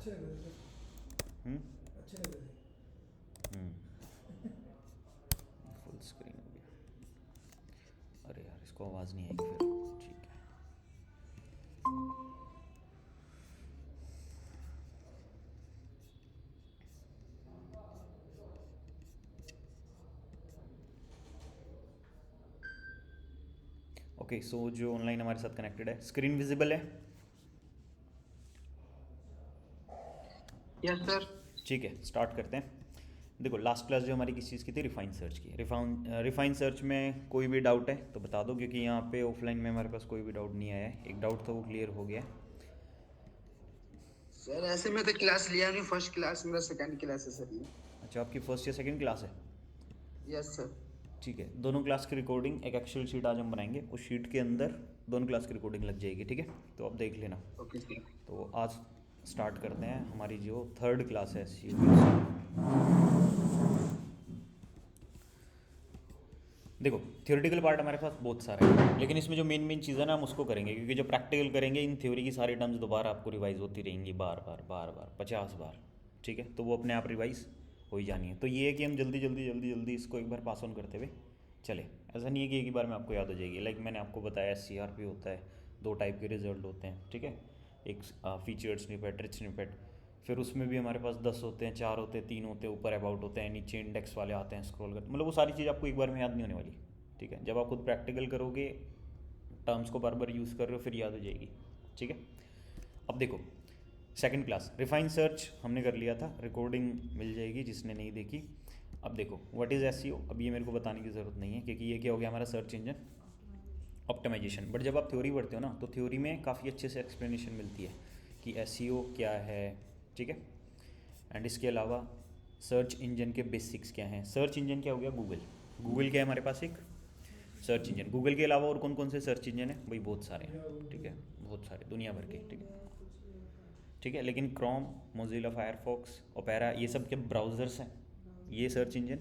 अच्छे लग रहे थे, हम्म अच्छे लग रहे फुल स्क्रीन हो गया। अरे यार इसको आवाज़ नहीं आएगी फिर, ठीक है। ओके सो जो ऑनलाइन हमारे साथ कनेक्टेड है, स्क्रीन विजिबल है? Yes sir. ठीक है, स्टार्ट करते हैं। देखो लास्ट क्लास जो हमारी किस चीज़ की थी, रिफाइन सर्च की। रिफाइन सर्च में कोई भी डाउट है तो बता दो, क्योंकि यहाँ पे ऑफलाइन में हमारे पास कोई भी डाउट नहीं आया है। एक डाउट था वो क्लियर हो गया है। सर ऐसे में तो क्लास लिया नहीं, फर्स्ट क्लास मेरा सेकंड क्लास है सर ये। अच्छा, आपकी फर्स्ट या सेकंड क्लास है? Yes sir. ठीक है, दोनों क्लास की रिकॉर्डिंग एक एक्सेल शीट आज हम बनाएंगे, उस शीट के अंदर दोनों क्लास की रिकॉर्डिंग लग जाएगी, ठीक है? तो आप देख लेना। Okay sir. तो आज स्टार्ट करते हैं हमारी जो थर्ड क्लास है देखो थियोरेटिकल पार्ट हमारे पास बहुत सारा है, लेकिन इसमें जो मेन चीज़ है ना हम उसको करेंगे, क्योंकि जो प्रैक्टिकल करेंगे इन थ्योरी की सारी टर्म्स दोबारा आपको रिवाइज होती रहेंगी, बार बार 50 बार, ठीक है? तो वो अपने आप रिवाइज हो ही जानी है। तो ये है कि हम जल्दी इसको एक बार पास ऑन करते हुए चले। ऐसा नहीं है कि एक ही बार में आपको याद हो जाएगी। लाइक मैंने आपको बताया SCRP होता है, 2 टाइप के रिजल्ट होते हैं, ठीक है? एक फीचर्ड स्निपेट, रिच स्निपेट, फिर उसमें भी हमारे पास 10 होते हैं, 4 होते हैं, 3 होते हैं, ऊपर अबाउट होते हैं, नीचे इंडेक्स वाले आते हैं, स्क्रॉल करते, मतलब वो सारी चीज़ आपको एक बार में याद नहीं होने वाली, ठीक है? जब आप खुद प्रैक्टिकल करोगे, टर्म्स को बार बार यूज़ कर रहे हो, फिर याद हो जाएगी, ठीक है? अब देखो सेकंड क्लास रिफाइन सर्च हमने कर लिया था, रिकॉर्डिंग मिल जाएगी जिसने नहीं देखी। अब देखो व्हाट इज़ SEO, अब ये मेरे को बताने की ज़रूरत नहीं है, क्योंकि ये क्या हो गया हमारा सर्च इंजन ऑप्टिमाइजेशन। बट जब आप थ्योरी पढ़ते हो ना, तो थ्योरी में काफ़ी अच्छे से एक्सप्लेनेशन मिलती है कि SEO क्या है, ठीक है? एंड इसके अलावा सर्च इंजन के बेसिक्स क्या हैं। सर्च इंजन क्या हो गया? गूगल क्या है हमारे पास? एक सर्च इंजन। गूगल के अलावा और कौन कौन से सर्च इंजन है भाई? बहुत सारे हैं, ठीक है? बहुत सारे, दुनिया भर के, ठीक है? ठीक है, लेकिन क्रोम, मोजिला फायरफॉक्स, ओपेरा, ये सब के ब्राउज़र्स हैं, ये सर्च इंजन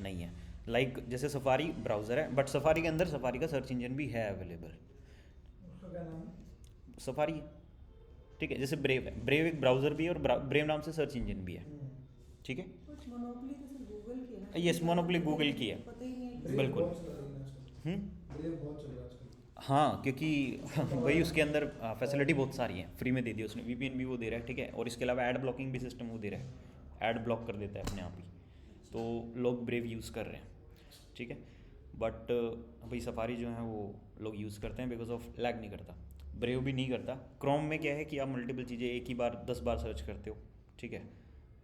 नहीं है। लाइक जैसे सफारी ब्राउज़र है, बट सफारी के अंदर सफारी का सर्च इंजन भी है अवेलेबल, उसका क्या नाम है? सफारी, ठीक है? जैसे ब्रेव है, ब्रेव एक ब्राउज़र भी है और ब्रेव नाम से सर्च इंजन भी है, ठीक है? कुछ मोनोपोली तो सिर्फ गूगल की है ना? यस, मोनोपोली गूगल की है, पता ही नहीं है ब्रेव बिल्कुल। बहुत चल रही है आजकल, ब्रेव बहुत चल रहा है आजकल। हाँ, क्योंकि वही उसके अंदर फैसिलिटी बहुत सारी है, फ्री में दे दी उसने, VPN भी वो दे रहा है, ठीक है? और इसके अलावा ऐड ब्लॉकिंग भी सिस्टम वो दे रहा है, ऐड ब्लॉक कर देता है अपने आप ही। तो लोग ब्रेव यूज़ कर रहे हैं, ठीक है? बट भाई सफारी जो है वो लोग यूज़ करते हैं बिकॉज ऑफ लैग नहीं करता, ब्रेव भी नहीं करता। क्रोम में क्या है कि आप मल्टीपल चीज़ें एक ही बार 10 बार सर्च करते हो, ठीक है?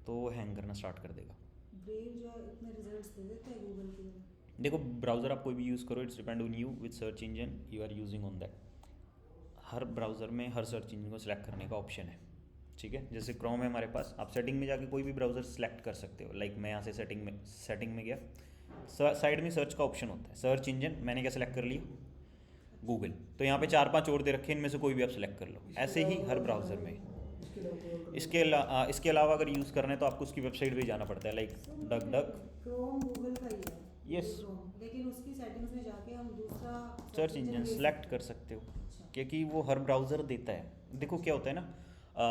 तो वो हैंग करना स्टार्ट कर देगा। ब्रेव जो है इतने रिजल्ट्स दे देते हैं गूगल की तरह। देखो ब्राउज़र आप कोई भी यूज़ करो, it's depend on you which search engine you are using on that. हर ब्राउज़र में हर सर्च इंजन को सिलेक्ट करने का ऑप्शन है, ठीक है? जैसे क्रोम है हमारे पास, आप सेटिंग में जाके कोई भी ब्राउज़र सेलेक्ट कर सकते हो। लाइक मैं यहाँ से सेटिंग में गया, साइड में सर्च का ऑप्शन होता है, सर्च इंजन, मैंने क्या सेलेक्ट कर लिया? गूगल। तो यहाँ पे 4-5 और दे रखे हैं, इनमें से कोई भी आप सेलेक्ट कर लो। ऐसे ही हर ब्राउज़र में। इसके अलावा कोई और करना इसके अलावा अगर यूज़ करना है तो आपको उसकी वेबसाइट पे जाना पड़ता है, like duck duck. Chrome Google का ही है। Yes. क्रोम, लेकिन उसकी सेटिंग्स में जाके हम दूसरा सर्च इंजन ले सेलेक्ट सकते कर हैं। सकते हो, अच्छा। क्योंकि वो हर ब्राउज़र देता है। देखो क्या होता है ना,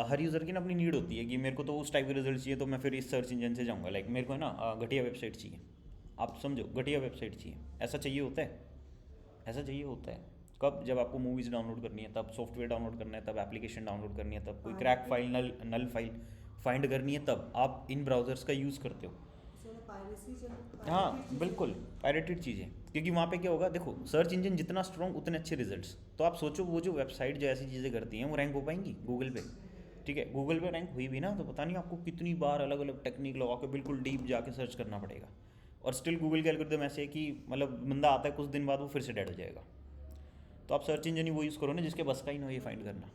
हर यूज़र की ना अपनी नीड होती है कि मेरे को तो उस टाइप के रिजल्ट चाहिए, तो मैं फिर इस सर्च इंजन से जाऊँगा। लाइक मेरे को है ना घटिया वेबसाइट चाहिए, आप समझो, घटिया वेबसाइट चाहिए, ऐसा चाहिए होता है, ऐसा चाहिए होता है। कब? जब आपको मूवीज़ डाउनलोड करनी है, तब सॉफ्टवेयर डाउनलोड करना है, तब एप्लीकेशन डाउनलोड करनी है, तब कोई क्रैक फाइल, नल फाइल फाइंड करनी है, तब आप इन ब्राउज़र्स का यूज़ करते हो। पायरेसी चल। हाँ बिल्कुल, पायरेटेड चीज़ें, क्योंकि वहाँ पे क्या होगा, देखो सर्च इंजन जितना स्ट्रॉन्ग उतने अच्छे रिजल्ट्स। तो आप सोचो वो जो वेबसाइट जो ऐसी चीज़ें करती हैं वो रैंक हो पाएंगी गूगल पे, ठीक है? गूगल पे रैंक हुई भी ना तो पता नहीं आपको कितनी बार अलग अलग टेक्निक लगा के बिल्कुल डीप जाके सर्च करना पड़ेगा, और स्टिल गूगल के एल्गोरिथम ऐसे है कि मतलब बंदा आता है कुछ दिन बाद वो फिर से डेड हो जाएगा। तो आप सर्च इंजन ही वो यूज़ करो ना जिसके बस का ही ना हो ये फाइंड करना,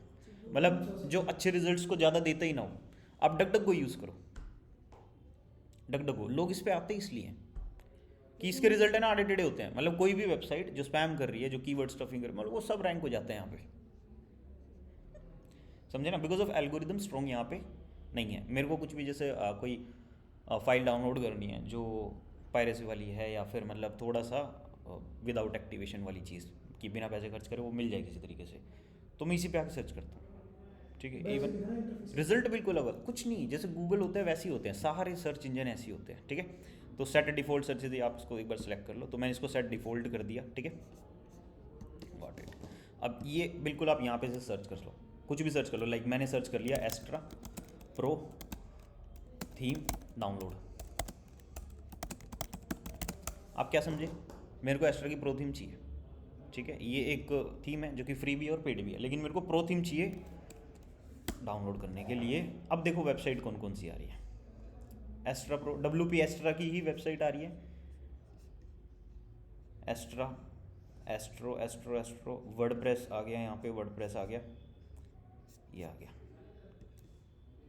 मतलब जो अच्छे रिजल्ट्स को ज़्यादा देता ही ना हो। आप डक डक को यूज़ करो, डक डक को लोग इस पे आते ही इसलिए हैं कि इसके रिजल्ट है ना ऑडिटेड होते हैं। मतलब कोई भी वेबसाइट जो स्पैम कर रही है, जो कीवर्ड स्टफिंग कर रही है, मतलब वो सब रैंक हो जाते हैं यहाँ पे, समझे ना? बिकॉज ऑफ एल्गोरिदम स्ट्रॉन्ग यहाँ पे नहीं है। मेरे को कुछ भी जैसे कोई फाइल डाउनलोड करनी है जो पायरेसी वाली है, या फिर मतलब थोड़ा सा विदाउट एक्टिवेशन वाली चीज़ कि बिना पैसे खर्च करे वो मिल जाए किसी तरीके से, तो मैं इसी पे आके सर्च करता हूँ, ठीक है। वैसे इवन दिखा ना इंटरफेस। रिजल्ट बिल्कुल अलग, कुछ नहीं, जैसे गूगल होता है वैसे ही होते हैं सारे सर्च इंजन, ऐसे ही होते हैं, ठीक है। तो सेट डिफ़ॉल्ट सर्चेज आप इसको एक बार सेलेक्ट कर लो, तो मैंने इसको सेट डिफ़ॉल्ट कर दिया, ठीक है। Got it. अब ये बिल्कुल आप यहाँ पे से सर्च कर लो, कुछ भी सर्च कर लो, लाइक मैंने सर्च कर लिया एस्ट्रा प्रो थीम डाउनलोड। आप क्या समझे, मेरे को एस्ट्रा की प्रो थीम चाहिए, ठीक है। ये एक थीम है जो कि फ्री भी है और पेड भी है, लेकिन मेरे को प्रो थीम चाहिए डाउनलोड करने के लिए। अब देखो वेबसाइट कौन कौन सी आ रही है, एस्ट्रा प्रो, WP एस्ट्रा की ही वेबसाइट आ रही है, Astra Astro Astro Astro WordPress आ गया, यहाँ पे वर्डप्रेस आ गया, ये आ गया।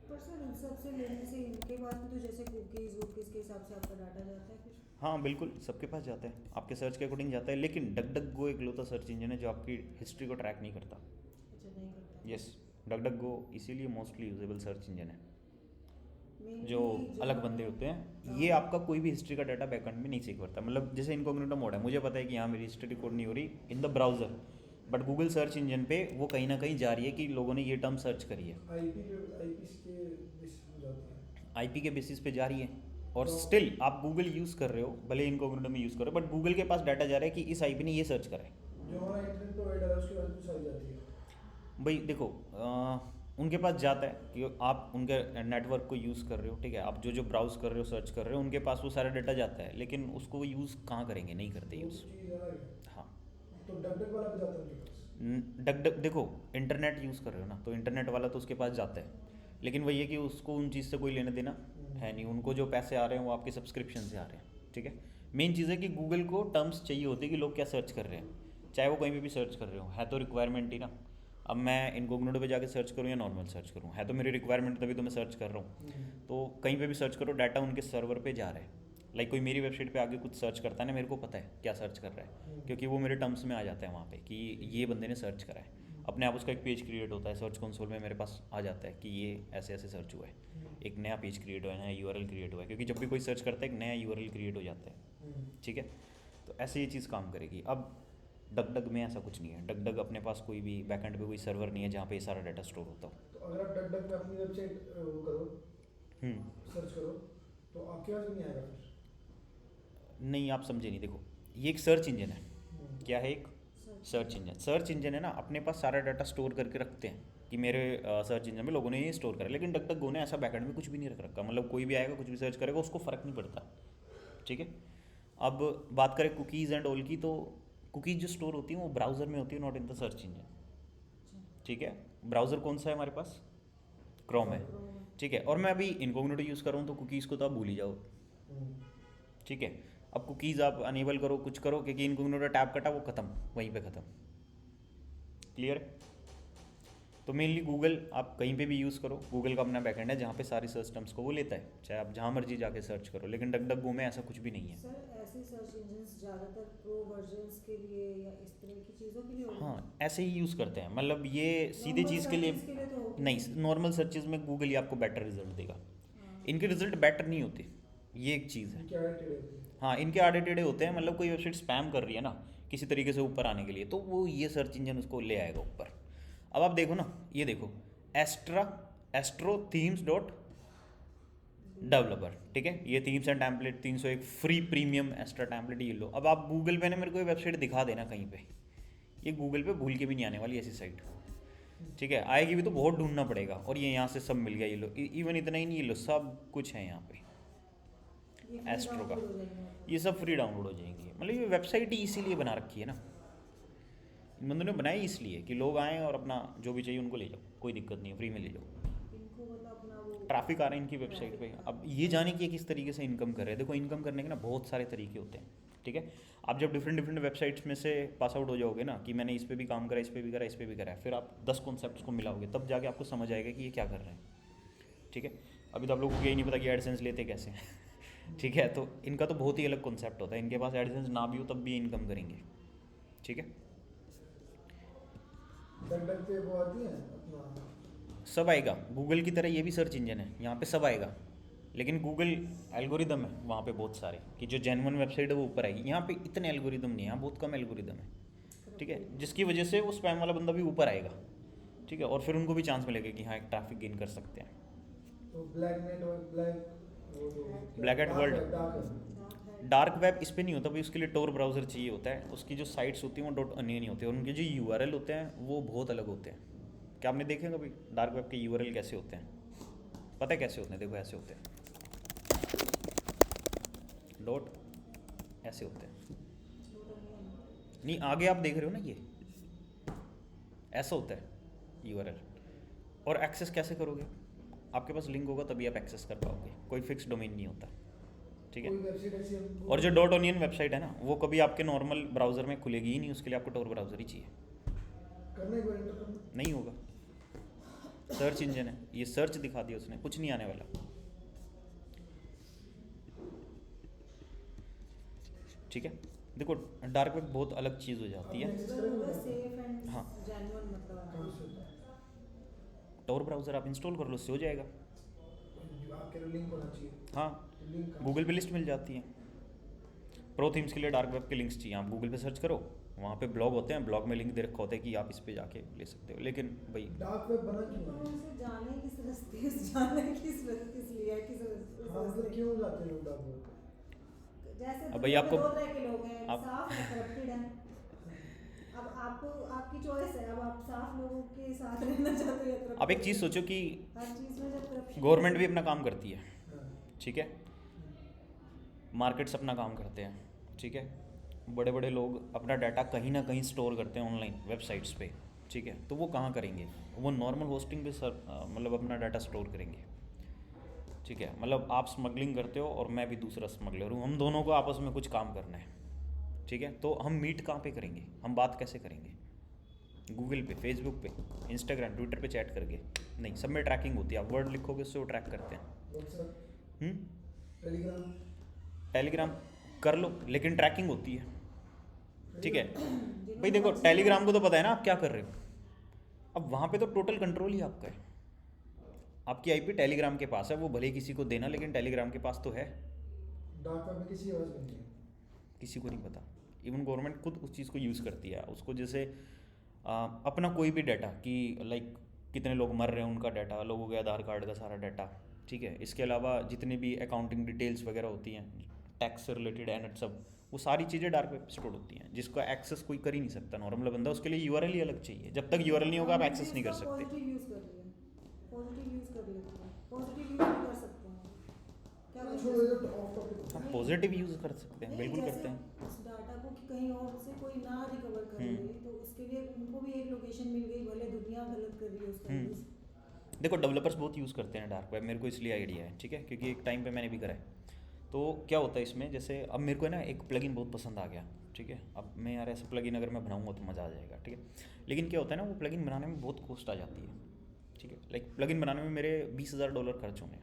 पर सर इन सब से लेने से इनके पास भी तो जैसे कुकीज़ वुकीज़ के हिसाब से आपका डाटा जाता है फिर? हाँ बिल्कुल, सबके पास जाता है, आपके सर्च के अकॉर्डिंग जाता है, लेकिन डक डक गो इकलौता सर्च इंजन है जो आपकी हिस्ट्री को ट्रैक नहीं करता। अच्छा, नहीं करता। यस, डक डक गो इसीलिए मोस्टली यूजेबल सर्च इंजन है। Mainly जो अलग बंदे होते हैं, ये आपका कोई भी हिस्ट्री का डाटा बैकएंड में नहीं चेक करता। मतलब जैसे इनकॉग्निटो मोड है, मुझे पता है कि यहाँ मेरी हिस्ट्री रिकॉर्ड नहीं हो रही in the browser, but Google search engine पे वो कहीं ना कहीं जा रही है कि लोगों ने ये टर्म सर्च करी है, आईपी के बेसिस पे जाती है। आईपी के बेसिस पे जा रही है, और स्टिल आप गूगल यूज़ कर रहे हो, भले इनकॉग्निटो में यूज़ कर रहे हो, बट गूगल के पास डाटा जा रहा है कि इस आईपी ने ये सर्च करा है। जो हमारा इंटरनेट प्रोवाइडर है उसके बाद सारी जाती है। भाई देखो उनके पास जाता है कि आप उनके नेटवर्क को यूज़ कर रहे हो, ठीक है, आप जो ब्राउज़ कर रहे हो, सर्च कर रहे हो, उनके पास वो सारा डाटा जाता है, लेकिन उसको वो यूज़ कहाँ करेंगे, नहीं करते यूज़। चीज़ अलग है। हाँ, तो डक डक वाला पे जाता है उनके पास। डक डक देखो इंटरनेट यूज़ कर रहे हो ना, तो इंटरनेट वाला तो उसके पास जाता है, लेकिन वही है कि उसको उन चीज़ से कोई लेना देना है नहीं, उनको जो पैसे आ रहे हैं वो आपके सब्सक्रिप्शन से आ रहे हैं, ठीक है। मेन चीज़ है कि गूगल को टर्म्स चाहिए होती है कि लोग क्या सर्च कर रहे हैं, चाहे वो कहीं पे भी सर्च कर रहे हो, है तो रिक्वायरमेंट ही ना। अब मैं इनकॉग्निटो पे जाके सर्च करूँ या नॉर्मल सर्च करूँ, है तो मेरी रिक्वायरमेंट, तभी तो मैं सर्च कर रहा हूँ। तो कहीं पे भी सर्च करो, डाटा उनके सर्वर पे जा रहा है। लाइक कोई मेरी वेबसाइट पे आगे कुछ सर्च करता है ना, मेरे को पता है क्या सर्च कर रहा है, क्योंकि वो मेरे टर्म्स में आ जाता है वहाँ पे कि ये बंदे ने सर्च करा है। अपने आप उसका एक पेज क्रिएट होता है सर्च कंसोल में, मेरे पास आ जाता है कि ये ऐसे ऐसे सर्च हुआ है, एक नया पेज क्रिएट हुआ है, नया URL क्रिएट हुआ है, क्योंकि जब भी कोई सर्च करता है एक नया URL क्रिएट हो जाता है, ठीक है। तो ऐसे ये चीज़ काम करेगी। अब डक डक में ऐसा कुछ नहीं है, डक डक अपने पास कोई भी बैकएंड पे कोई सर्वर नहीं है जहाँ पे ये सारा डाटा स्टोर होता हो। तो अगर आप डक डक में अपनी वेबसाइट वो करो, सर्च करो, तो आपके पास भी नहीं आएगा फिर। नहीं, आप समझे नहीं, देखो ये एक सर्च इंजन है। क्या है? एक सर्च इंजन। सर्च इंजन है ना, अपने पास सारा डाटा स्टोर करके रखते हैं कि मेरे सर्च इंजन में लोगों ने ये स्टोर करा, लेकिन डक डक गो ने ऐसा बैकएंड में कुछ भी नहीं रख रखा। मतलब कोई भी आएगा कुछ भी सर्च करेगा, उसको फ़र्क नहीं पड़ता, ठीक है। अब बात करें कुकीज़ एंड ऑल की, तो कुकीज़ जो स्टोर होती हैं वो ब्राउज़र में होती है, not in the search engine, ठीक है। ब्राउज़र कौन सा है हमारे पास? क्रोम है, ठीक है। और मैं अभी इनकॉग्निटो यूज़ कर रहा हूँ, तो कुकीज़ को तो आप भूल ही जाओ, ठीक है। अब कुकीज़ आप अनेबल करो, कुछ करो, क्योंकि इनकॉग्निटो टैब कटा वो ख़त्म, वहीं पे ख़त्म, क्लियर है। तो मेनली गूगल आप कहीं पे भी यूज़ करो, गूगल का अपना बैकएंड है जहाँ पे सारी सर्च टर्म्स को वो लेता है, चाहे आप जहाँ मर्जी जाके सर्च करो, लेकिन डक डक गो में ऐसा कुछ भी नहीं है। सर ऐसे सर्च इंजन्स ज़्यादातर प्रो वर्जन्स के लिए या इस तरह की चीज़ों के लिए होते हैं? हाँ, ऐसे ही यूज़ करते हैं, मतलब ये सीधे Normal चीज़ के लिए searches के लिए तो होते नहीं, नॉर्मल सर्चेज में गूगल ही आपको बेटर रिजल्ट देगा। इनके रिजल्ट बेटर नहीं होते, ये एक चीज़ है। क्या है? हाँ, इनके आड़े टेढ़े होते हैं, मतलब कोई वेबसाइट स्पैम कर रही है ना किसी तरीके से ऊपर आने के लिए, तो वो ये सर्च इंजन उसको ले आएगा ऊपर। अब आप देखो ना, ये देखो एस्ट्रो थीम्स डॉट डेवलपर, ठीक है। ये themes and template 301 free premium extra template, ये लो। अब आप गूगल पे ना मेरे को ये वेबसाइट दिखा देना कहीं पे, ये गूगल पे भूल के भी नहीं आने वाली ऐसी साइट, ठीक है। आएगी भी तो बहुत ढूंढना पड़ेगा, और ये यहाँ से सब मिल गया, ये लो। इवन इतना ही नहीं, ये लो सब कुछ है यहाँ पे ये free एस्ट्रो का, download हो जाएंगे। ये सब फ्री डाउनलोड हो जाएंगी। मतलब ये वेबसाइट ही इसीलिए बना रखी है ना, इन बंदों ने बनाई इसलिए कि लोग आएँ और अपना जो भी चाहिए उनको ले जाओ, कोई दिक्कत नहीं है, फ्री में ले जाओ। इनको मतलब अपना वो ट्रैफिक आ रहा है इनकी वेबसाइट पे। अब ये जाने की किस तरीके से इनकम कर रहे हैं, देखो इनकम करने के ना बहुत सारे तरीके होते हैं, ठीक है। आप जब डिफरेंट वेबसाइट्स में से पास आउट हो जाओगे ना कि मैंने इस पे भी काम करा, इस पे भी करा, इस पे भी करा है, फिर आप 10 कॉन्सेप्ट्स को मिलाओगे, तब जाके आपको समझ आएगा कि ये क्या कर रहे हैं, ठीक है। अभी तो आप लोगों को यही नहीं पता कि एडसेंस लेते कैसे हैं ठीक है। तो इनका तो बहुत ही अलग कॉन्सेप्ट होता है, इनके पास एडसेंस ना भी हो तब भी इनकम करेंगे, ठीक है। डक डक पे वो आती है अपना, सब आएगा, गूगल की तरह ये भी सर्च इंजन है, यहाँ पे सब आएगा, लेकिन गूगल एल्गोरिदम है वहाँ पे बहुत सारे कि जो जेन्युइन वेबसाइट है वो ऊपर आएगी। यहाँ पे इतने एल्गोरिदम नहीं है, यहाँ बहुत कम एल्गोरिदम है, ठीक है, जिसकी वजह से वो स्पैम वाला बंदा भी ऊपर आएगा, ठीक है। ठीक है, और फिर उनको भी चांस मिलेगा कि हाँ एक ट्रैफिक गेन कर सकते हैं। तो ब्लैक नेट और black at world, dark web इस पे नहीं होता भाई, उसके लिए टोर ब्राउज़र चाहिए होता है। उसकी जो साइट्स होती हैं वो .onion ही होती है, और उनके जो यूआरएल होते हैं वो बहुत अलग होते हैं। क्या आपने देखे कभी डार्क वेब के यूआरएल कैसे होते हैं? पता है कैसे होते हैं? देखो ऐसे होते हैं, डॉट ऐसे होते हैं। नहीं आगे आप देख रहे हो ना, ये ऐसा होता है यूआरएल। और एक्सेस कैसे करोगे? आपके पास लिंक होगा तभी आप एक्सेस कर पाओगे, कोई फिक्स डोमेन नहीं होता, ठीक है। कोई वेबसाइट ऐसी हमको और जो .onion वेबसाइट है ना वो कभी आपके नॉर्मल ब्राउज़र में खुलेगी ही नहीं, उसके लिए आपको टोर ब्राउज़र ही चाहिए। करना एक बार एंटर करना। नहीं होगा, सर्च इंजन है ये, सर्च दिखा दिया उसने, कुछ नहीं आने वाला, ठीक है। देखो डार्क वेब बहुत अलग चीज़ हो जाती है। सेफ एंड हाँ। जेन्युइन मतलब कहाँ से होता है? टोर ब्राउज़र आप इंस्टॉल कर लो, उससे हो जाएगा। आप कह रहे हो लिंक होना चाहिए, हाँ, तो लिंक कहाँ गूगल पे लिस्ट मिल जाती है। प्रो थीम्स के लिए डार्क वेब के लिंक्स चाहिए, आप गूगल पे सर्च करो, वहाँ पे ब्लॉग होते हैं, ब्लॉग में लिंक दे रखा होता है कि आप इस पे जाके ले सकते हो। लेकिन भाई डार्क वेब बना क्यों तो है? उसे जाने किस रास्ते से जाने किस लिए किस हाँ मतलब रास्ते क्यों जाते हैं लोग डार्क वेब? जैसे अब भाई दुनिया में आपको- दो तरह के लोग हैं, आप- साफ है करप्टेड है। अब आपको आपकी चॉइस है, अब आप साफ लोगों के साथ रहना चाहते हो या corrupted? आप एक चीज़ सोचो कि हर चीज़ में जब करप्शन गवर्नमेंट भी अपना काम करती है, हाँ। ठीक है, मार्केट्स अपना काम करते हैं, ठीक है, बड़े बड़े लोग अपना डाटा कहीं ना कहीं स्टोर करते हैं ऑनलाइन वेबसाइट्स पे, ठीक है। तो वो कहाँ करेंगे? वो नॉर्मल होस्टिंग पे मतलब अपना डाटा स्टोर करेंगे, ठीक है। मतलब आप स्मगलिंग करते हो और मैं भी दूसरा स्मगलर हूँ, हम दोनों को आपस में कुछ काम करना है, ठीक है। तो हम मीट कहाँ पे करेंगे? हम बात कैसे करेंगे? गूगल पे, फेसबुक पे, इंस्टाग्राम, ट्विटर पे चैट करके नहीं, सब में ट्रैकिंग होती है। आप वर्ड लिखोगे उससे वो ट्रैक करते हैं। व्हाट्सएप, टेलीग्राम, टेलीग्राम कर लो, लेकिन ट्रैकिंग होती है, ठीक है। जिन्होंने भाई देखो अच्छी- टेलीग्राम को तो पता है ना आप क्या कर रहे हो, अब वहाँ पे तो टोटल कंट्रोल ही आपका है। आपकी आईपी टेलीग्राम के पास है, वो भले ही किसी को देना, लेकिन टेलीग्राम के पास तो है। डार्क वेब में किसी आवाज़ नहीं है। किसी को नहीं पता, इवन गवर्नमेंट खुद उस चीज़ को यूज़ करती है। उसको जैसे अपना कोई भी डाटा कि लाइक कितने लोग मर रहे हैं उनका डाटा, लोगों के आधार कार्ड का सारा डाटा, ठीक है। इसके अलावा जितनी भी अकाउंटिंग डिटेल्स वगैरह होती हैं, टैक्स से रिलेटेड एंड सब, वो सारी चीज़ें डार्क वेब स्टोर होती हैं, जिसका एक्सेस कोई कर ही नहीं सकता नॉर्मल बंदा। उसके लिए यूआरएल ही अलग चाहिए, जब तक यूआरएल नहीं होगा आप एक्सेस नहीं कर सकते। पॉजिटिव यूज कर रही है, पॉजिटिव यूज कर रही है, पॉजिटिव यूज भी कर सकते हैं। क्या कर छोड़ो, ये तो ऑफ टॉपिक हम है। पॉजिटिव यूज़ कर सकते हैं, नहीं, बिल्कुल जैसे करते हैं। उस डाटा को कि कहीं और से कोई ना रिकवर कर ले, तो उसके लिए उनको भी एक लोकेशन मिल गई, भले दुनिया गलत कर रही है उसका यूज। देखो डेवलपर्स बहुत यूज़ करते हैं डार्क वेब, मेरे को इसलिए आइडिया है, ठीक है, क्योंकि एक टाइम पे मैंने भी करा है। तो क्या होता है इसमें, जैसे अब मेरे को है ना एक प्लगइन बहुत पसंद आ गया, ठीक है। अब मैं यार ऐसा प्लगइन अगर मैं बनाऊंगा तो मज़ा आ जाएगा, ठीक है। लेकिन क्या होता है ना, वो प्लगइन बनाने में बहुत कॉस्ट आ जाती है, ठीक है। लाइक प्लगइन बनाने में मेरे $20,000 खर्च होंगे,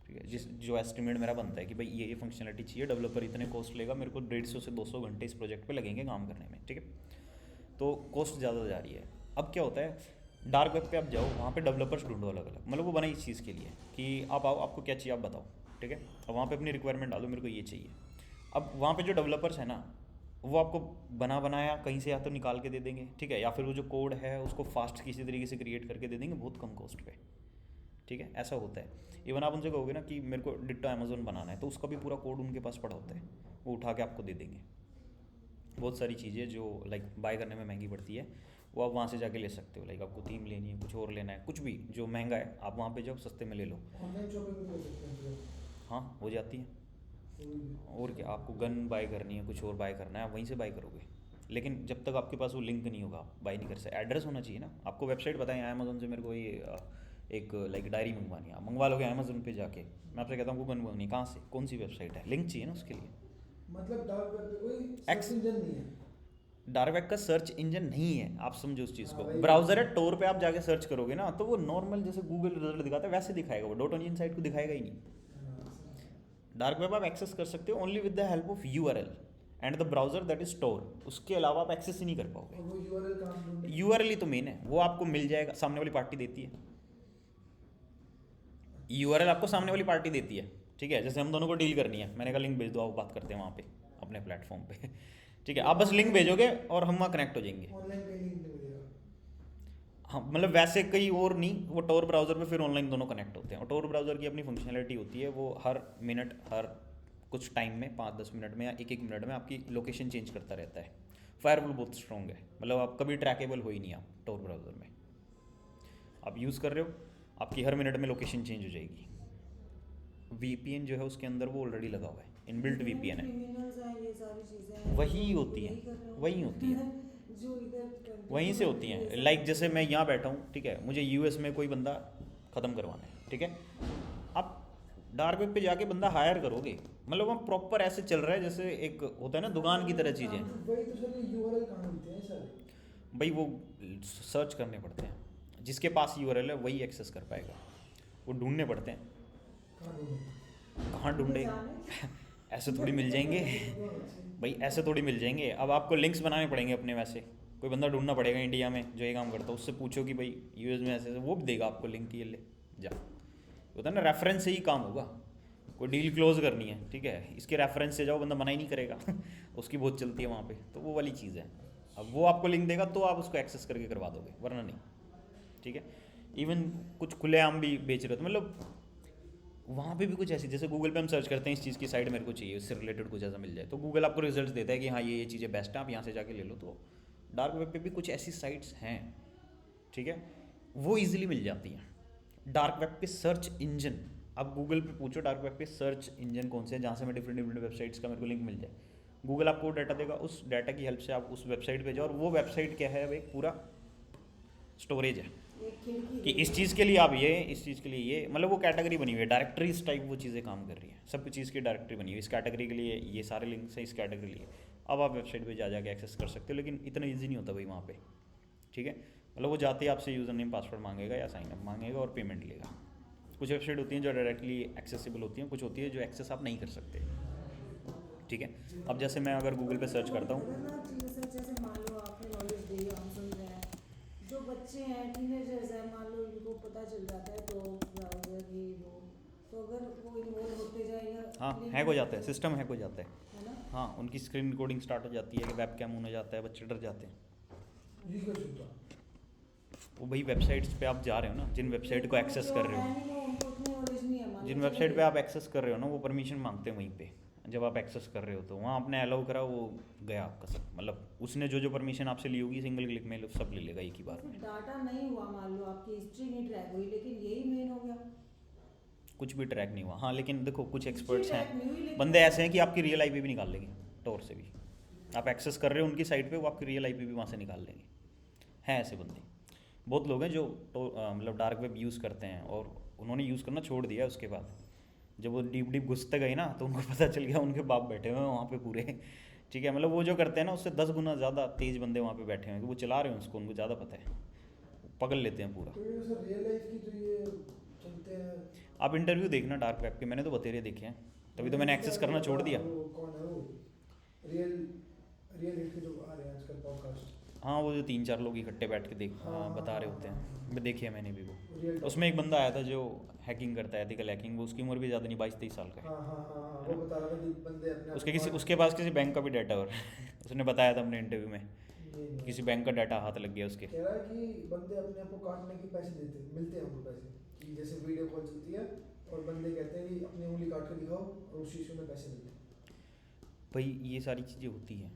ठीक है। जो एस्टिमेट मेरा बनता है कि भाई ये फंक्शनलिटी चाहिए, डेवलपर इतने कॉस्ट लेगा, मेरे को 150 से 200 घंटे इस प्रोजेक्ट पे लगेंगे काम करने में, ठीक है। तो कॉस्ट ज़्यादा जा रही है। अब क्या होता है, डार्क वेब पे आप जाओ, वहाँ पे डेवलपर्स ढूंढो अलग अलग, मतलब वो बना इस चीज़ के लिए कि आप आओ, आपको क्या चाहिए आप बताओ, ठीक है। अब वहाँ पे अपनी रिक्वायरमेंट डालो, मेरे को ये चाहिए। अब वहाँ पे जो डेवलपर्स है ना, वो आपको बनाया कहीं से या तो निकाल के दे देंगे, ठीक है, या फिर वो जो कोड है उसको फास्ट किसी तरीके से क्रिएट करके दे देंगे बहुत कम कॉस्ट पे, ठीक है। ऐसा होता है। इवन आप उनसे कहोगे ना कि मेरे को डिट्टो अमेजोन बनाना है, तो उसका भी पूरा कोड उनके पास पड़ा होता है, वो उठा के आपको दे देंगे। बहुत सारी चीज़ें जो लाइक बाय करने में महंगी पड़ती है, वो आप वहाँ से जाके ले सकते हो। लाइक आपको थीम लेनी है, कुछ और लेना है, कुछ भी जो महंगा है, आप वहाँ पे जाओ, सस्ते में ले लो। ऑनलाइन शॉपिंग भी कर सकते हैं। हाँ हो जाती है। और क्या, आपको गन बाय करनी है, कुछ और बाय करना है, आप वहीं से बाय करोगे। लेकिन जब तक आपके पास वो लिंक नहीं होगा आप बाय नहीं कर सकते। एड्रेस होना चाहिए ना, आपको वेबसाइट बताएं अमेजोन से मेरे को ये एक लाइक डायरी मंगवानी है, आप मंगवा लोगे अमेजोन पे जाके। मैं आपसे कहता हूँ आपको गन मंगवानी कहाँ से, कौन सी वेबसाइट है, लिंक चाहिए ना उसके लिए। मतलब डार्क वेब पे कोई X- सर्च इंजन नहीं है। डार्क वेब का सर्च इंजन नहीं है, आप समझो उस चीज़ हाँ, को। वही। ब्राउजर है, टोर पे आप जाके सर्च करोगे ना, तो वो नॉर्मल जैसे गूगल रिजल्ट दिखाता है वैसे दिखाएगा, वो .onion साइट को दिखाएगा ही नहीं। डार्क वेब आप एक्सेस कर सकते हो only with the help of URL and the browser that is Tor, उसके अलावा आप एक्सेस ही नहीं कर पाओगे। और वो यूआरएल कहाँ से ढूंढें? यूआरएल ही तो मेन है, वो आपको मिल जाएगा, सामने वाली पार्टी देती है। यूआरएल आपको सामने वाली पार्टी देती है, ठीक है। जैसे हम दोनों को डील करनी है, मैंने कहा लिंक भेज दो, आप बात करते हैं वहाँ पे अपने प्लेटफॉर्म पे, ठीक है। आप बस लिंक भेजोगे और हम वहाँ कनेक्ट हो जाएंगे। ऑनलाइन पे लिंक नहीं मिलेगा। हाँ मतलब वैसे कहीं और नहीं, वो टोर ब्राउज़र पे फिर ऑनलाइन दोनों कनेक्ट होते हैं। और टोर ब्राउज़र की अपनी फंक्शनैलिटी होती है, वो हर मिनट, हर कुछ टाइम में 5-10 मिनट में या 1-1 मिनट में आपकी लोकेशन चेंज करता रहता है। फायरवॉल बहुत स्ट्रॉन्ग है, मतलब आप कभी ट्रैकेबल हो ही नहीं आप टोर ब्राउज़र में। आप यूज़ कर रहे हो, आपकी हर मिनट में लोकेशन चेंज हो जाएगी। VPN जो है उसके अंदर वो ऑलरेडी लगा हुआ है, इनबिल्ट VPN है। क्रिमिनल्स हैं, ये सारी चीजें हैं, वही तो होती यही हैं, कर रहे हो। वही होती हैं, जो इधर वहीं से होती हैं। लाइक जैसे मैं यहाँ बैठा हूँ, ठीक है, मुझे US में कोई बंदा ख़त्म करवाना है, ठीक है, आप डार्क वेब पे जाके बंदा हायर करोगे, मतलब वहाँ प्रॉपर ऐसे चल रहा है जैसे एक होता है ना दुकान की तरह चीज़ें। वही तो सर, ये URL कहाँ मिलते हैं सारे? भाई वो सर्च करने पड़ते हैं, जिसके पास URL है वही एक्सेस कर पाएगा, वो ढूंढने पड़ते हैं। कहाँ ढूंढे? कहाँ ढूंढे? ऐसे थोड़ी मिल जाएंगे भाई, ऐसे थोड़ी मिल जाएंगे। अब आपको लिंक्स बनाने पड़ेंगे अपने, वैसे कोई बंदा ढूंढना पड़ेगा इंडिया में जो ये काम करता है, उससे पूछो कि भाई US में ऐसे, वो भी देगा आपको लिंक, ये ले जा, होता है ना, रेफरेंस से ही काम होगा। कोई डील क्लोज करनी है, ठीक है, इसके रेफरेंस से जाओ, बंदा मना ही नहीं करेगा उसकी बहुत चलती है वहाँ पे, तो वो वाली चीज़ है। अब वो आपको लिंक देगा तो आप उसको एक्सेस करके करवा दोगे, वरना नहीं, ठीक है। इवन कुछ खुलेआम भी बेच रहे हो, तो मतलब वहाँ पे भी कुछ ऐसी, जैसे गूगल पे हम सर्च करते हैं इस चीज़ की साइट मेरे को चाहिए, उससे रिलेटेड कुछ ऐसा मिल जाए, तो गूगल आपको रिजल्ट देता है कि हाँ ये चीज़ें बेस्ट हैं, आप यहाँ से जाके ले लो। तो डार्क वेब पे भी कुछ ऐसी साइट्स हैं, ठीक है, वो ईजिली मिल जाती हैं। डार्क वेब पे सर्च इंजन, आप गूगल पे पूछो डार्क वेब पे सर्च इंजन कौन से हैं जहाँ से मैं डिफरेंट वेबसाइट्स का मेरे को लिंक मिल जाए, गूगल आपको डाटा देगा, उस डाटा की हेल्प से आप उस वेबसाइट पे जाओ, और वो वेबसाइट क्या है, वो एक पूरा स्टोरेज है कि इस चीज़ के लिए आप ये, इस चीज़ के लिए ये, मतलब वो कैटेगरी बनी हुई है, डायरेक्टरीज टाइप वो चीज़ें काम कर रही है, सब चीज़ की डायरेक्टरी बनी हुई है, इस कैटेगरी के लिए ये सारे लिंक्स हैं, इस कैटेगरी के लिए। अब आप वेबसाइट पे जा जाके एक्सेस कर सकते हो, लेकिन इतना ईजी नहीं होता भाई वहाँ पे, ठीक है। मतलब वो जाते ही आपसे यूज़र नेम पासवर्ड मांगेगा या साइन अप मांगेगा और पेमेंट लेगा। कुछ वेबसाइट होती हैं जो डायरेक्टली एक्सेसिबल होती हैं, कुछ होती है जो एक्सेस आप नहीं कर सकते, ठीक है। अब जैसे मैं अगर गूगल पे सर्च करता हूँ, जैसे मान लो आपने नॉलेज दी, हम सुन रहे हैं, जो बच्चे हैं टीनेजर्स हैं, मान लो इनको पता चल जाता है तो ब्राउजर ये वो, तो अगर वो इन्वॉल्व होते जाएगा, हाँ हैक हो जाता है, सिस्टम हैक हो जाता है ना। हाँ, उनकी स्क्रीन रिकॉर्डिंग स्टार्ट हो जाती है कि वेब कैम ऑन हो जाता है, बच्चे डर जाते हैं। ये कैसे होता? वो भाई वेबसाइट्स पे आप जा रहे हो ना, जिन वेबसाइट को एक्सेस कर रहे हो, उनको उतनी नॉलेज नहीं है, जिन वेबसाइट पे आप एक्सेस कर रहे हो ना, वो परमिशन मांगते हैं वहीं पे। जब आप एक्सेस कर रहे हो तो वहाँ आपने अलाउ करा, वो गया आपका सब, मतलब उसने जो जो परमिशन आपसे ली होगी सिंगल क्लिक में सब ले लेगा एक ही बार में। डाटा नहीं हुआ, मान लो आपकी हिस्ट्री नहीं ट्रैक हुई, लेकिन यही मेन हो गया, कुछ भी ट्रैक नहीं हुआ। हाँ लेकिन देखो कुछ एक्सपर्ट्स track नहीं हुई, हैं, लेकिन- बंदे ऐसे हैं कि आपकी रियल IP भी निकाल लेंगे टोर से भी। आप एक्सेस कर रहे हो उनकी साइट पे, वो आपकी रियल IP भी वहाँ से निकाल लेंगे। हैं ऐसे बंदे, बहुत लोग हैं जो मतलब डार्क वेब यूज़ करते हैं, और उन्होंने यूज़ करना छोड़ दिया उसके बाद। जब वो डीप डीप घुसते गए ना, तो उनको पता चल गया उनके बाप बैठे हुए हैं वहाँ पे पूरे, ठीक है, मतलब वो जो करते हैं ना उससे 10 गुना ज़्यादा तेज़ बंदे वहाँ पे बैठे हुए हैं, वो चला रहे हैं उसको, उनको ज़्यादा पता है, पकड़ लेते हैं पूरा। तो ये सर रियल लाइफ की जो ये चलते हैं, आप इंटरव्यू देखना डार्क वेब के, मैंने तो बतेरे देखे हैं, तभी तो मैंने एक्सेस करना छोड़ दिया। वो कौन है वो रियल हिट के जो आ रहे हैं आजकल पॉडकास्ट? हाँ वो जो 3-4 लोग इकट्ठे बैठ के हाँ, बता रहे होते हैं, मैं देखी है मैंने भी वो। रियल उसमें एक बंदा आया था जो हैकिंग करता है, एथिकल हैकिंग, वो उसकी उम्र भी ज़्यादा नहीं, 22-23 साल का है। हाँ वो बता रहा था कि बंदे अपने उसके किसी उसके पास किसी बैंक का भी डाटा और उसने बताया था अपने इंटरव्यू में, किसी बैंक का डाटा हाथ लग गया उसके। कह रहा है कि बंदे अपने आप को काटने के पैसे देते मिलते हैं उनको पैसे, कि जैसे वीडियो कॉल चलती है और बंदे कहते हैं कि अपनी उंगली काट के दिखाओ, और उस चीज़ में पैसे मिलते हैं। भाई ये सारी चीज़ें होती हैं,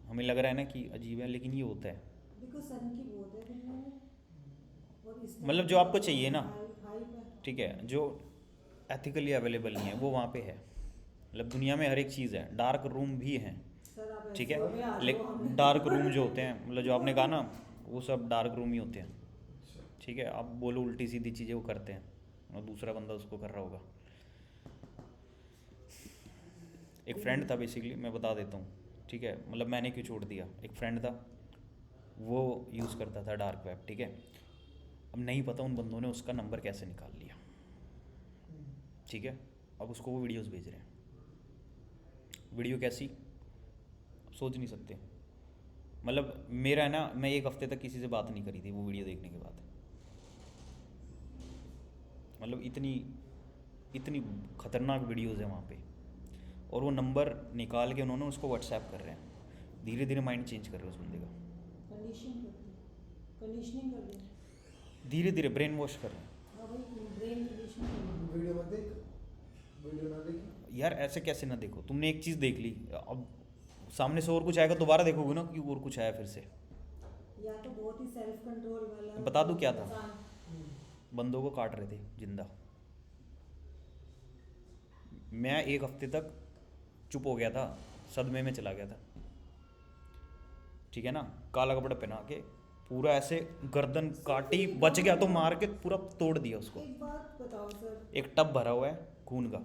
हमें लग रहा है ना कि अजीब है, लेकिन ये होता है। देखो सन की बहुत है दुनिया में, और इस मतलब जो आपको चाहिए ना, हाइप है। ठीक है, जो एथिकली अवेलेबल नहीं है वो वहाँ पे है। मतलब दुनिया में हर एक चीज़ है, डार्क रूम भी हैं, सर आप ठीक ऐसे में आ है, जाओ, लेकिन हमें- डार्क रूम जो होते हैं, मतलब जो आपने कहा ना, वो सब डार्क रूम ही होते हैं, ठीक है। आप बोलो उल्टी सीधी चीज़ें वो करते हैं, और दूसरा बंदा उसको कर रहा होगा। एक फ्रेंड था बेसिकली, मैं बता देता हूँ, ठीक है, मतलब मैंने क्यों छोड़ दिया। एक फ्रेंड था, वो यूज़ करता था डार्क वेब, ठीक है। अब नहीं पता उन बंदों ने उसका नंबर कैसे निकाल लिया, ठीक है। अब उसको वो वीडियोस भेज रहे हैं, वीडियो कैसी सोच नहीं सकते। मतलब मेरा है ना, मैं 1 हफ्ते तक किसी से बात नहीं करी थी वो वीडियो देखने के बाद। मतलब इतनी खतरनाक वीडियोस है वहाँ पे, और वो नंबर निकाल के उन्होंने उसको व्हाट्सएप कर रहे हैं, धीरे धीरे माइंड चेंज कर रहे हैं उस बंदे का। कंडीशन करते हैं। कंडीशनिंग कर दें। धीरे धीरे ब्रेन वॉश कर रहे हैं। हाँ भाई, ब्रेन कंडीशनिंग। वीडियो मत देख, वीडियो ना देख। यार ऐसे कैसे ना देखो, तुमने एक चीज़ देख ली, अब सामने से और कुछ आएगा दोबारा देखोगे ना कि और कुछ आया फिर से। या तो बहुत ही सेल्फ कंट्रोल वाला बता दूं क्या था? इंसान। बंदों को काट रहे थे जिंदा। मैं एक हफ्ते तक चुप हो गया था, सदमे में चला गया था, ठीक है ना। काला कपड़ा पहना के पूरा ऐसे गर्दन काटी, बच गया तो मार के पूरा तोड़ दिया उसको। एक बात बताओ सर, एक टब भरा हुआ है खून का,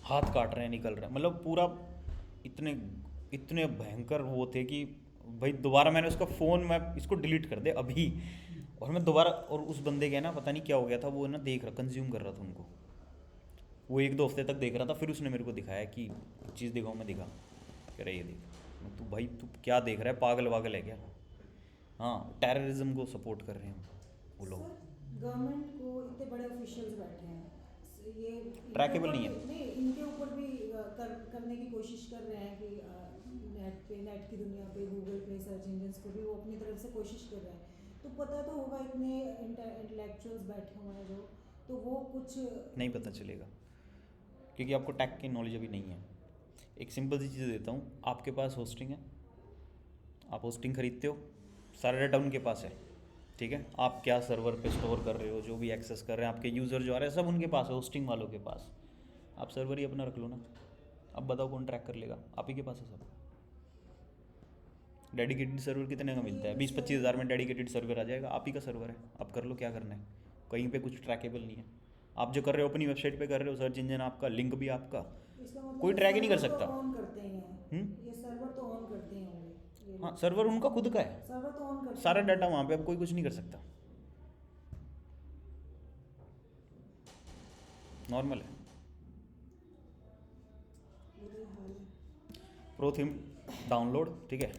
हाथ काट रहे हैं, निकल रहा है, मतलब पूरा इतने इतने भयंकर वो थे कि भाई दोबारा मैंने उसका फ़ोन, मैं इसको डिलीट कर दे अभी, और मैं दोबारा, और उस बंदे के ना पता नहीं क्या हो गया था, वो ना देख रहा, कंज्यूम कर रहा था उनको, वो 1-2 हफ्ते तक देख रहा था। फिर उसने मेरे को दिखाया कि चीज़ दिखाऊँ, मैं दिखा, कह रहा ये देख। मैं, तू भाई तू क्या देख रहा है, पागल वागल है क्या? हाँ, टेररिज्म को सपोर्ट कर रहे हैं वो लोग। गवर्नमेंट को इतने बड़े ऑफिशियल्स बैठे हैं, ये ट्रैकेबल नहीं है। नहीं, इनके ऊपर भी करने की कोशिश कर रहे हैं कि नेट की दुनिया पे, गूगल पे, सर्च इंजन्स पे भी वो अपनी तरफ से कोशिश कर रहे हैं। तो पता तो होगा, इतने इंटेलेक्चुअल्स बैठे हुए हैं जो, तो वो कुछ नहीं पता चलेगा क्योंकि आपको टैग की नॉलेज अभी नहीं है। एक सिंपल सी चीज़ देता हूँ, आपके पास होस्टिंग है, आप होस्टिंग खरीदते हो, सारा डाटा उनके पास है, ठीक है। आप क्या सर्वर पे स्टोर कर रहे हो, जो भी एक्सेस कर रहे हैं आपके यूज़र जो आ रहे हैं, सब उनके पास है, होस्टिंग वालों के पास। आप सर्वर ही अपना रख लो ना, अब बताओ कौन ट्रैक कर लेगा? आप ही के पास है सब। डेडिकेटेड सर्वर कितने का मिलता है? 20-25 हज़ार में डेडिकेटेड सर्वर आ जाएगा, आप ही का सर्वर है, आप कर लो क्या करना है। कहीं पे कुछ ट्रैकेबल नहीं है। आप जो कर रहे हो अपनी वेबसाइट पे कर रहे हो, सर्च इंजन आपका, लिंक भी आपका, इसका मतलब कोई ट्रैक ही नहीं कर सर्वर सकता। तो ऑन करते ही हैं, ये सर्वर तो ऑन करते ही होंगे ये हाँ, लोग। सर्वर उनका खुद का है, सर्वर तो ऑन करते सारा हैं। डाटा वहाँ पे, अब कोई कुछ नहीं कर सकता, नॉर्मल है। बुरे हाल है। प्रो थीम डाउनलोड, ठीक है।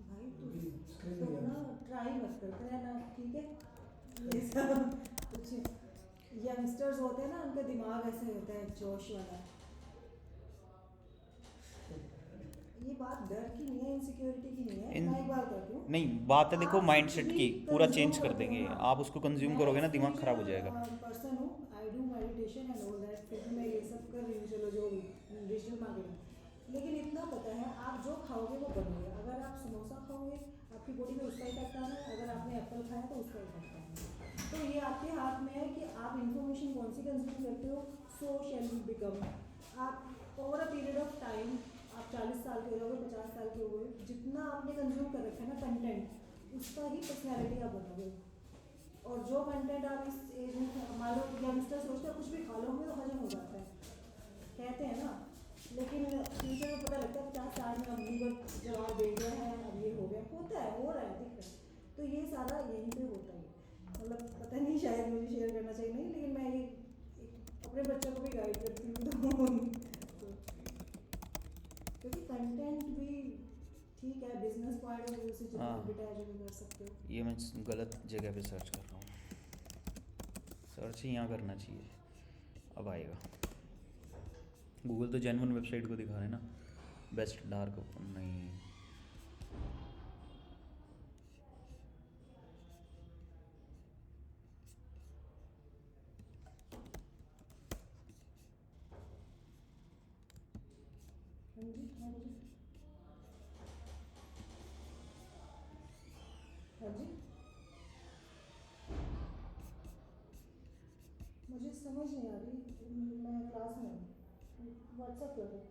भाई अभी screen तो नहीं आ ना रही। ट्राई मत करते रहना, ठीक है। ये सब कुछ यंगस्टर्स होते हैं ना, उनका दिमाग ऐसे होता है जोश वाला। ये बात डर की नहीं है, इनसिक्योरिटी की नहीं है। मैं एक बात करती हूँ, नहीं, बात है देखो आप माइंडसेट भी की, पूरा consume चेंज कर करते हो देंगे ना। आप उसको, कंज्यूम करोगे ना दिमाग खराब हो जाएगा। पर्सन हूँ, I do meditation and all that, फिर भी मैं ये सब कर रही हूँ, चलो जो भी डिजिटल मार्केटिंग। लेकिन इतना पता है, आप जो खाओगे वो बनोगे। अगर आप समोसा खाओगे, आपकी बॉडी में उसका इफेक्ट आना है, अगर आपने एप्पल खाया तो उसका इफेक्ट आना है। तो ये आपके हाथ में है कि आप इंफॉर्मेशन कौन सी कंज्यूम करते हो, सो शैल यू बिकम। आप over a period of time, आप 40 साल के हो जाओगे, 50 साल के हो गए, जितना आपने कंज्यूम कर रखा है ना कंटेंट, उसका ही पर्सनैलिटी आप बनोगे। और जो कंटेंट आप इस एज में, मान लो यंगस्टर सोचते हैं कुछ भी खा लोगे तो हजम हो जाता है, कहते हैं ना, लेकिन फ्यूचर में पता लगता है 50 साल में अब लीवर जवाब दे गया है, अब ये हो गया, होता है, हो रहा है, दिख रहा है। तो ये सारा यहीं पे होता है, मतलब पता नहीं, शायद मुझे शेयर करना चाहिए नहीं, लेकिन मैं ये अपने बच्चों को भी गाइड करती हूँ तो क्योंकि कंटेंट भी ठीक है, बिजनेस पॉइंट ऑफ व्यू से जितना हाँ। एडवर्टाइज भी कर सकते हो। ये मैं गलत जगह पे सर्च कर रहा हूँ, सर्च ही यहाँ करना चाहिए, अब आएगा। गूगल तो जेन्युइन वेबसाइट को दिखा रहे हैं ना, बेस्ट डार्क ओपन नहीं। हाँ जी, हाँ जी, हाँ जी, मुझे समझ नहीं आ रही, मैं क्लास में हूँ, व्हाट्सएप कर दो।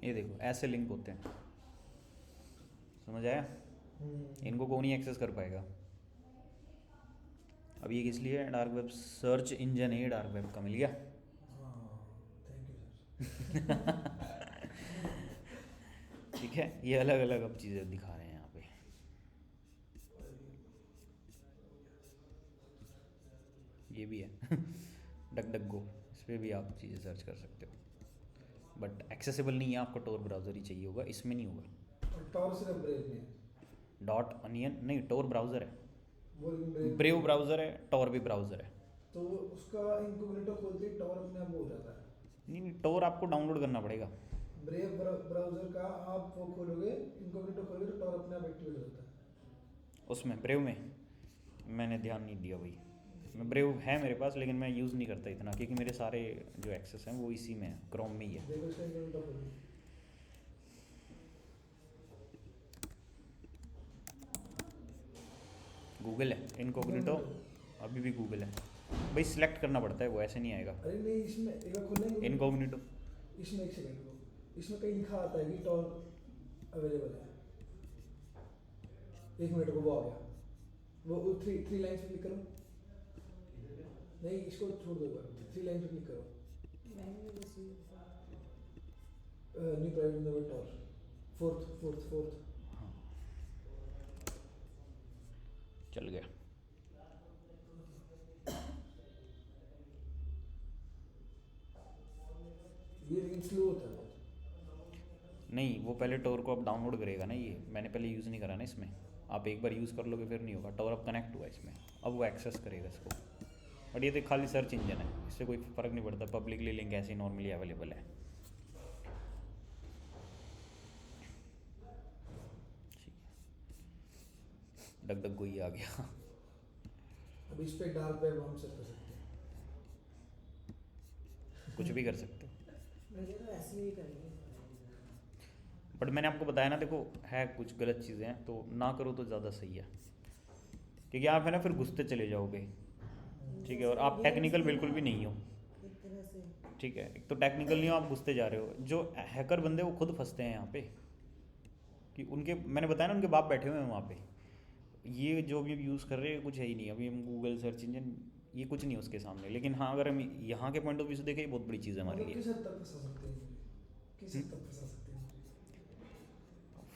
ये देखो ऐसे लिंक होते हैं, समझ आया? इनको कौन ही एक्सेस कर पाएगा। अब ये किस लिए है? डार्क वेब सर्च इंजन है डार्क वेब का, मिल गया। Thank you sir. ठीक है, ये अलग अलग अब चीज़ें दिखा रहे हैं यहाँ पे। ये भी है डक डक गो, इस पर भी आप चीज़ें सर्च कर सकते हो, बट एक्सेसिबल नहीं है, आपको टोर ब्राउज़र ही चाहिए होगा, इसमें नहीं होगा। और टॉर सिर्फ ब्रेव में है। डॉट अनियन नहीं, टोर ब्राउज़र है, वो लेकिन ब्रेव ब्राउज़र है, टोर भी ब्राउज़र है। तो उसका इनकॉग्निटो खोलते ही टॉर अपने आप वो हो जाता है। नहीं, टोर आपको डाउनलोड करना पड़ेगा। ब्रेव ब्राउजर का आप वो खोलोगे, इनकॉग्निटो खोलोगे तो टॉर अपने आप एक्टिवेट हो जाता है। उसमें ब्रेव में मैंने ध्यान नहीं दिया भाई, मैं ब्रेव है मेरे पास लेकिन मैं यूज़ नहीं करता इतना, क्योंकि मेरे सारे जो एक्सेस हैं वो इसी में है, क्रोम में ही है। देखो इसका इनकॉग्निटो खोलो। गूगल है इनकॉग्निटो, अभी भी गूगल है भाई, सिलेक्ट करना पड़ता है, वो ऐसे नहीं आएगा अरे नहीं, इसमें एक बार खोलना है इनकॉग्निटो। इसमें एक सेकंड को, इसमें कहीं लिखा आता है कि टॉर अवेलेबल है। एक मिनट को वो आ गया, वो थ्री लाइन्स पे क्लिक करो। नहीं, इसको छोड़ दो, 3 लाइन पे क्लिक करो। New private number Tor, fourth. हाँ चल गया। ये लेकिन स्लो होता है बहुत। नहीं, वो पहले टोर को अब डाउनलोड करेगा ना, ये मैंने पहले यूज़ नहीं करा ना इसमें, आप एक बार यूज़ कर लोगे फिर नहीं होगा। टोर अब कनेक्ट हुआ इसमें, अब वो एक्सेस करेगा इसको। बट ये तो खाली सर्च इंजन है, इससे कोई फ़र्क नहीं पड़ता, पब्लिकली लिंक ऐसे ही नॉर्मली अवेलेबल है। डग डग गोई आ गया। अब इस पे डार्क वेब हम सर्च कर सकते हैं। कुछ भी कर सकते हो, मुझे तो ऐसे ही करेंगे। बट मैंने आपको बताया ना, देखो है कुछ गलत चीज़ें हैं तो ना करो तो ज़्यादा सही है, क्योंकि आप है ना फिर घुसते चले जाओगे, ठीक है, और आप टेक्निकल बिल्कुल भी नहीं हो, एक तरह से ठीक है, एक तो टेक्निकल नहीं हो, आप घुसते जा रहे हो। जो हैकर बंदे वो खुद फंसते हैं यहाँ पे, कि उनके मैंने बताया ना उनके बाप बैठे हुए हैं वहाँ पे, ये जो भी यूज़ कर रहे हैं कुछ है ही नहीं। अभी हम गूगल सर्च इंजन ये कुछ नहीं है उसके सामने, लेकिन हाँ अगर हम यहाँ के पॉइंट ऑफ व्यू से देखें ये बहुत बड़ी चीज़ है हमारे मतलब लिए। किस हद तक फंसा सकते हैं, किस हद तक फंसा सकते हैं?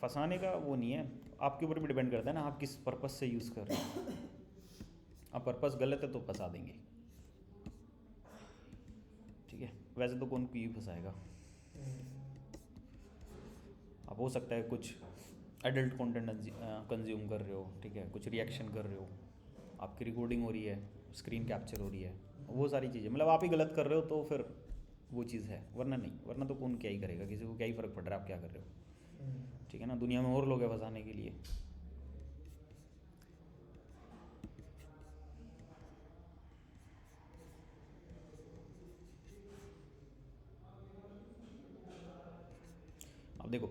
फंसाने का वो नहीं है, आपके ऊपर भी डिपेंड करता है ना, आप किस पर्पस से यूज़ कर रहे हैं। अब पर्पस गलत है तो फंसा देंगे, ठीक है, वैसे तो कौन क्यों फंसाएगा। अब हो सकता है कुछ एडल्ट कंटेंट कंज्यूम कर रहे हो, ठीक है, कुछ रिएक्शन कर रहे हो, आपकी रिकॉर्डिंग हो रही है, स्क्रीन कैप्चर हो रही है, वो सारी चीज़ें, मतलब आप ही गलत कर रहे हो तो फिर वो चीज़ है, वरना नहीं, वरना तो कौन क्या ही करेगा, किसी को क्या ही फ़र्क पड़ रहा है आप क्या कर रहे हो, ठीक है ना, दुनिया में और लोग हैं फंसाने के लिए। अब देखो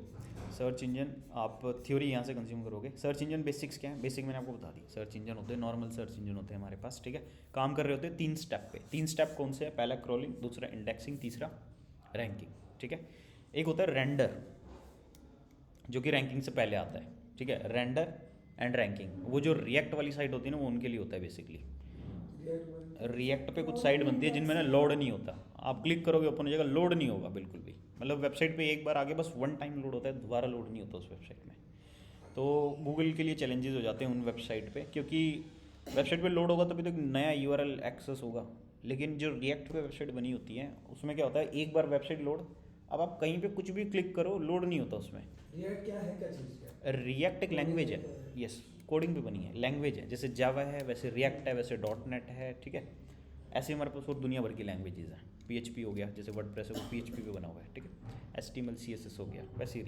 सर्च इंजन, आप थ्योरी यहाँ से कंज्यूम करोगे। सर्च इंजन बेसिक्स क्या है, बेसिक मैंने आपको बता दी, सर्च इंजन होते हैं, नॉर्मल सर्च इंजन होते हैं हमारे पास, ठीक है, काम कर रहे होते हैं 3 स्टेप पे। 3 स्टेप कौन से हैं, पहला क्रॉलिंग, दूसरा इंडेक्सिंग, तीसरा रैंकिंग, ठीक है। एक होता है रेंडर जो कि रैंकिंग से पहले आता है, ठीक है, रेंडर एंड रैंकिंग, वो जो रिएक्ट वाली साइट होती है ना वो उनके लिए होता है बेसिकली। रिएक्ट पे कुछ साइट बनती है जिनमें ना लोड नहीं होता, आप क्लिक करोगे ओपन हो जाएगा, लोड नहीं होगा बिल्कुल भी, मतलब वेबसाइट पे एक बार आगे बस 1 टाइम लोड होता है, दोबारा लोड नहीं होता उस वेबसाइट में। तो गूगल के लिए चैलेंजेस हो जाते हैं उन वेबसाइट पे, क्योंकि वेबसाइट पे लोड होगा तभी तो नया यूआरएल एक्सेस होगा, लेकिन जो रिएक्ट पे वेबसाइट बनी होती है उसमें क्या होता है, एक बार वेबसाइट लोड, अब आप कहीं पे कुछ भी क्लिक करो लोड नहीं होता उसमें। रिएक्ट क्या है, क्या चीज़ क्या? रिएक्ट एक लैंग्वेज है, यस, कोडिंग पे बनी है, लैंग्वेज है, जैसे जावा है वैसे रिएक्ट है, वैसे डॉट नेट है, ठीक है, ऐसे हमारे पास और दुनिया भर की लैंग्वेजेस हैं। PHP हो गया, जैसे वर्डप्रेस है वो PHP पे बना हुआ है, ठीक है, HTML CSS हो गया, वैसे ही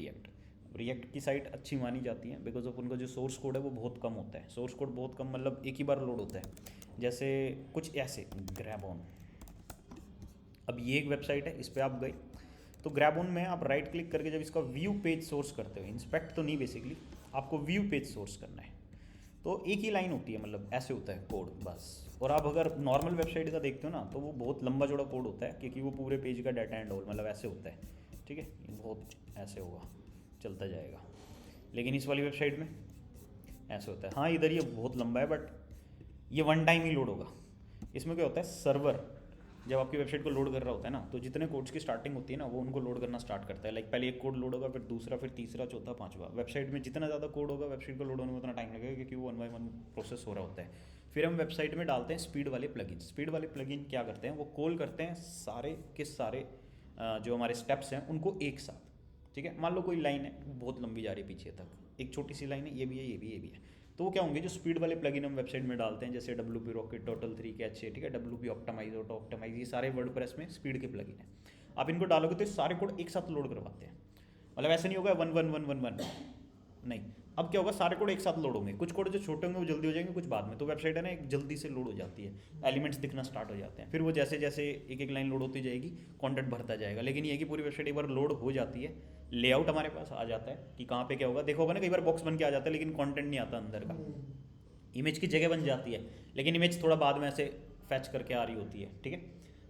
रिएक्ट की साइट अच्छी मानी जाती है बिकॉज ऑफ उनका जो सोर्स कोड है वो बहुत कम होता है, सोर्स कोड बहुत कम, मतलब एक ही बार लोड होता है, जैसे कुछ ऐसे ग्रैब ऑन, अब ये एक वेबसाइट है, इस पर आप गए तो ग्रैब ऑन में आप राइट क्लिक करके जब इसका व्यू पेज सोर्स करते हो, इंस्पेक्ट तो नहीं, बेसिकली आपको व्यू पेज सोर्स करना है, तो एक ही लाइन होती है, मतलब ऐसे होता है कोड बस। और आप अगर नॉर्मल वेबसाइट का देखते हो ना तो वो बहुत लंबा चौड़ा कोड होता है, क्योंकि वो पूरे पेज का डाटा एंड ऑल मतलब ऐसे होता है, ठीक है, ये बहुत ऐसे होगा, चलता जाएगा, लेकिन इस वाली वेबसाइट में ऐसे होता है। हाँ इधर ये बहुत लंबा है बट ये 1 टाइम ही लोड होगा। इसमें क्या होता है, सर्वर जब आपकी वेबसाइट को लोड कर रहा होता है ना, तो जितने कोड्स की स्टार्टिंग होती है ना वो उनको लोड करना स्टार्ट करता है, लाइक पहले एक कोड लोड होगा, फिर दूसरा, फिर तीसरा, चौथा, पांचवा। वेबसाइट में जितना ज़्यादा कोड होगा वेबसाइट को लोड होने में उतना टाइम लगेगा, क्योंकि वो 1 बाय 1 प्रोसेस हो रहा होता है। फिर हम वेबसाइट में डालते हैं स्पीड वाले प्लगइन। स्पीड वाले प्लगइन क्या करते हैं, वो कॉल करते हैं सारे के सारे जो हमारे स्टेप्स हैं उनको एक साथ, ठीक है। मान लो कोई लाइन है बहुत लंबी जा रही है पीछे तक, एक छोटी सी लाइन है, ये भी है, ये भी, ये भी है, तो वो क्या होंगे जो स्पीड वाले प्लगइन हम वेबसाइट में डालते हैं, जैसे WP रॉकेट, टोटल 3 कैचे, ठीक है, WP ऑप्टिमाइज, ऑटो ऑप्टिमाइज, ये सारे वर्डप्रेस में स्पीड के प्लगइन है। आप इनको डालोगे तो सारे कोड एक साथ लोड करवाते हैं, मतलब ऐसा नहीं होगा 1 1 1 1 1 नहीं। अब क्या होगा, सारे कोड एक साथ लोड होंगे, कुछ कोड जो छोटे होंगे वो जल्दी हो जाएंगे, कुछ बाद में। तो वेबसाइट है ना एक जल्दी से लोड हो जाती है, एलिमेंट्स दिखना स्टार्ट हो जाते हैं, फिर वो जैसे जैसे एक एक लाइन लोड होती जाएगी कंटेंट भरता जाएगा। लेकिन ये कि पूरी वेबसाइट एक बार लोड हो जाती है, लेआउट हमारे पास आ जाता है कि कहाँ पे क्या होगा। देखो होगा ना कई बार बॉक्स बन के आ जाता है लेकिन कंटेंट नहीं आता अंदर का, इमेज की जगह बन जाती है लेकिन इमेज थोड़ा बाद में ऐसे फैच करके आ रही होती है, ठीक है।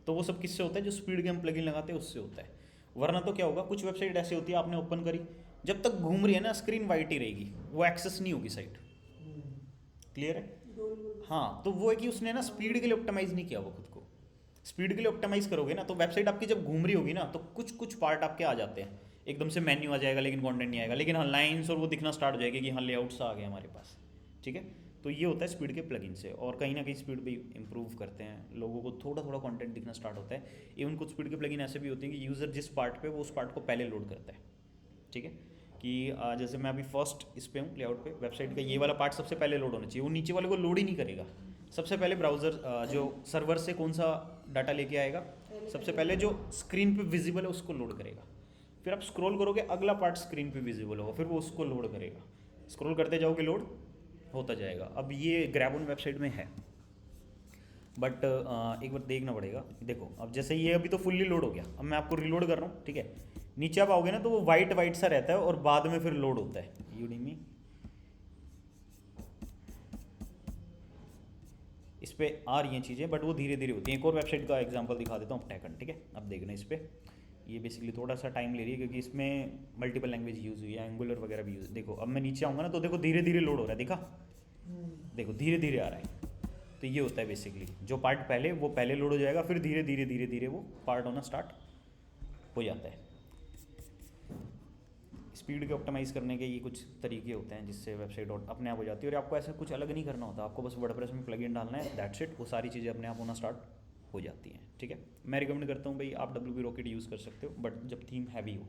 तो वो सब किससे होता है, जो स्पीड के हम प्लगइन लगाते हैं उससे होता है। वरना तो क्या होगा, कुछ वेबसाइट ऐसी होती है आपने ओपन करी, जब तक घूम रही है ना स्क्रीन वाइट ही रहेगी, वो एक्सेस नहीं होगी साइट। क्लियर है? हाँ, तो वो है कि उसने ना स्पीड के लिए ऑप्टिमाइज नहीं किया वो खुद को। स्पीड के लिए ऑप्टिमाइज करोगे ना तो वेबसाइट आपकी जब घूम रही होगी ना तो कुछ कुछ पार्ट आपके आ जाते हैं, एकदम से मेन्यू आ जाएगा लेकिन कंटेंट नहीं आएगा, लेकिन हाँ लाइन्स और वो दिखना स्टार्ट हो जाएगी कि हाँ लेआउट्स आ गए हमारे पास, ठीक है। तो ये होता है स्पीड के प्लगइन से, और कहीं ना कहीं स्पीड भी इंप्रूव करते हैं, लोगों को थोड़ा थोड़ा कंटेंट दिखना स्टार्ट होता है। इवन कुछ स्पीड के प्लगइन ऐसे भी होते हैं कि यूज़र जिस पार्ट पे वो उस पार्ट को पहले लोड करता है, ठीक है। कि जैसे मैं अभी फर्स्ट इस पे हूँ लेआउट पे, वेबसाइट का ये वाला पार्ट सबसे पहले लोड होना चाहिए, वो नीचे वाले को लोड ही नहीं करेगा। सबसे पहले ब्राउज़र जो सर्वर से कौन सा डाटा लेके आएगा, सबसे पहले जो स्क्रीन पे विजिबल है उसको लोड करेगा, फिर आप स्क्रॉल करोगे अगला पार्ट स्क्रीन पे विजिबल होगा, फिर वो उसको लोड करेगा, स्क्रॉल करते जाओगे लोड होता जाएगा। अब ये ग्रैबऑन वेबसाइट में है, बट एक बार देखना पड़ेगा। देखो अब जैसे ये अभी तो फुल्ली लोड हो गया, अब मैं आपको रिलोड कर रहा हूँ, ठीक है। नीचे आप आओगे ना तो वो वाइट वाइट सा रहता है और बाद में फिर लोड होता है। यूडीमी इस पे आ रही हैं चीज़ें, बट वो धीरे धीरे होती हैं। एक और वेबसाइट का एग्जांपल दिखा देता हूँ, टैकन, ठीक है। अब देखना इस पे, ये बेसिकली थोड़ा सा टाइम ले रही है क्योंकि इसमें मल्टीपल लैंग्वेज यूज़ हुई है, एंगुलर वगैरह भी यूज़। देखो अब मैं नीचे आऊँगा ना तो देखो धीरे धीरे लोड हो रहा है, देखा, देखो धीरे धीरे आ रहा है। तो ये होता है बेसिकली, जो पार्ट पहले वो पहले लोड हो जाएगा, फिर धीरे धीरे धीरे धीरे वो पार्ट होना स्टार्ट हो जाता है। स्पीड के ऑप्टिमाइज़ करने के ये कुछ तरीके होते हैं जिससे वेबसाइट अपने आप हो जाती है, और आपको ऐसा कुछ अलग नहीं करना होता, आपको बस वर्डप्रेस में प्लगइन डालना है, दैट्स इट, वो सारी चीज़ें अपने आप होना स्टार्ट हो जाती हैं, ठीक है। मैं रिकमेंड करता हूँ भाई आप WP रॉकेट यूज़ कर सकते हो, बट जब थीम हैवी हो,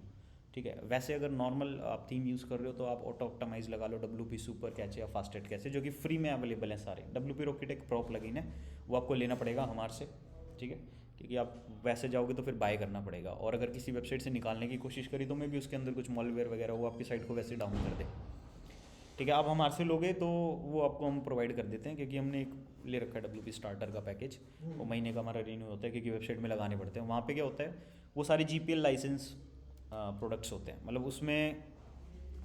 ठीक है। वैसे अगर नॉर्मल आप थीम यूज़ कर रहे हो तो आप ऑटो ऑप्टिमाइज लगा लो, WP सुपर कैचे या फास्टेड कैचे, जो कि फ्री में अवेलेबल है सारे। WP रॉकेट एक प्रो प्लगइन है, वो आपको लेना पड़ेगा हमारे से, ठीक है, क्योंकि आप वैसे जाओगे तो फिर बाय करना पड़ेगा। और अगर किसी वेबसाइट से निकालने की कोशिश करी तो मैं भी उसके अंदर कुछ मॉलवेयर वगैरह वो आपकी साइट को वैसे डाउन कर दे, ठीक है। आप हमारे से लोगे तो वो आपको हम प्रोवाइड कर देते हैं, क्योंकि हमने एक ले रखा है WP स्टार्टर का पैकेज, वो महीने का हमारा रिन्यू होता है, क्योंकि वेबसाइट में लगाने पड़ते हैं। वहाँ पे क्या होता है, वो सारी GPL लाइसेंस प्रोडक्ट्स होते हैं, मतलब उसमें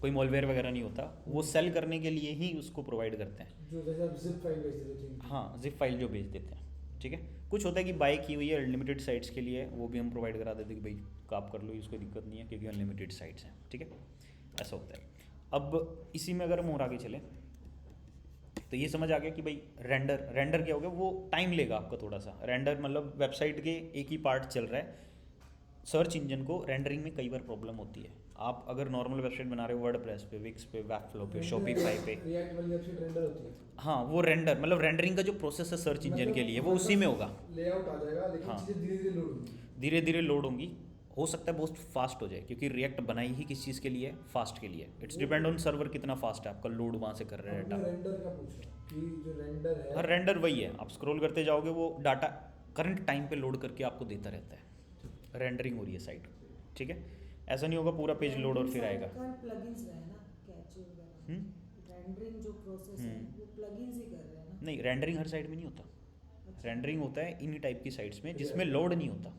कोई मॉलवेयर वगैरह नहीं होता, वो सेल करने के लिए ही उसको प्रोवाइड करते हैं। जो जैसे आप जिप फाइल भेज देते हो, हाँ, जिप फाइल जो भेज देते हैं, ठीक है। कुछ होता है कि बाय की हुई है अनलिमिटेड साइट्स के लिए, वो भी हम प्रोवाइड करा देते हैं कि भाई आप कर लो, इसको दिक्कत नहीं है क्योंकि अनलिमिटेड साइट्स हैं, ठीक है, ऐसा होता है। अब इसी में अगर हम और आगे चलें तो ये समझ आ गया कि भाई रेंडर क्या हो गया, वो टाइम लेगा आपका थोड़ा सा। रेंडर मतलब वेबसाइट के एक ही पार्ट चल रहा है, सर्च इंजन को रेंडरिंग में कई बार प्रॉब्लम होती है। आप अगर नॉर्मल वेबसाइट बना रहे हो वर्डप्रेस पे, विक्स पे, वेबफ्लो पे, शॉपिफाई पे, रिएक्ट वाली वेबसाइट रेंडर होती है, हाँ वो रेंडर मतलब रेंडरिंग का जो प्रोसेस है सर्च इंजन के लिए वो उसी में होगा, लेआउट आ जाएगा, लेकिन हाँ। चीज़ें धीरे धीरे लोड होंगी, धीरे धीरे लोड होंगी। हो सकता है बहुत फास्ट हो जाए, क्योंकि रिएक्ट बनाई ही किस चीज़ के लिए, फास्ट के लिए। इट्स डिपेंड ऑन सर्वर कितना फास्ट है आपका लोड वहाँ से कर रहा है डाटा। रेंडर का पूछो कि जो रेंडर है, हर रेंडर वही है, आप स्क्रॉल करते जाओगे वो डाटा करंट टाइम पे लोड करके आपको देता रहता है, रेंडरिंग हो रही है साइट, ठीक है। ऐसा नहीं होगा पूरा पेज लोड और फिर आएगा। प्लगइन्स रहे ना, कैचे वगैरह, रेंडरिंग जो प्रोसेस है वो प्लगइन्स ही कर रहे हैं ना। नहीं, रेंडरिंग हर साइट में नहीं होता, रेंडरिंग होता है इन्हीं टाइप की साइट्स में जिसमें लोड नहीं होता।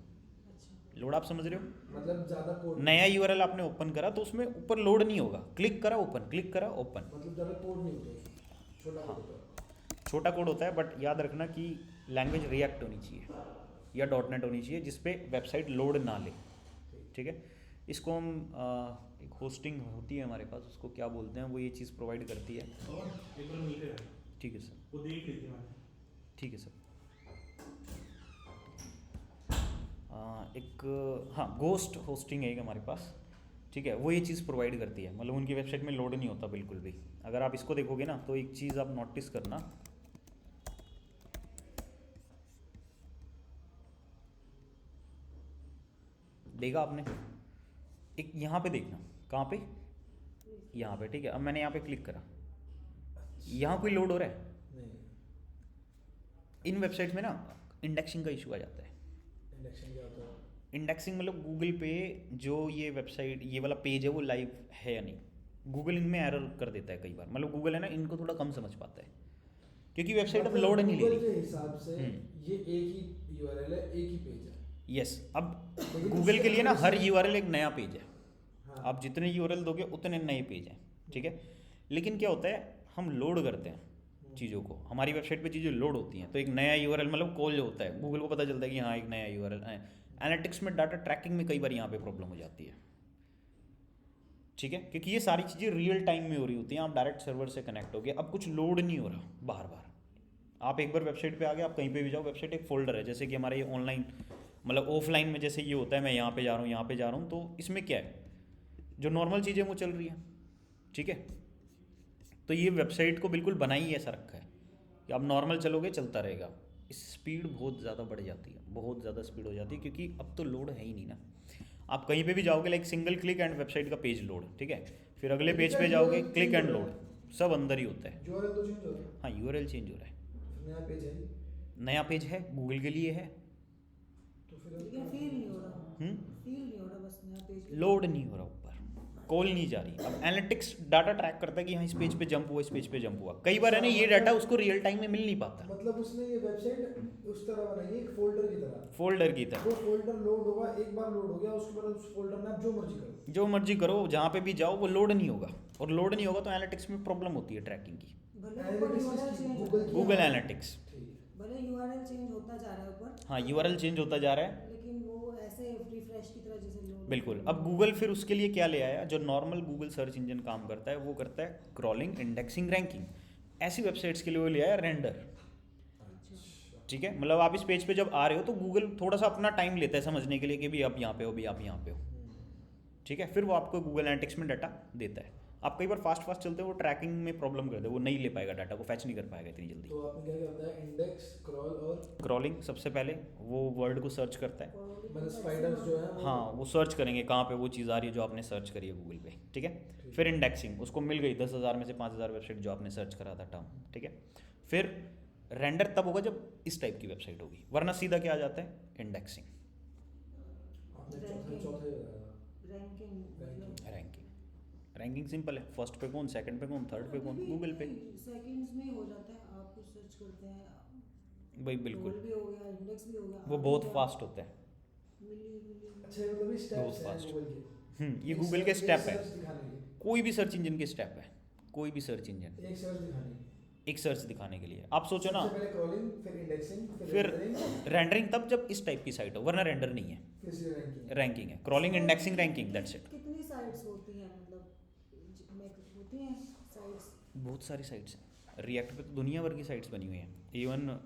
लोड आप समझ रहे हो, मतलब ज़्यादा कोड, नया URL आपने ओपन करा तो उसमें ऊपर लोड नहीं होगा, क्लिक करा ओपन, क्लिक करा ओपन, मतलब ज़्यादा कोड नहीं होता, छोटा कोड होता है। छोटा कोड होता है। बट याद रखना कि लैंग्वेज रिएक्ट होनी चाहिए या .NET होनी चाहिए जिसपे वेबसाइट लोड ना ले, ठीक है। इसको हम एक होस्टिंग होती है हमारे पास, उसको क्या बोलते हैं, वो ये चीज़ प्रोवाइड करती है, ठीक है सर, वो देख लीजिए मैंने, ठीक है सर। एक हाँ गोस्ट होस्टिंग है एक हमारे पास, ठीक है, वो ये चीज़ प्रोवाइड करती है, मतलब उनकी वेबसाइट में लोड नहीं होता बिल्कुल भी। अगर आप इसको देखोगे ना तो एक चीज़ आप नोटिस करना, देखा आपने? एक यहाँ पे देखना, कहाँ पे? यहाँ पे, ठीक है। अब मैंने यहाँ पे क्लिक करा, यहाँ कोई लोड हो रहा है? नहीं, इन वेबसाइट में ना इंडेक्सिंग का इशू आ जाता है। इंडेक्शन क्या होता है? इंडेक्सिंग मतलब गूगल पे जो ये वेबसाइट, ये वाला पेज है वो लाइव है या नहीं, गूगल इनमें एरर कर देता है कई बार। मतलब गूगल है ना, इनको थोड़ा कम समझ पाता है क्योंकि वेबसाइट अब लोड नहीं ले गूगल रही। के हिसाब से ये एक ही यूआरएल है, एक ही पेज है। यस, अब लेकिन गूगल उससे के लिए ना अलग हर से- यूआरएल एक नया पेज है। हाँ। आप जितने यूआरएल दोगे उतने नए पेज हैं, ठीक है। लेकिन क्या होता है, हम लोड करते हैं चीज़ों को, हमारी वेबसाइट पे चीज़ें लोड होती हैं तो एक नया यूआरएल मतलब कॉल जो होता है, गूगल को पता चलता है कि हाँ एक नया यूआरएल है। एनालिटिक्स में, डाटा ट्रैकिंग में कई बार यहाँ पे प्रॉब्लम हो जाती है, ठीक है, क्योंकि ये सारी चीज़ें रियल टाइम में हो रही होती हैं। आप डायरेक्ट सर्वर से कनेक्ट हो गए, अब कुछ लोड नहीं हो रहा बार बार। आप एक बार वेबसाइट पे आ गए, आप कहीं पे भी जाओ, वेबसाइट एक फोल्डर है। जैसे कि हमारे ये ऑनलाइन मतलब ऑफलाइन में जैसे ये होता है, मैं यहाँ पे जा रहा हूँ, यहाँ पे जा रहा हूँ, तो इसमें क्या है, जो नॉर्मल चीज़ें वो चल रही हैं, ठीक है। तो ये वेबसाइट को बिल्कुल बना ही ऐसा रखा है कि आप नॉर्मल चलोगे चलता रहेगा। इस स्पीड बहुत ज़्यादा बढ़ जाती है, बहुत ज़्यादा स्पीड हो जाती है क्योंकि अब तो लोड है ही नहीं ना। आप कहीं पे भी जाओगे, like single click and website का पेज लोड, ठीक है, फिर अगले पेज पे जाओगे, क्लिक एंड लोड, सब अंदर ही होता है। यूआरएल तो चेंज हो रहा है, हाँ, यूआरएल चेंज हो रहा है, नया पेज है, नया पेज है, गूगल के लिए है, तो फिर लेकिन फील नहीं हो रहा, फील नहीं हो रहा, बस नया पेज लोड नहीं हो रहा, ऊपर कॉल नहीं जा रही। अब एनालिटिक्स डाटा ट्रैक करता है कि हाँ इस पेज पे जंप हुआ, इस पेज पे जंप हुआ। कई बार है ना, ये डाटा उसको रियल टाइम में मिल नहीं पाता, मतलब उसने ये वेबसाइट उस तरह बनाई है, एक फोल्डर की तरह। फोल्डर की तरह। वो फोल्डर लोड होगा, एक बार लोड हो गया उसके बाद उस फोल्डर में आप जो मर्जी करो, जो मर्जी करो, जहाँ पे भी जाओ, वो लोड नहीं होगा। और लोड नहीं होगा तो एनालिटिक्स में प्रॉब्लम होती है ट्रैकिंग की। भले ऊपर यूआरएल चेंज गूगल की- गूगल एनालिटिक्स, ठीक है। भले यूआरएल चेंज होता जा रहा है ऊपर, हाँ यूआरएल चेंज होता जा रहा है, लेकिन वो ऐसे रिफ्रेश की तरह जैसे लोड। बिल्कुल। अब गूगल फिर उसके लिए क्या ले आया, जो नॉर्मल गूगल सर्च इंजन काम करता है वो करता है क्रॉलिंग, इंडेक्सिंग, रैंकिंग। ऐसी वेबसाइट्स के लिए वो ले आया रेंडर, ठीक है। मतलब आप इस पेज पे जब आ रहे हो तो गूगल थोड़ा सा अपना टाइम लेता है समझने के लिए कि भी आप यहाँ पे हो, भी आप यहाँ पे हो, ठीक है। फिर वो आपको गूगल एनालिटिक्स में डाटा देता है। आप कई बार फास्ट चलते हो, वो ट्रैकिंग में प्रॉब्लम करते हैं, वो नहीं ले पाएगा डाटा को, फैच नहीं कर पाएगा इतनी जल्दी। तो आपने क्या क्या बताया, इंडेक्स, क्रॉल और क्रॉलिंग सबसे पहले वो वर्ड को सर्च करता है, मतलब स्पाइडर्स जो है वो- हाँ वो सर्च करेंगे कहाँ पे वो चीज़ आ रही है जो आपने सर्च करी है गूगल पे, ठीक है। फिर इंडेक्सिंग, उसको मिल गई 10,000 में से 5,000 वेबसाइट जो आपने सर्च करा था टर्म, ठीक है। फिर रेंडर तब होगा जब इस टाइप की वेबसाइट होगी, वरना सीधा क्या आ जाता है, इंडेक्सिंग, आपने चौथे रैंकिंग मतलब रैंकिंग। रैंकिंग सिंपल है, फर्स्ट पे कौन, सेकंड पे कौन, थर्ड पे कौन, गूगल पे। सेकंड्स में हो जाता है, आप कुछ सर्च करते हैं, भाई बिल्कुल, भी हो गया, इंडेक्स भी हो गया, वो बहुत फास्ट होता है। मिली अच्छा ये मतलब स्टेप्स बहुत हैं fast। गूगल के, ये एक गूगल के सर्च- स्टेप एक है, सर्च दिखाने के, कोई भी सर्च इंजन के स्टेप है, कोई भी सर्च इंजन, एक सर्च दिखाने के। एक सर्च दिखाने के लिए। आप सोचो ना, सबसे पहले क्रॉलिंग, फिर इंडेक्सिंग, फिर रेंडरिंग, रेंडरिंग तब जब इस टाइप की साइट हो, वरना रेंडर नहीं है, फिर से रैंकिंग। रैंकिंग है। Crawling, indexing, ranking, that's it. कितनी साइट्स होती हैं, मतलब होती हैं साइट्स? बहुत सारी साइट्स हैं, रिएक्ट पे तो दुनिया भर की साइट्स बनी हुई हैं। Even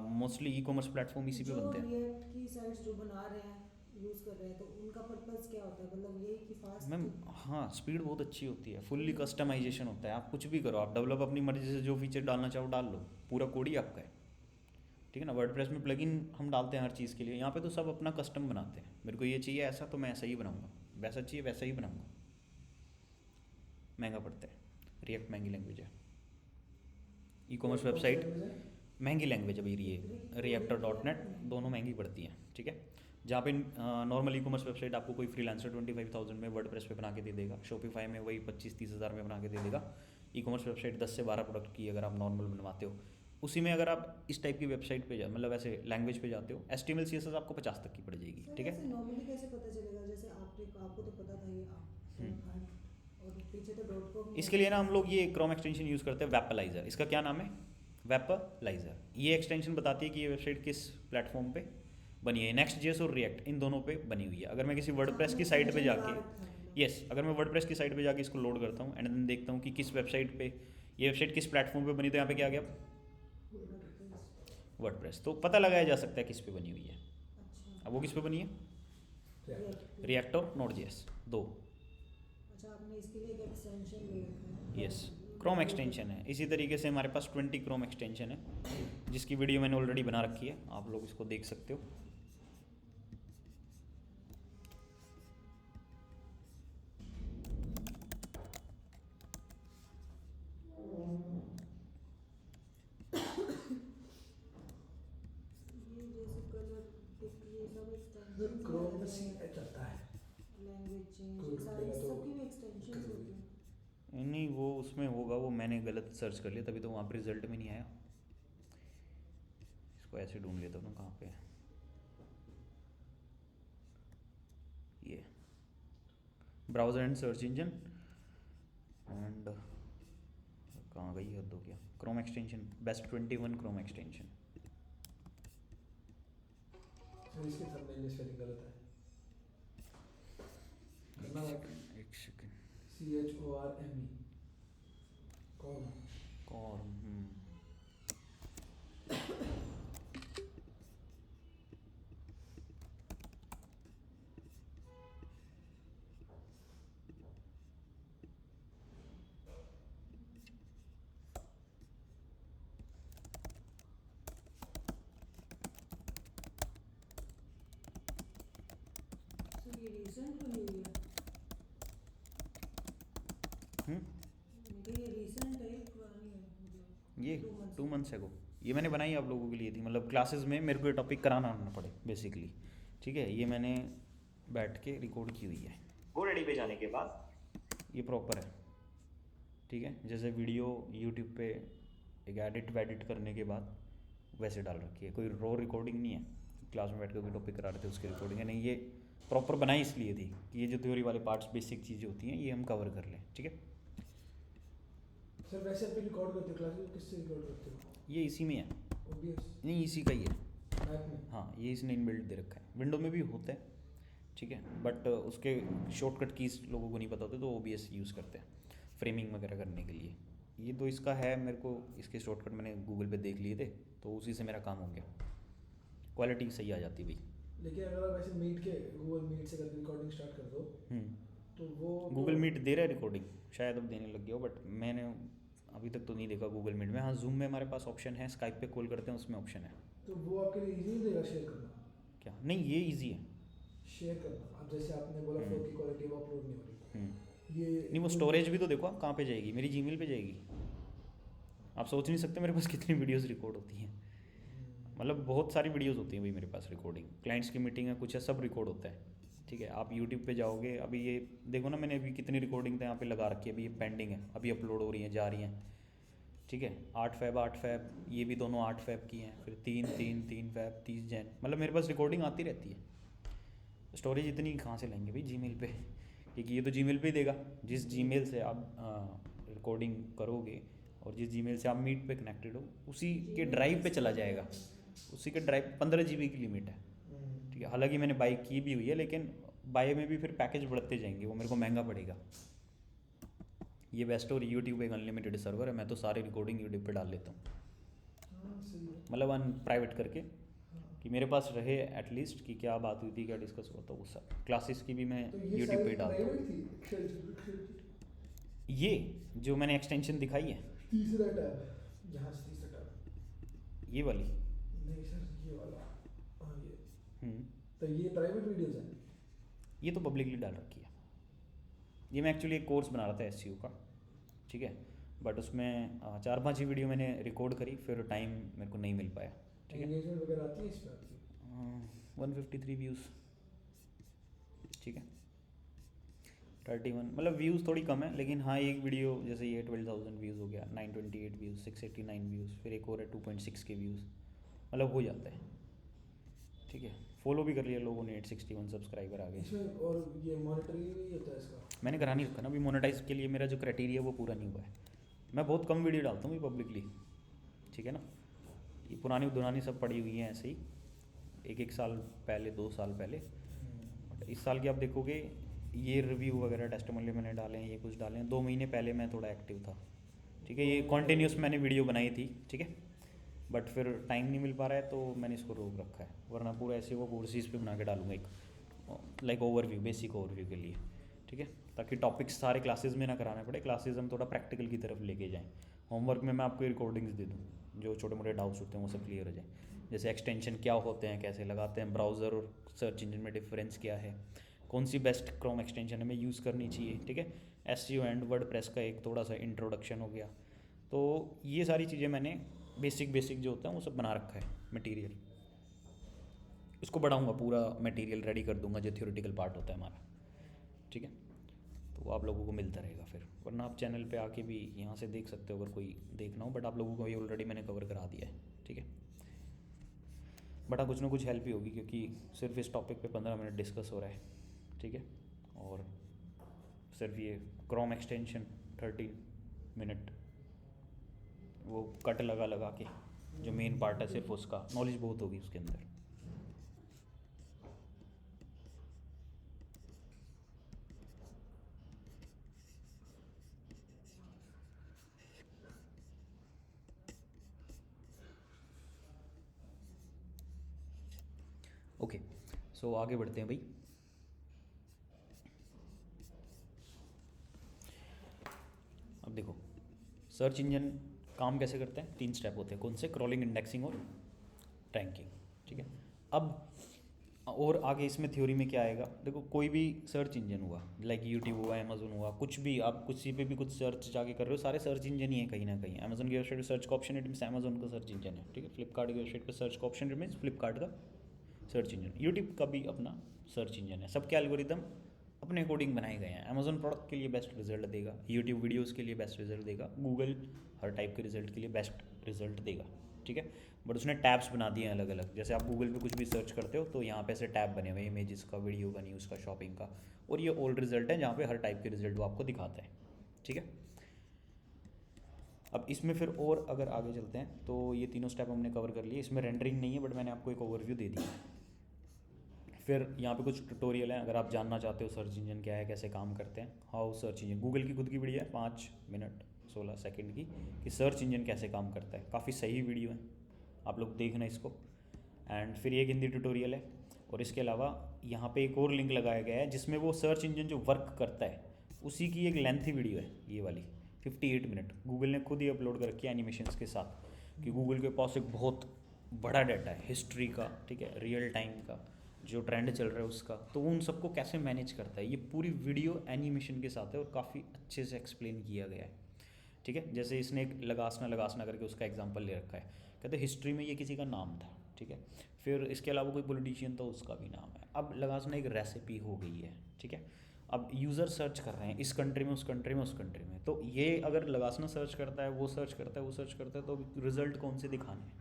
mostly e commerce platform इसी पे जो बनते हैं। रिएक्ट की साइट्स जो बना रहे हैं, यूज कर रहे हैं, तो उनका पर्पस क्या होता है? मतलब यही कि फास्ट मैम हाँ, स्पीड बहुत अच्छी होती है, फुल्ली कस्टमाइजेशन होता है। आप कुछ भी करो, आप डेवलप अपनी मर्जी से जो फीचर डालना चाहो डाल लो, पूरा कोड ही आपका है, ठीक है ना। वर्डप्रेस में प्लगइन हम डालते हैं हर चीज़ के लिए, यहाँ पे तो सब अपना कस्टम बनाते हैं। मेरे को ये चाहिए ऐसा तो मैं ऐसा ही बनाऊंगा, वैसा चाहिए वैसा ही बनाऊंगा। महंगा पड़ता है, रिएक्ट महंगी लैंग्वेज है। ई कॉमर्स वेबसाइट महंगी लैंग्वेज है भाई, ये reactor.net दोनों महंगी पड़ती हैं, ठीक है। जहाँ पे नॉर्मल ई कॉमर्स वेबसाइट आपको कोई फ्रीलांसर 25,000 में वर्डप्रेस पे बना के दे देगा, शॉपिफाई में वही 25-30 हज़ार में बना के दे देगा। ई कॉमर्स वेबसाइट 10 से 12 प्रोडक्ट की अगर आप नॉर्मल बनवाते हो, उसी में अगर आप इस टाइप की वेबसाइट पे मतलब ऐसे लैंग्वेज पे जाते हो, HTML CSS आपको 50 तक की पड़ जाएगी, ठीक है। नॉर्मली कैसे पता चलेगा? जैसे आपको तो पता था ये और पीछे तो .com इसके लिए ना हम लोग ये क्रोम एक्सटेंशन यूज़ करते हैं, वेपलाइजर। इसका क्या नाम है, वेपलाइजर। ये एक्सटेंशन बताती है कि ये वेबसाइट किस प्लेटफॉर्म पे बनी है। नेक्स्ट.js और रिएक्ट इन दोनों पे बनी हुई है। अगर मैं किसी वर्डप्रेस की साइट पे जाके, यस अगर मैं वर्डप्रेस की साइट पे जाके इसको लोड करता हूँ एंड देन देखता हूँ कि किस वेबसाइट पे ये वेबसाइट किस प्लेटफॉर्म पे बनी, तो यहाँ पे क्या आ गया, वर्डप्रेस। तो पता लगाया जा सकता है किस पे बनी हुई है। अब वो किस पे बनी है, रिएक्ट और नोड.js दो। अच्छा, आपने इसके लिए एक एक्सटेंशन ले रखा है? यस, क्रोम एक्सटेंशन है। इसी तरीके से हमारे पास 20 क्रोम एक्सटेंशन है, जिसकी वीडियो मैंने ऑलरेडी बना रखी है, आप लोग इसको देख सकते हो। मैंने गलत सर्च कर लिया, तभी तो वहाँ पर रिजल्ट में नहीं आया। इसको ऐसे ढूंढ लेता हूँ ना कहाँ पे है ये, browser and search engine and कहाँ गई, हद हो गया, Chrome extension, best 21 Chrome extension. Sir इसके थंबनेल में स्पेलिंग गलत है। करना एक second, CHORME corm. Corm. Sir ये रिसेंट बनी हुई है, ये रिसेंट है, पुरानी है, मतलब ये 2 months 2 months ago ये मैंने बनाई आप लोगों के लिए थी, मतलब क्लासेस में मेरे को ये टॉपिक कराना ना पड़े बेसिकली, ठीक है। ये मैंने बैठ के रिकॉर्ड की हुई है। गो रेडी पे जाने के बाद ये प्रॉपर है, ठीक है। जैसे वीडियो यूट्यूब पे एक एडिट वैडिट करने के बाद वैसे डाल रखी है, कोई रो रिकॉर्डिंग नहीं है क्लास में बैठ के कोई टॉपिक करा रहे थे उसकी रिकॉर्डिंग है, नहीं। ये प्रॉपर बनाई इसलिए थी कि ये जो थ्योरी वाले पार्ट्स बेसिक चीज़ें होती हैं ये हम कवर कर लें, ठीक है। सर वैसे आप रिकॉर्ड करते हो क्लासेस, किससे रिकॉर्ड करते हो? ये इसी में है, OBS नहीं इसी का ही है, मैक में? हाँ ये इसने इनबिल्ट दे रखा है, विंडो में भी होता है, ठीक है, बट उसके शॉर्टकट कीज लोगों को नहीं पता होते तो OBS यूज़ करते हैं फ्रेमिंग वगैरह करने के लिए। ये तो इसका है, मेरे को इसके शॉर्टकट मैंने गूगल पे देख लिए थे तो उसी से मेरा काम हो गया, क्वालिटी सही आ जाती भाई। लेकिन अगर आप ऐसे मीट के गूगल मीट से करके रिकॉर्डिंग स्टार्ट कर दो तो वो गूगल मीट दे रहा है रिकॉर्डिंग, शायद अब देने लग गया हो, बट मैंने अभी तक तो नहीं देखा गूगल मीट में। हाँ जूम में हमारे पास ऑप्शन है, स्काइप पे कॉल करते हैं उसमें ऑप्शन है। तो वो आपके लिए इजी देगा शेयर करना? क्या नहीं, ये ईजी है शेयर करना, अब जैसे आपने बोला फ्लो की क्वालिटी वो अपलोड नहीं हो रही, ये नहीं वो स्टोरेज भी तो देखो आप कहाँ पे जाएगी, मेरी जीमेल पे जाएगी। आप सोच नहीं सकते मेरे पास कितनी वीडियोस रिकॉर्ड होती हैं, मतलब बहुत सारी वीडियोस होती हैं भाई मेरे पास रिकॉर्डिंग, क्लाइंट्स की मीटिंग है कुछ है सब रिकॉर्ड होता है, ठीक है। आप यूट्यूब पे जाओगे, अभी ये देखो ना मैंने अभी कितनी रिकॉर्डिंग तो यहाँ पे लगा रखी है, अभी ये पेंडिंग है, अभी अपलोड हो रही है, जा रही हैं, ठीक है। 8 Feb ये भी दोनों 8 Feb की हैं, फिर 3 Feb 30 Jan, मतलब मेरे पास रिकॉर्डिंग आती रहती है। स्टोरेज इतनी कहाँ से लेंगे भाई जीमेल पे, क्योंकि ये तो जीमेल पे ही देगा, जिस जीमेल से आप रिकॉर्डिंग करोगे और जिस जीमेल से आप मीट पे कनेक्टेड हो उसी के ड्राइव पे चला जाएगा, उसी के ड्राइव 15 GB की लिमिट है, ठीक है। हालांकि मैंने बाई की भी हुई है, लेकिन बाई में भी फिर पैकेज बढ़ते जाएंगे, वो मेरे को महंगा पड़ेगा। ये बेस्ट और यूट्यूब एक अनलिमिटेड सर्वर है, मैं तो सारे रिकॉर्डिंग यूट्यूब पे डाल लेता हूँ, मतलब अन प्राइवेट करके, कि मेरे पास रहे एटलीस्ट कि क्या बात हुई थी, क्या डिस्कस हुआ था, वो सब क्लासेस की भी मैं यूट्यूब पे डालता हूँ। ये जो मैंने एक्सटेंशन दिखाई है तीसरा टैब, यहाँ से तीसरा टैब, ये वाली, नहीं सर ये वाला, हाँ ये तो ये प्राइवेट वीडियोस हैं, ये तो पब्लिकली डाल रखी है। ये मैं एक्चुअली एक कोर्स बना रहा था SEO का, ठीक है, बट उसमें 4-5 ही वीडियो मैंने रिकॉर्ड करी, फिर टाइम मेरे को नहीं मिल पाया, ठीक है। एंगेजमेंट वगैरह आती है इसमें आपकी? 153 व्यूज़, ठीक है, 31 मतलब व्यूज़ थोड़ी कम है, लेकिन हाँ एक वीडियो जैसे ये 12,000 व्यूज़ हो गया, 928 व्यूज़, 689 व्यूज़, फिर एक और है 2.6 के व्यूज़, मतलब हो जाता है, ठीक है। फॉलो भी कर लिया लोगों ने, 861 सब्सक्राइबर आ गए इसमें। और ये मॉनिटरिंग नहीं होता है इसका? मैंने करा नहीं रखा ना, अभी मोनेटाइज के लिए मेरा जो क्राइटेरिया वो पूरा नहीं हुआ है। मैं बहुत कम वीडियो डालता हूँ पब्लिकली, ठीक है ना। ये पुरानी दुरानी सब पड़ी हुई हैं ऐसे ही, एक साल पहले 2 साल पहले, बट इस साल की आप देखोगे ये रिव्यू वगैरह टेस्टिमोनियल मैंने डाले हैं, ये कुछ डाले हैं। 2 महीने पहले मैं थोड़ा एक्टिव था, ठीक है। ये कॉन्टीन्यूस मैंने वीडियो बनाई थी, ठीक है, बट फिर टाइम नहीं मिल पा रहा है तो मैंने इसको रोक रखा है, वरना पूरा ऐसे वो कोर्सेज पे बना के डालूंगा एक लाइक ओवरव्यू, बेसिक ओवरव्यू के लिए, ठीक है, ताकि टॉपिक्स सारे क्लासेस में ना कराने पड़े, क्लासेस हम थोड़ा प्रैक्टिकल की तरफ लेके जाएँ। होमवर्क में मैं आपको रिकॉर्डिंग्स दे दूँ, जो छोटे मोटे डाउट्स होते हैं वो सब क्लियर हो जाए, जैसे एक्सटेंशन क्या होते हैं, कैसे लगाते हैं, ब्राउज़र और सर्च इंजन में डिफरेंस क्या है, कौन सी बेस्ट क्रोम एक्सटेंशन हमें यूज़ करनी चाहिए, ठीक है। SEO एंड वर्डप्रेस का एक थोड़ा सा इंट्रोडक्शन हो गया, तो ये सारी चीज़ें मैंने बेसिक जो होता है वो सब बना रखा है मटेरियल। उसको बढ़ाऊंगा, पूरा मटेरियल रेडी कर दूंगा जो थ्योरेटिकल पार्ट होता है हमारा, ठीक है। तो वो आप लोगों को मिलता रहेगा फिर, वरना आप चैनल पे आके भी यहाँ से देख सकते हो अगर कोई देखना हो, बट आप लोगों को ये ऑलरेडी मैंने कवर करा दिया है, ठीक है। बट हाँ, कुछ ना कुछ हेल्प ही होगी क्योंकि सिर्फ इस टॉपिक पे 15 मिनट डिस्कस हो रहा है, ठीक है। और सिर्फ ये क्रोम एक्सटेंशन 13 मिनट वो कट लगा लगा के जो मेन पार्ट है सिर्फ उसका नॉलेज बहुत होगी उसके अंदर। ओके, सो आगे बढ़ते हैं भाई। अब देखो सर्च इंजन काम कैसे करते हैं, 3 स्टेप होते हैं, कौन से? क्रॉलिंग, इंडेक्सिंग और रैंकिंग, ठीक है। अब और आगे इसमें थ्योरी में क्या आएगा, देखो कोई भी सर्च इंजन हुआ, लाइक यूट्यूब हुआ, अमेजोन हुआ, कुछ भी आप किसी पे भी कुछ सर्च जाके कर रहे हो, सारे सर्च इंजन ही है कहीं ना कहीं। अमेजोन की वेबसाइट पे सर्च का ऑप्शन इट मीन्स अमेजोन का सर्च इंजन है, ठीक है। फ्लिपकार्ट की वेबसाइट पे सर्च का ऑप्शन इट मीन्स फ्लिपकार्ट का सर्च इंजन। यूट्यूब का भी अपना सर्च इंजन है, सबके एल्गोरिदम अपने अकॉर्डिंग बनाए गए हैं। अमेजोन प्रोडक्ट के लिए बेस्ट रिजल्ट देगा, यूट्यूब वीडियोस के लिए बेस्ट रिजल्ट देगा, गूगल हर टाइप के रिजल्ट के लिए बेस्ट रिजल्ट देगा, ठीक है। बट उसने टैब्स बना दिए हैं अलग अलग, जैसे आप गूगल पे कुछ भी सर्च करते हो तो यहाँ पे ऐसे टैब बने हुए हैं, इमेजेस का, वीडियो का, न्यूज़ का, शॉपिंग का, और ये ओल्ड रिजल्ट है जहाँ पे हर टाइप के रिजल्ट वो आपको दिखाता है, ठीक है। अब इसमें फिर और अगर आगे चलते हैं तो ये तीनों स्टेप हमने कवर कर लिए। इसमें रेंडरिंग नहीं है बट मैंने आपको एक ओवरव्यू दे दिया। फिर यहाँ पे कुछ ट्यूटोरियल हैं अगर आप जानना चाहते हो सर्च इंजन क्या है, कैसे काम करते हैं, हाउ सर्च इंजन। गूगल की खुद की वीडियो है 5 मिनट 16 सेकंड की कि सर्च इंजन कैसे काम करता है, काफ़ी सही वीडियो है, आप लोग देखना इसको। एंड फिर ये एक हिंदी ट्यूटोरियल है, और इसके अलावा यहाँ पे एक और लिंक लगाया गया है जिसमें वो सर्च इंजन जो वर्क करता है उसी की एक लेंथी वीडियो है, ये वाली 58 मिनट गूगल ने खुद ही अपलोड कर रखी है एनिमेशंस के साथ, कि गूगल के पास एक बहुत बड़ा डाटा है हिस्ट्री का, ठीक है, रियल टाइम का, जो ट्रेंड चल रहा है उसका, तो वो उन सबको कैसे मैनेज करता है। ये पूरी वीडियो एनिमेशन के साथ है और काफ़ी अच्छे से एक्सप्लेन किया गया है, ठीक है। जैसे इसने एक लगासना करके उसका एग्जांपल ले रखा है, कहते हिस्ट्री में ये किसी का नाम था, ठीक है। फिर इसके अलावा कोई पॉलिटिशियन था, उसका भी नाम है। अब लगासना एक रेसिपी हो गई है, ठीक है। अब यूज़र सर्च कर रहे हैं इस कंट्री में, उस कंट्री में, उस कंट्री में, तो ये अगर लगासना सर्च करता है, वो सर्च करता है, वो सर्च करता है, तो रिजल्ट कौन से दिखाने हैं,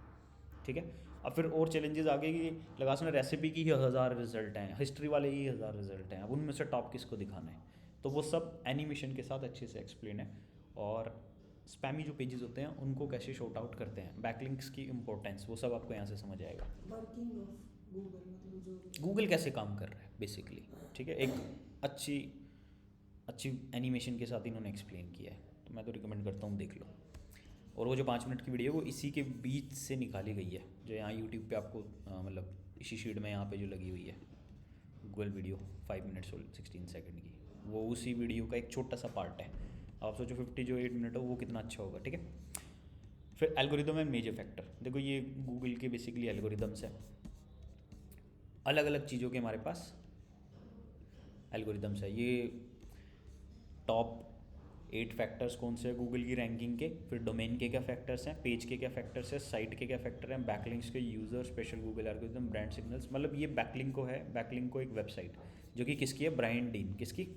ठीक है। अब फिर और चैलेंजेस आ गए कि लगासना रेसिपी की ही 1000 रिजल्ट हैं, हिस्ट्री वाले ही 1000 रिजल्ट हैं, अब उनमें से टॉप किसको दिखाना है, तो वो सब एनिमेशन के साथ अच्छे से एक्सप्लेन है। और स्पैमी जो पेजेस होते हैं उनको कैसे शॉर्ट आउट करते हैं, बैकलिंक्स की इंपॉर्टेंस, वो सब आपको यहाँ से समझ आएगा। वर्किंग ऑफ गूगल मतलब जो गूगल कैसे काम कर रहा है बेसिकली, ठीक है, एक अच्छी एनिमेशन के साथ इन्होंने एक्सप्लेन किया है, तो मैं तो रिकमेंड करता हूँ देख लो। और वो जो 5 मिनट की वीडियो है वो इसी के बीच से निकाली गई है, जो यहाँ यूट्यूब पे आपको मतलब इसी शीट में यहाँ पे जो लगी हुई है गूगल वीडियो 5 मिनट 16 सेकंड की, वो उसी वीडियो का एक छोटा सा पार्ट है। आप सोचो 58 मिनट हो वो कितना अच्छा होगा, ठीक है। फिर एल्गोरिदम एंड मेजर फैक्टर, देखो ये गूगल के बेसिकली एल्गोरिदम्स है, अलग अलग चीज़ों के हमारे पास एल्गोरिदम्स है। ये टॉप 8 फैक्टर्स कौन से हैं गूगल की रैंकिंग के, फिर डोमेन के क्या फैक्टर्स हैं, पेज के क्या फैक्टर्स हैं, साइट के क्या फैक्टर हैं, बैकलिंक्स के, user, special Google algorithm, brand signals. मतलब ये बैकलिंक को है, बैकलिंक को एक वेबसाइट जो कि किसकी है, ब्रायन डीन, किसकी,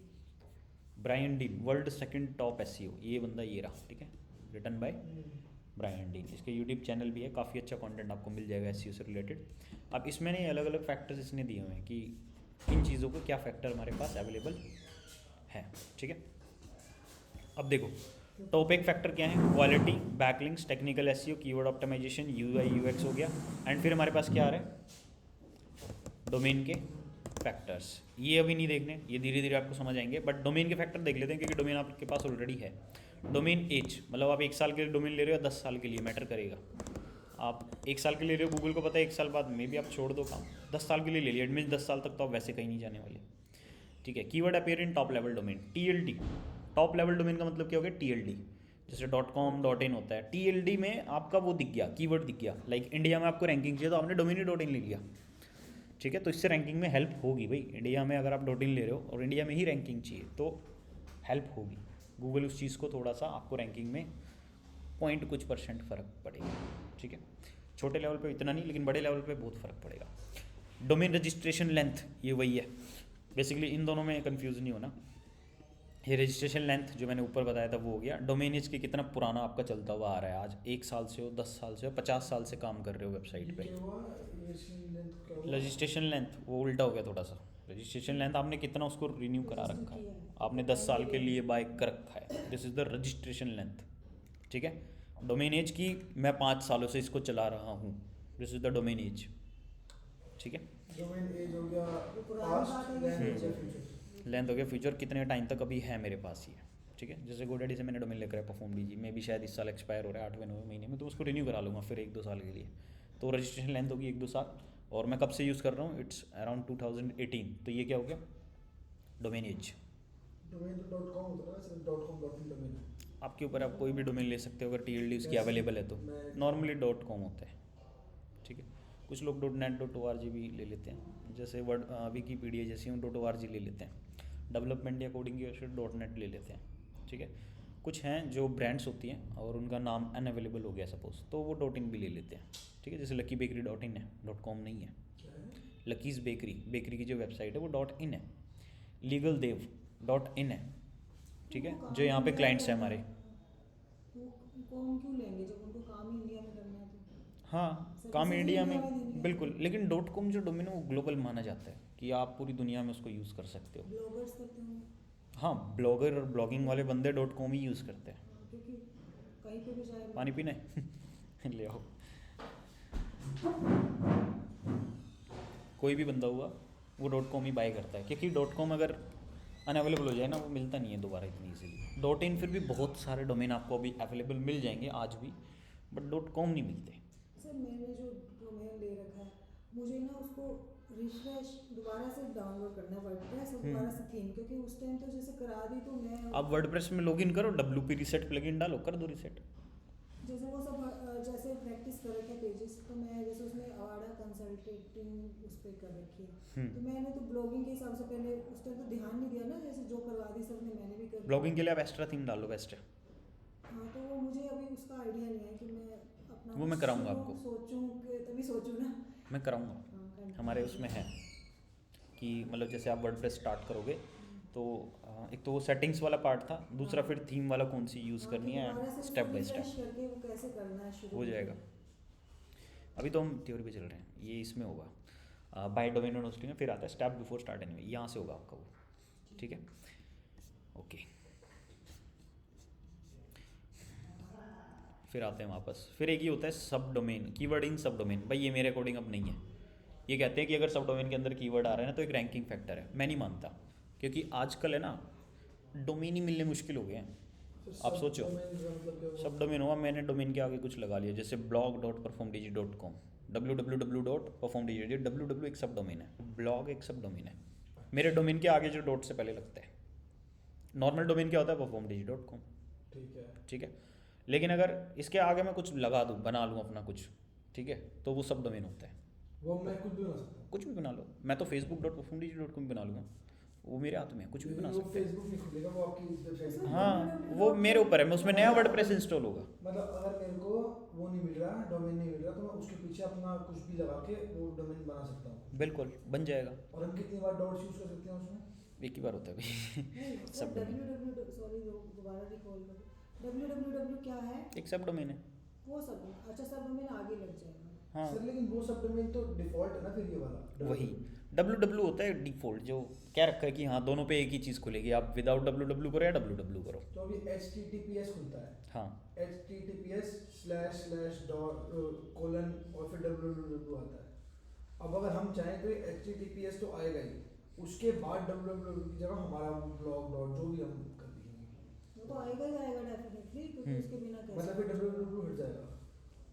Brian Dean, world second top SEO, ये बंदा ये रहा, ठीक है, रिटन बाय ब्रायन डीन। इसके यूट्यूब चैनल भी है, काफ़ी अच्छा कंटेंट आपको मिल जाएगा एसईओ से रिलेटेड। अब इसमें नहीं अलग अलग फैक्टर्स इसने दिए हुए हैं कि इन चीज़ों को क्या फैक्टर हमारे पास अवेलेबल है, ठीक है। अब देखो टॉप 1 फैक्टर क्या है, quality, backlinks, technical SEO, keyword optimisation, UI UX हो गया। एंड फिर हमारे पास क्या आ रहा है, डोमेन के फैक्टर्स। ये अभी नहीं देखने, ये धीरे धीरे आपको समझ आएंगे, बट डोमेन के फैक्टर देख लेते हैं क्योंकि डोमेन आपके पास ऑलरेडी है। डोमेन एज, मतलब आप 1 साल के लिए डोमेन ले रहे हो या 10 साल के लिए, मैटर करेगा। आप 1 साल के लिए ले रहे हो, गूगल को पता है 1 साल बाद में भी आप छोड़ दो काम, 10 साल के लिए ले लिया, इट मीन्स 10 साल तक तो आप वैसे कहीं नहीं जाने वाले, ठीक है। Keyword appear in top level domain, TLD, top level domain का मतलब क्या हो गया, TLD, जैसे .com .in होता है, TLD में आपका वो दिख गया, कीवर्ड दिख गया। लाइक इंडिया में आपको रैंकिंग चाहिए तो आपने domain.in ले लिया, ठीक है, तो इससे रैंकिंग में हेल्प होगी भाई। इंडिया में अगर आप .in ले रहे हो और इंडिया में ही रैंकिंग चाहिए तो हेल्प होगी, गूगल उस चीज़ को थोड़ा सा आपको रैंकिंग में कुछ % फ़र्क पड़ेगा, ठीक है। छोटे लेवल पे इतना नहीं, लेकिन बड़े लेवल पे बहुत फ़र्क पड़ेगा। डोमेन रजिस्ट्रेशन लेंथ, ये वही है बेसिकली, इन दोनों में कंफ्यूज नहीं होना। ये रजिस्ट्रेशन लेंथ जो मैंने ऊपर बताया था वो हो गया। डोमेन एज की कितना पुराना आपका चलता हुआ आ रहा है, आज 1 साल से हो, 10 साल से हो, 50 साल से काम कर रहे हो वेबसाइट पे। क्या हुआ ये सी लेंथ क्या हुआ? रजिस्ट्रेशन लेंथ वो उल्टा हो गया थोड़ा सा। रजिस्ट्रेशन लेंथ आपने कितना उसको रिन्यू करा रखा है, आपने 10 साल के लिए बाय कर रखा है, this is the registration length. ठीक है, डोमेन एज की मैं 5 सालों से इसको चला रहा हूँ, this is the domain age. ठीक है, डोमेन एज हो गया पुरानी बात पास्ट, है, लेंथ ये हो गया फ्यूचर। फ्यूचर। लेंथ हो गया फ्यूचर, कितने टाइम तक अभी है मेरे पास ही है। ठीक है, जैसे गोडैडी से मैंने डोमेन लेकर परफॉर्म डीजी में भी शायद इस साल एक्सपायर हो रहा है 8वें 9वें महीने में, तो उसको रिन्यू करा लूँगा फिर 1-2 साल के लिए। तो रजिस्ट्रेशन लेंथ होगी 1-2 साल, और मैं कब से यूज़ कर रहा हूँ, इट्स अराउंड 2018। तो ये क्या हो गया, डोमेन एज। डोमेन तो .com होता है ना, सिर्फ .com .in डोमेन है। आपके ऊपर, आप कोई भी डोमेन ले सकते हो अगर TLD उसकी अवेलेबल है तो। नॉर्मली .com होता है। ठीक है, कुछ लोग .net .org भी ले लेते हैं, जैसे वर्ड विकीपीडिया जैसी .org ले लेते हैं। डेवलपमेंट या कोडिंग की वेबसाइट .net ले लेते हैं। ठीक है, कुछ हैं जो ब्रांड्स होती हैं और उनका नाम अनअवेलेबल हो गया सपोज, तो वो .in भी ले लेते हैं। ठीक है, जैसे लकी बेकरी .in है, .com नहीं है। क्या है? लकीज़ बेकरी की जो वेबसाइट है वो .in है। लीगल देव .in है। ठीक है, जो यहाँ पे क्लाइंट्स हैं हमारे। तो कौन क्यों लेंगे जब उनको काम ही इंडिया में करना है तो? हाँ, सर्विसेज काम भी इंडिया इंडिया में में देनी है। बिल्कुल, लेकिन .com जो डोमेन है वो ग्लोबल माना जाता है कि आप पूरी दुनिया में उसको यूज़ कर सकते हो। ब्लॉगर्स करते होंगे। हाँ, ब्लॉगर और ब्लॉगिंग वाले बंदे .com ही यूज़ करते हैं। हाँ, क्योंकि कहीं पे भी जाए पानी पीना है ले आओ। कोई भी बंदा हुआ वो .com ही बाय करता है, क्योंकि .com अगर अनअवेलेबल हो जाए ना, वो मिलता नहीं है दोबारा इतनी ईजीली। .in फिर भी बहुत सारे डोमेन आपको अभी अवेलेबल मिल जाएंगे आज भी, बट .com नहीं मिलते। सर मैंने जो डोमेन ले रखा है, मुझे ना उसको रिफ्रेश दोबारा से डाउनलोड करना है वर्डप्रेस और दोबारा से थीम, क्योंकि उस टाइम तो जैसे करा दी तो मैं आप वर्डप्रेस में लॉगिन करो, WP रीसेट प्लगइन डालो, कर दो रीसेट। जैसे वो सब जैसे प्रैक्टिस कर रखे पेजेस, तो मैं जैसे उसमें आवाडा कंसल्टेटिंग उस पर कर रखी है, तो मैंने तो ब्लॉगिंग के हिसाब से पहले उस टाइम तो ध्यान नहीं दिया ना, जैसे जो करवा दी सब ने मैंने भी कर दिया। ब्लॉगिंग के लिए आप एक्स्ट्रा थीम डाल लो, बेस्ट है। हाँ, तो वो मुझे अभी उसका आइडिया नहीं है कि मैं अपना वो मैं कुछ कराऊंगा शुरू आपको। सोचूं कि तभी सोचूं ना। मैं कराऊंगा, हाँ, करना। हमारे उसमें है कि मतलब जैसे आप वर्डप्रेस स्टार्ट करोगे तो एक तो वो सेटिंग्स वाला पार्ट था, दूसरा फिर थीम वाला कौन सी यूज़ हाँ, करनी कि है, दोबारा से स्टेप बाय refresh स्टेप करके वो कैसे करना है शुरू हो में। जाएगा। अभी तो हम थ्योरी पे चल रहे हैं, ये इसमें होगा बाय डोमेन एंड होस्टिंग, फिर आता है स्टेप बिफोर स्टार्ट एनीवे, यहाँ से होगा आपका वो। ठीक है, ओके, फिर आते हैं वापस। फिर एक ही होता है सब डोमेन, कीवर्ड इन सब डोमेन। भाई ये मेरे अकॉर्डिंग अब नहीं है। ये कहते हैं कि अगर सब डोमेन के अंदर कीवर्ड आ रहा है ना तो एक रैंकिंग फैक्टर है, मैं नहीं मानता, क्योंकि आजकल है ना डोमेन ही मिलने मुश्किल हो गए हैं। आप सोचो, सब डोमेन हुआ, मैंने डोमेन के आगे कुछ लगा लिया, जैसे blog.performdg.com, www.performdg, www एक सब डोमेन है, ब्लॉग एक सब डोमेन है। मेरे डोमेन के आगे जो डॉट से पहले लगता है, नॉर्मल डोमेन क्या होता है, performdg.com। ठीक है। ठीक है, लेकिन अगर इसके आगे मैं कुछ लगा दूँ, बना लूँ अपना कुछ, ठीक है, तो वो सब डोमेन होता है। वो मैं कुछ भी बना सकता हूँ। कुछ भी बना लो, मैं तो facebook.performdg.com बना लूँगा, वो मेरे हाथ में है, कुछ भी बना वो सकते हैं। फेसबुक नहीं खुलेगा, वो आपकी वेबसाइट पे। हाँ, वो मेरे ऊपर है, मैं उसमें नया वर्डप्रेस इंस्टॉल होगा। मतलब अगर मेरे को वो नहीं मिल रहा, डोमेन नहीं मिल रहा, तो मैं उसके पीछे अपना कुछ भी लगा के वो डोमेन बना सकता हूँ। बिल्कुल बन जाएगा, और हम कितनी बार डॉट्स यूज कर सकते हैं उसमें? एक ही बार होता है भाई। नहीं, सब सर डोमेन। www सॉरी दोबारा रिकॉल करो, www क्या है एक सब डोमेन है। वो सब? अच्छा, सब डोमेन आगे लग जाएगा। हाँ, सर लेकिन वो सब डोमेन तो डिफॉल्ट है ना फिर, ये वाला वही www होता है डिफ़ॉल्ट, जो क्या रखा है कि हाँ दोनों पे एक ही चीज़ खुलेगी, आप विदाउट www करो या www करो। तो अभी HTTPS खुलता है, हाँ, HTTPS//: और फिर www आता है। अब अगर हम चाहें तो HTTPS तो आएगा ही, उसके बाद www की जगह हमारा ब्लॉग डॉट जो भी हम कर देंगे, वो तो आएगा ही आएगा डेफिनेटली, क्योंकि उसके बिना कैसे मतलब फिर www हट जाएगा।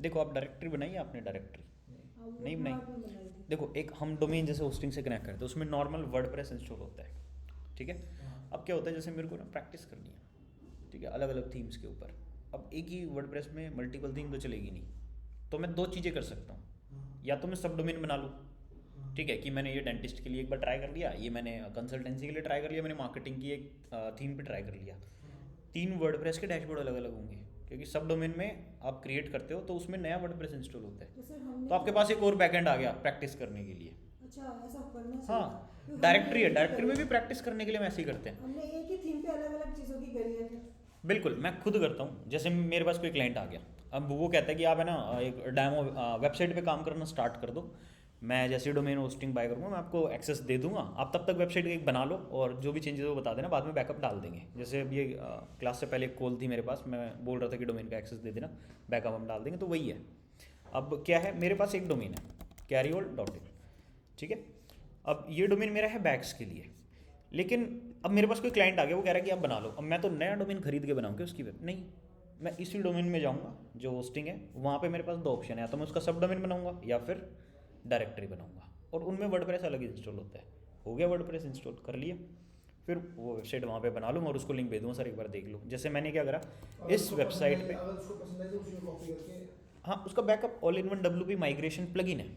देखो आप डायरेक्टरी बनाई आपने, डायरेक्टरी हाँ, वो नहीं अपने बनाई। आप में बनाई थी। देखो एक हम डोमेन जैसे होस्टिंग से कनेक्ट करते हैं, उसमें नॉर्मल वर्डप्रेस इंस्टॉल होता है, ठीक है। अब क्या होता है, जैसे मेरे को ना प्रैक्टिस करनी है, ठीक है, अलग अलग थीम्स के ऊपर। अब एक ही वर्डप्रेस में मल्टीपल थीम तो चलेगी नहीं, तो मैं दो चीज़ें कर सकता हूँ, या तो मैं सब डोमेन बना लूँ, ठीक है, कि मैंने ये डेंटिस्ट के लिए एक बार ट्राई कर लिया, ये मैंने कंसल्टेंसी के लिए ट्राई कर लिया, मैंने मार्केटिंग की एक थीम पे ट्राई कर लिया। 3 वर्डप्रेस के डैशबोर्ड अलग अलग होंगे, क्योंकि सब डोमेन में आप क्रिएट करते हो तो उसमें नया वर्डप्रेस इंस्टॉल होता है, तो सर हमने तो आपके पास एक और बैकएंड आ गया प्रैक्टिस करने के लिए। अच्छा ऐसा करना चाहिए हाँ था। क्योंकि डायरेक्टरी है, हमने एक ही डायरेक्टरी में करी भी प्रैक्टिस करने के लिए हम ऐसे ही करते हैं। हमने एक ही थीम पे अलग अलग चीज़ों की करी है फिर। बिल्कुल मैं खुद करता हूँ। जैसे मेरे पास कोई क्लाइंट आ गया, अब वो कहता है कि आप है ना एक डेमो वेबसाइट पे काम करना स्टार्ट कर दो, मैं जैसे डोमेन होस्टिंग बाय करूँगा मैं आपको एक्सेस दे दूंगा, आप तब तक वेबसाइट एक बना लो और जो भी चेंजेस वो बता देना, बाद में बैकअप डाल देंगे। जैसे अब ये क्लास से पहले एक कॉल थी मेरे पास, मैं बोल रहा था कि डोमेन का एक्सेस दे देना, बैकअप हम डाल देंगे, तो वही है। अब क्या है, मेरे पास एक डोमेन है carryall.in, ठीक है। अब ये डोमेन मेरा है बैग्स के लिए, लेकिन अब मेरे पास कोई क्लाइंट आ गया, वो कह रहा है कि आप बना लो। अब मैं तो नया डोमेन खरीद के बनाऊंगा उसकी वेब, नहीं, मैं इसी डोमेन में जाऊंगा जो होस्टिंग है, वहाँ पे मेरे पास दो ऑप्शन है, या तो मैं उसका सब डोमेन बनाऊंगा या फिर डायरेक्टरी बनाऊंगा, और उनमें वर्डप्रेस अलग इंस्टॉल होता है। हो गया वर्डप्रेस इंस्टॉल कर लिया, फिर वो वेबसाइट वहाँ पे बना लूँगा और उसको लिंक भेज दूँगा, सर एक बार देख लो। जैसे मैंने क्या करा इस वेबसाइट पे, अगर उसको पसंद है तो उसको कॉपी करके हाँ उसका backup all in one WP migration plugin है,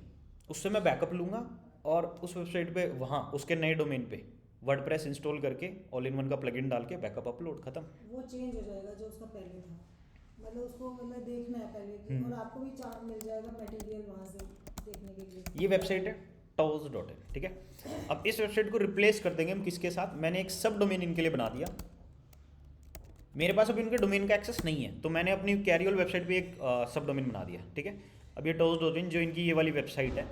उससे मैं बैकअप लूँगा और उस वेबसाइट पे वहाँ उसके नए डोमेन पे वर्डप्रेस इंस्टॉल करके ऑल इन वन का प्लगइन डाल के बैकअप अपलोड, खत्म। वो चेंज हो जाएगा जो उसका पहले था, मतलब उसको मतलब देखना है पहले की, और आपको भी चार्ट मिल जाएगा मटेरियल वहाँ से देखने के लिए। ये वेबसाइट है toes.in, ठीक है। अब इस वेबसाइट को रिप्लेस कर देंगे हम किसके साथ, मैंने एक सब डोमेन इनके लिए बना दिया, मेरे पास अभी उनके डोमेन का एक्सेस नहीं है, तो मैंने अपनी कैरियल वेबसाइट पे एक सब डोमेन बना दिया, ठीक है। अब ये toes.in जो इनकी ये वाली वेबसाइट है,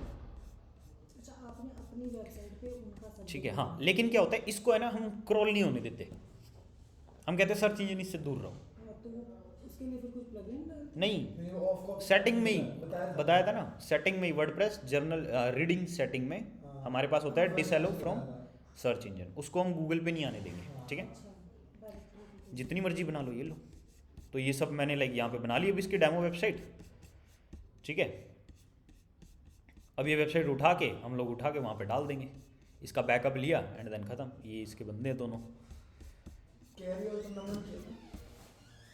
अच्छा आपने अपनी वेबसाइट पे उनका सब ठीक है। हाँ लेकिन क्या होता है, इसको है ना हम क्रॉल नहीं होने देते, हम कहते हैं सर्च इंजन इससे दूर रहो। तो उसके लिए फिर कुछ प्लगइन डालते नहीं, वो ऑफ सेटिंग में ही बताया था ना, सेटिंग में ही वर्डप्रेस जर्नल रीडिंग सेटिंग में हमारे पास होता है डिसअलो फ्रॉम सर्च इंजन, उसको हम गूगल पे नहीं आने देंगे, ठीक है। अच्छा डायरेक्टली जितनी मर्जी बना लो, ये लो। तो ये सब मैंने लाइक यहाँ पे बना ली अब इसकी डेमो वेबसाइट, ठीक है। अब ये वेबसाइट उठा के हम लोग उठा के वहाँ पे डाल देंगे, इसका बैकअप लिया एंड देन ख़त्म। ये इसके बंदे हैं दोनों। कैरियर तो नमन किया,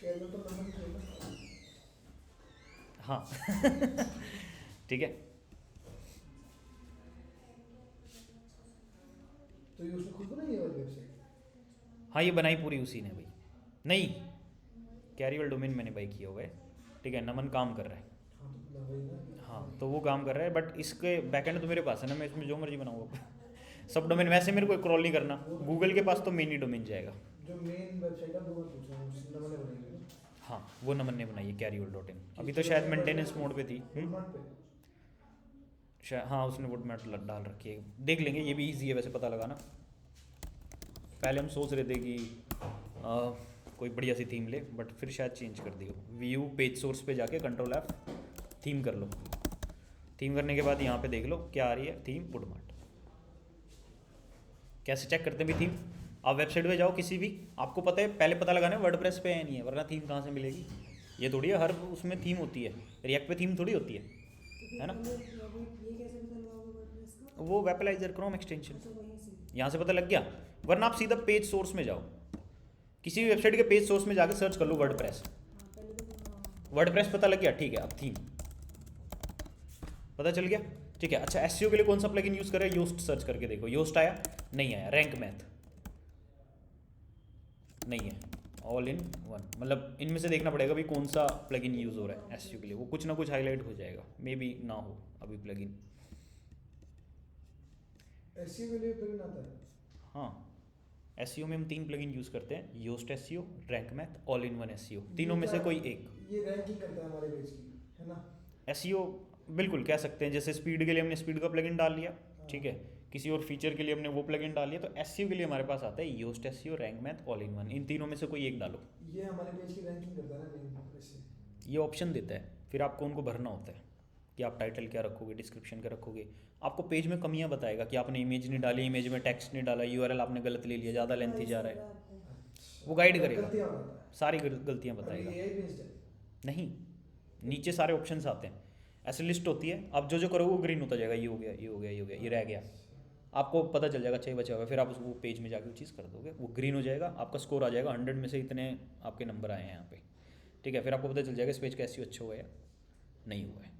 कैरियर तो नमन किया। हाँ ठीक है। तो ये उसने खुद बनाई है वाली वेबसाइट? हाँ ये बनाई पूरी उसी ने भाई, नहीं कैरियल डोमेन मैंने बाई किया हुआ है, ठीक है। नमन काम कर रहा है, हाँ तो मतलब वही ना। हाँ तो वो काम कर रहा है, बट इसके बैकएंड तो मेरे पास है ना, मैं इसमें जो मर्जी बनाऊंगा सब डोमेन वैसे मेरे को क्रॉल नहीं करना, गूगल के पास तो मेन ही डोमेन जाएगा। जो मेन वेबसाइट है वो मैं पूछ रहा हूँ, उसने नमन ने बनाई है ना? हाँ वो नमन ने बनाई है carryall.in, अभी तो शायद मेंटेनेंस मोड पे थी। Walmart पे? शायद हाँ उसने वुडमैट डाल रखी है, देख लेंगे, ये भी ईजी है वैसे पता लगाना। पहले हम सोच रहे थे कि कोई बढ़िया सी थीम ले, बट फिर शायद चेंज कर दियो। व्यू पेज सोर्स पे जाके Ctrl+F थीम कर लो, थीम करने के बाद यहाँ पे देख लो क्या आ रही है थीम वुडमैट। कैसे चेक करते हैं भी थीम, आप वेबसाइट पे जाओ किसी भी, आपको पता है पहले पता लगाना है वर्डप्रेस पे है नहीं है, वरना थीम कहाँ से मिलेगी। ये थोड़ी है हर उसमें थीम होती है, रिएक्ट पे थीम थोड़ी होती है ना। ये कैसे पता लगाओगे वर्डप्रेस का? वो वेपलाइजर क्रोम एक्सटेंशन, तो वहीं से यहाँ से पता लग गया, वरना आप सीधा पेज सोर्स में जाओ, किसी भी वेबसाइट के पेज सोर्स में जाके सर्च कर लो वर्डप्रेस, पहले तो वर्डप्रेस पता लग गया, ठीक है। अब थीम पता चल गया, ठीक है। अच्छा एसईओ के लिए कौन सा प्लगइन यूज़ करें, योस्ट सर्च करके देखो, योस्ट आया नहीं आया, रैंक मैथ नहीं है, ऑल इन वन, मतलब इनमें से देखना पड़ेगा भी कौन सा प्लगइन यूज़ हो रहा है एसईओ के लिए, वो कुछ ना कुछ हाईलाइट हो जाएगा, मे बी ना हो अभी प्लगइन। एसईओ के लिए प्लगइन आता है? हाँ एसईओ में हम 3 प्लगइन यूज़ करते हैं, Yoast SEO, Rank Math, all in one SEO, तीनों में से कोई एक। ये रैंकिंग करता है हमारे पेज की, है ना? एसईओ बिल्कुल कह सकते हैं, जैसे स्पीड के लिए हमने स्पीड का प्लगइन डाल लिया, ठीक है, किसी और फीचर के लिए हमने वो प्लगइन डाल लिया, तो एसईओ के लिए हमारे पास आता है Yoast SEO, Rank Math, all in one, इन तीनों में से कोई एक डालो। ये हमारे पेज की रैंकिंग करता है ना मेन वैसे। ये ऑप्शन देता है, फिर आपको उनको भरना होता है कि आप टाइटल क्या रखोगे, डिस्क्रिप्शन क्या रखोगे। आपको पेज में कमियां बताएगा कि आपने इमेज नहीं डाली, इमेज में टेक्स्ट नहीं डाला, यूआरएल आपने गलत ले लिया, ज़्यादा लेंथी जा रहा है, वो गाइड करेगा, गलतियाँ बताता है। सारी गलतियाँ और बताएगा। ये AI बेस्ड है? नहीं, नीचे सारे ऑप्शंस आते हैं, ऐसे लिस्ट होती है, आप जो जो करोगे वो ग्रीन होता जाएगा, ये हो गया, ये हो गया, ये हो गया, ये रह गया, आपको पता चल जाएगा, अच्छा ये बचा होगा, फिर आप उसको पेज में जाके वो चीज़ कर दोगे, वो ग्रीन हो जाएगा, आपका स्कोर आ जाएगा 100 में से इतने आपके नंबर आए हैं यहाँ पे, ठीक है। फिर आपको पता चल जाएगा इस पेज का एसईओ अच्छा हुआ है नहीं हुआ है,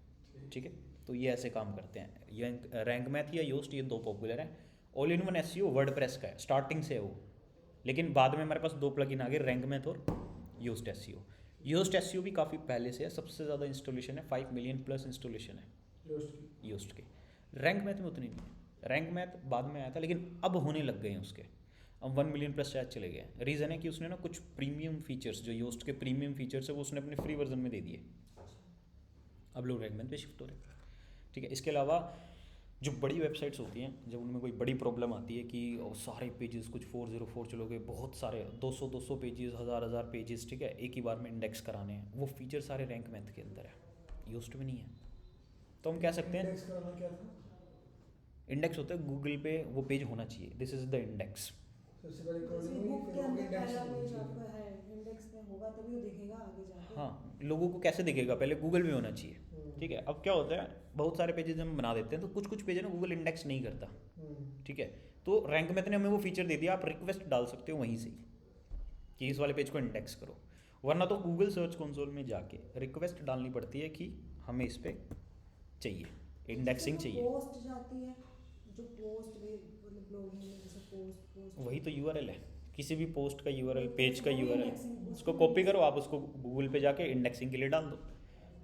ठीक है। तो ये ऐसे काम करते हैं, ये रैंक मैथ या योस्ट, ये 2 पॉपुलर हैं। All in one SEO WordPress का है, स्टार्टिंग से है वो, लेकिन बाद में हमारे पास 2 प्लगइन आ गए, रैंक मैथ और योस्ट एसईओ। योस्ट एसईओ भी काफ़ी पहले से है, सबसे ज़्यादा इंस्टॉलेशन है, 5 मिलियन प्लस इंस्टॉलेशन है योस्ट की। योस्ट के। रैंक मैथ में उतनी नहीं है, रैंक मैथ बाद में आया था, लेकिन अब होने लग गए हैं उसके, अब 1 मिलियन प्लस शायद चले गए। रीज़न है कि उसने ना कुछ प्रीमियम फीचर्स, जो योस्ट के प्रीमियम फीचर्स है वो उसने अपने फ्री वर्जन में दे दिए, अब लोग रैंक मैथ पे शिफ्ट हो रहे हैं। ठीक है, इसके अलावा जो बड़ी वेबसाइट्स होती हैं, जब उनमें कोई बड़ी प्रॉब्लम आती है कि सारे पेजेस कुछ 404 चलोगे, बहुत सारे 200 पेजेस, हज़ार पेजेस, ठीक है, एक ही बार में इंडेक्स कराने हैं, वो फीचर सारे रैंक मैथ के अंदर है, योस्ट में नहीं है। तो हम कह सकते हैं इंडेक्स कराना क्या था? इंडेक्स होता है गूगल पे वो पेज होना चाहिए, दिस इज़ द इंडेक्स। सबसे पहले जैसे कोडिंग बुक हुई, के फिर वो अंदर इंडेक्स पहला होना पेज चाहिए। आपका है, इंडेक्स में होगा तभी वो दिखेगा आगे जाके। हाँ, लोगों को कैसे दिखेगा, पहले गूगल में होना चाहिए। ठीक है, अब क्या होता है, बहुत सारे पेजेस हम बना देते हैं तो कुछ कुछ पेज है ना गूगल इंडेक्स नहीं करता। ठीक है, तो रैंक मैथ ने हमें वो फीचर दे दिया, आप रिक्वेस्ट डाल सकते हो वहीं से ही कि इस वाले पेज को इंडेक्स करो, वरना तो गूगल सर्च कंसोल में जाके रिक्वेस्ट डालनी पड़ती है कि हमें इस पे चाहिए, इंडेक्सिंग चाहिए। पोस्ट जाती है, जो पोस्ट भी मतलब ब्लॉगिंग में जैसे पोस्ट वही तो यूआरएल है, किसी भी पोस्ट का यूआरएल, पेज का वही यूआरएल, indexing, उसको कॉपी करो, आप उसको गूगल पे जाके इंडेक्सिंग के लिए डाल दो।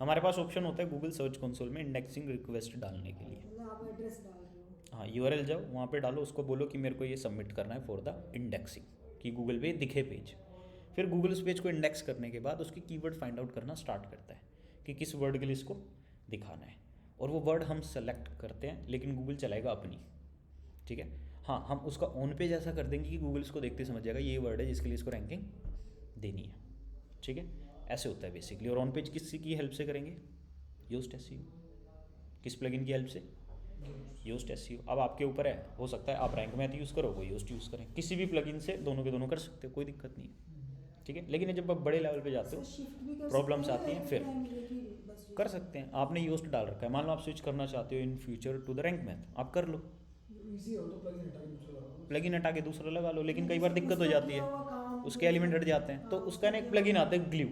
हमारे पास ऑप्शन होता है गूगल सर्च कंसोल में इंडेक्सिंग रिक्वेस्ट डालने के लिए। मतलब आप एड्रेस डाल रहे हो। हाँ, यूआरएल जाओ वहाँ पे डालो, उसको बोलो कि मेरे को ये सबमिट करना है फॉर द इंडेक्सिंग, कि गूगल पे दिखे पेज। फिर गूगल उस पेज को इंडेक्स करने के बाद उसकी कीवर्ड फाइंड आउट करना स्टार्ट करता है कि किस वर्ड के लिए इसको दिखाना है, और वो वर्ड हम सेलेक्ट करते हैं, लेकिन गूगल चलाएगा अपनी। ठीक है, हाँ, हम उसका ऑन पेज ऐसा कर देंगे कि गूगल इसको देखते समझ जाएगा ये वर्ड है जिसके लिए इसको रैंकिंग देनी है। ठीक है, ऐसे होता है बेसिकली। और ऑन पेज किसी की हेल्प से करेंगे, योस्ट एसईओ। किस प्लगइन की हेल्प से? Yoast SEO. अब आपके ऊपर है, हो सकता है आप रैंक मैथ यूज़ करो, वो योस्ट यूज़ करें, किसी भी प्लगइन से दोनों के दोनों कर सकते हो, कोई दिक्कत नहीं है। ठीक है, लेकिन जब आप बड़े लेवल पे जाते हो, शिफ्ट भी कर प्रॉब्लम्स सकते आती हैं, एक फिर टाइम लेके बस ये कर सकते हैं। आपने योस्ट डाल रखा है, मान लो आप स्विच करना चाहते हो in future to the Rank Math, आप कर लो, इजी हो तो प्लगइन हटा के दूसरा लगा लो। प्लगइन हटा के दूसरा लगा लो। लेकिन कई बार दिक्कत हो उसका जाती किया है, हुआ काम उसके एलिमेंट हट जाते हैं, तो हाँ, उसका ना एक प्लगइन आता है ग्लू,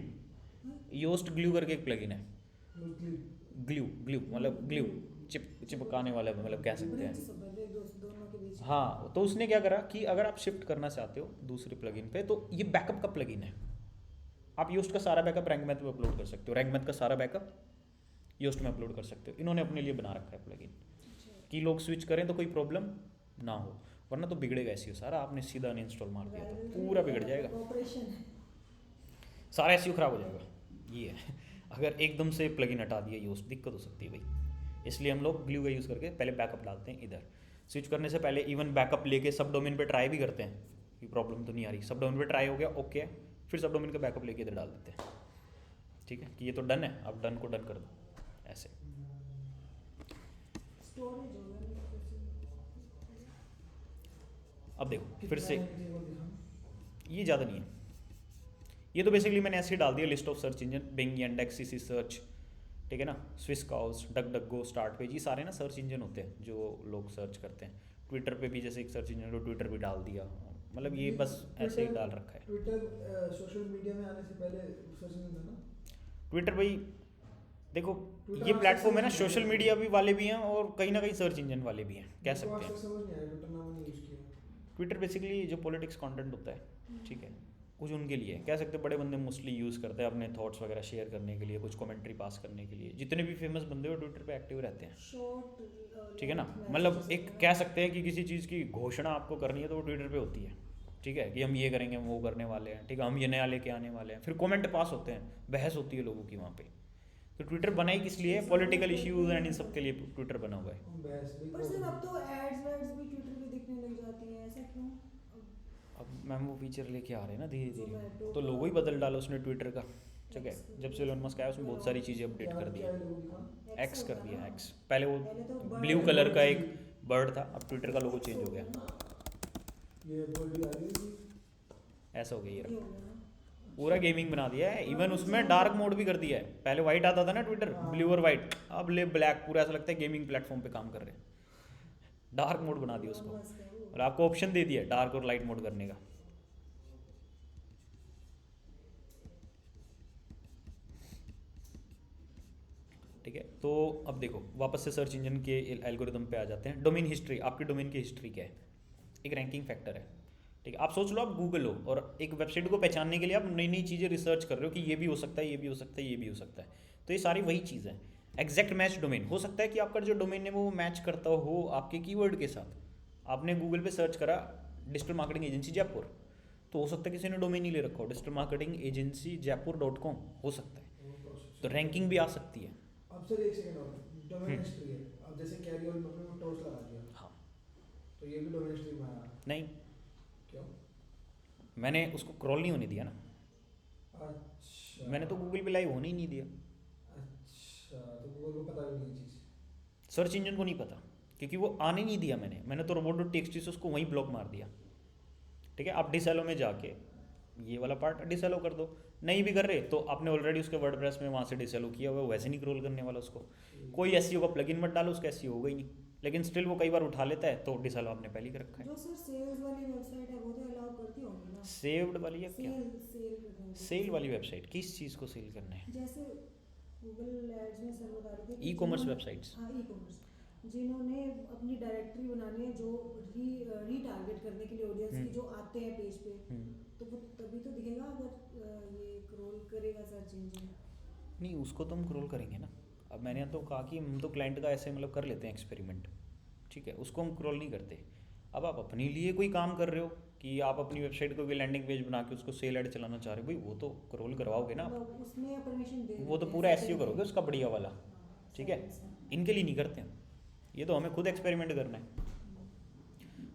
योस्ट ग्लू करके एक प्लगइन है, ग्लू ग्लू मतलब ग्लू, चिपकाने वाला, मतलब कह सकते ब्रिज हैं। सब है, दोनों के बीच। हाँ, तो उसने क्या करा कि अगर आप शिफ्ट करना चाहते हो दूसरे प्लगइन पे, तो ये बैकअप का प्लगइन है, आप योस्ट का सारा बैकअप रैंक मैथ में अपलोड कर सकते हो, रैंक मैथ का सारा बैकअप योस्ट में अपलोड कर सकते हो। इन्होंने अपने लिए बना रखा है प्लगइन कि लोग स्विच करें तो कोई प्रॉब्लम ना हो, वरना तो बिगड़ेगा एसईओ सारा। आपने सीधा अनइंस्टॉल मार दिया तो पूरा बिगड़ जाएगा, ऑपरेशन है। सारा एसईओ खराब हो जाएगा। ये है, अगर एकदम से प्लगइन हटा दिया योस्ट, दिक्कत हो सकती है भाई। इसलिए हम लोग ग्लू का यूज़ करके पहले बैकअप डालते हैं इधर, स्विच करने से पहले इवन बैकअप लेके सब डोमेन पे ट्राई भी करते हैं कि प्रॉब्लम तो नहीं आ रही। सब डोमेन पे ट्राई हो गया, ओके, फिर सब डोमेन का बैकअप लेके इधर डाल देते हैं। ठीक है, कि ये तो डन है, अब डन को डन कर दो, ऐसे। स्टोरेज हो गया। अब देखो फिर से, कितना है वो दिखाना? ये ज़्यादा नहीं है, ये तो बेसिकली मैंने ऐसे ही डाल दिया, list of search engine, Bing, Yandex, CC search, ठीक है ना, Swisscows, DuckDuckGo, Startpage, ये सारे ना सर्च इंजन होते हैं जो लोग सर्च करते हैं। ट्विटर पे भी जैसे एक सर्च इंजन है, ट्विटर भी डाल दिया, मतलब ये बस ऐसे ही डाल रखा है। ट्विटर सोशल मीडिया में आने से पहले सर्च इंजन था ना? ट्विटर भाई देखो, Twitter ये आज प्लेटफॉर्म है ना, तक समझ नहीं सोशल आया। मीडिया भी वाले भी हैं और कहीं ना कहीं सर्च इंजन वाले भी हैं, कह मेरे को आज सकते तक हैं। समझ नहीं आया, ट्विटर नाम नहीं यूज़ किया। ट्विटर बेसिकली जो पॉलिटिक्स कंटेंट होता है, ठीक है, कुछ उनके लिए है, कह सकते हैं बड़े बंदे मोस्टली यूज़ करते हैं अपने थॉट्स वगैरह शेयर करने के लिए, कुछ कमेंट्री पास करने के लिए। जितने भी फेमस बंदे हो ट्विटर पे एक्टिव रहते हैं, शॉर्ट, ठीक है ना, मतलब एक कह सकते हैं कि किसी चीज़ की घोषणा आपको करनी है तो वो ट्विटर पे होती है, ठीक है, कि हम ये करेंगे, हम वो करने वाले हैं, ठीक है, हम ये नया लेके आने वाले हैं, फिर कमेंट पास होते हैं, बहस होती है लोगों की वहाँ पे। तो ट्विटर बना ही किस लिए? पॉलिटिकल इश्यूज एंड इन सब के लिए ट्विटर बना हुआ है। बहस भी पर सर अब तो एड्स वैड्स भी ट्विटर पे दिखने लग जाती हैं, ऐसा क्यों? अब मैम वो फीचर लेके आ रहे हैं ना धीरे धीरे, Zomato तो लोगो ही बदल डाला उसने ट्विटर का, ठीक है, जब से एलन मस्क आया उसने बहुत सारी चीज़ें अपडेट कर दी, एक्स कर दिया, एक्स। पहले वो ब्लू कलर का एक बर्ड था, अब ट्विटर का लोगो चेंज हो गया, ये बोल्ड आ रही थी। ऐसा हो गया ये ये रहा। हो गया ना। पूरा गेमिंग बना दिया है, इवन उसमें डार्क मोड भी कर दिया है। पहले वाइट आता था ना ट्विटर, ब्लू और वाइट, अब ले ब्लैक, पूरा ऐसा लगता है गेमिंग प्लेटफॉर्म पे काम कर रहे हैं। डार्क मोड बना दिया उसको, मस्त है वो। और आपको ऑप्शन दे दिया डार्क और लाइट मोड करने का। ठीक है, तो अब देखो वापस से सर्च इंजन के एल्गोरिदम पे आ जाते हैं। डोमेन हिस्ट्री, आपकी डोमेन की हिस्ट्री क्या है? एक रैंकिंग फैक्टर है, ठीक है। आप सोच लो आप गूगल हो और एक वेबसाइट को पहचानने के लिए आप नई नई चीज़ें रिसर्च कर रहे हो कि ये भी हो सकता है, ये भी हो सकता है, ये भी हो सकता है। तो ये सारी वही चीज़ है। एग्जैक्ट मैच डोमेन हो सकता है कि आपका जो डोमेन है वो मैच करता हो आपके कीवर्ड के साथ। आपने गूगल पे सर्च करा डिजिटल मार्केटिंग एजेंसी जयपुर, तो हो सकता है किसी ने डोमेन ही ले रखा हो डिजिटल मार्केटिंग एजेंसी जयपुर.com, हो सकता है, तो रैंकिंग भी आ सकती है। अब सर एक सेकंड और, डोमेन हिस्ट्री है, अब जैसे कैरी ऑन में वो टॉस लगा दिया, हाँ तो ये भी डोमेन हिस्ट्री में आया, नहीं, क्यों? मैंने उसको क्रॉल नहीं होने दिया ना, अच्छा, मैंने तो गूगल पे लाइव होने ही नहीं दिया। अच्छा, तो गूगल को पता भी नहीं ये चीज़। सर्च इंजन को नहीं पता क्योंकि वो आने नहीं दिया मैंने तो roboto.txt से उसको वहीं ब्लॉक मार दिया। ठीक है, आप डिसेलो में जाके ये वाला पार्ट डिसेलो कर दो, नहीं भी कर रहे तो आपने ऑलरेडी उसके वर्डप्रेस में वहाँ से डिसेलो किया हुआ है, वैसे नहीं क्रॉल करने वाला उसको। कोई एसईओ का प्लगइन मत डालो, उसका एसईओ होगा ही नहीं, लेकिन स्टिल वो कई बार उठा लेता है, तो डिसेलो आपने पहले ही कर रखा है। जो सर सेल्स वाली वेबसाइट है वो तो अलाउ करती होंगी ना, सेव्ड वाली है क्या? सेल करने की। सेल वाली वेबसाइट, किस चीज़ को सेल करना है? जैसे गूगल एड्स में सर बता रहे थे कि ई कॉमर्स जिन्होंने- वेबसाइट्स। हाँ ई कॉमर्स, जिन्होंने अपनी डायरेक्टरी बनानी है जो रीटारगेट करने के लिए ऑडियंस की जो आते हैं पेज पे, तो वो तभी तो दिखेगा अगर ये क्रॉल करेगा सर्च इंजन। नहीं, उसको तो हम क्रॉल करेंगे ना। अब मैंने तो कहा कि हम तो क्लाइंट का ऐसे मतलब कर लेते हैं एक्सपेरिमेंट, ठीक है, उसको हम क्रॉल नहीं करते। अब आप अपने लिए कोई काम कर रहे हो कि आप अपनी वेबसाइट को भी लैंडिंग पेज बना के उसको सेल ऐड चलाना चाह रहे हो, भाई वो तो क्रॉल करवाओगे ना आप, मतलब उसमें परमिशन दे वो तो देते पूरा हैं, एसईओ करोगे उसका बढ़िया वाला, ठीक है। इनके लिए नहीं करते हम, ये तो हमें खुद एक्सपेरिमेंट करना है।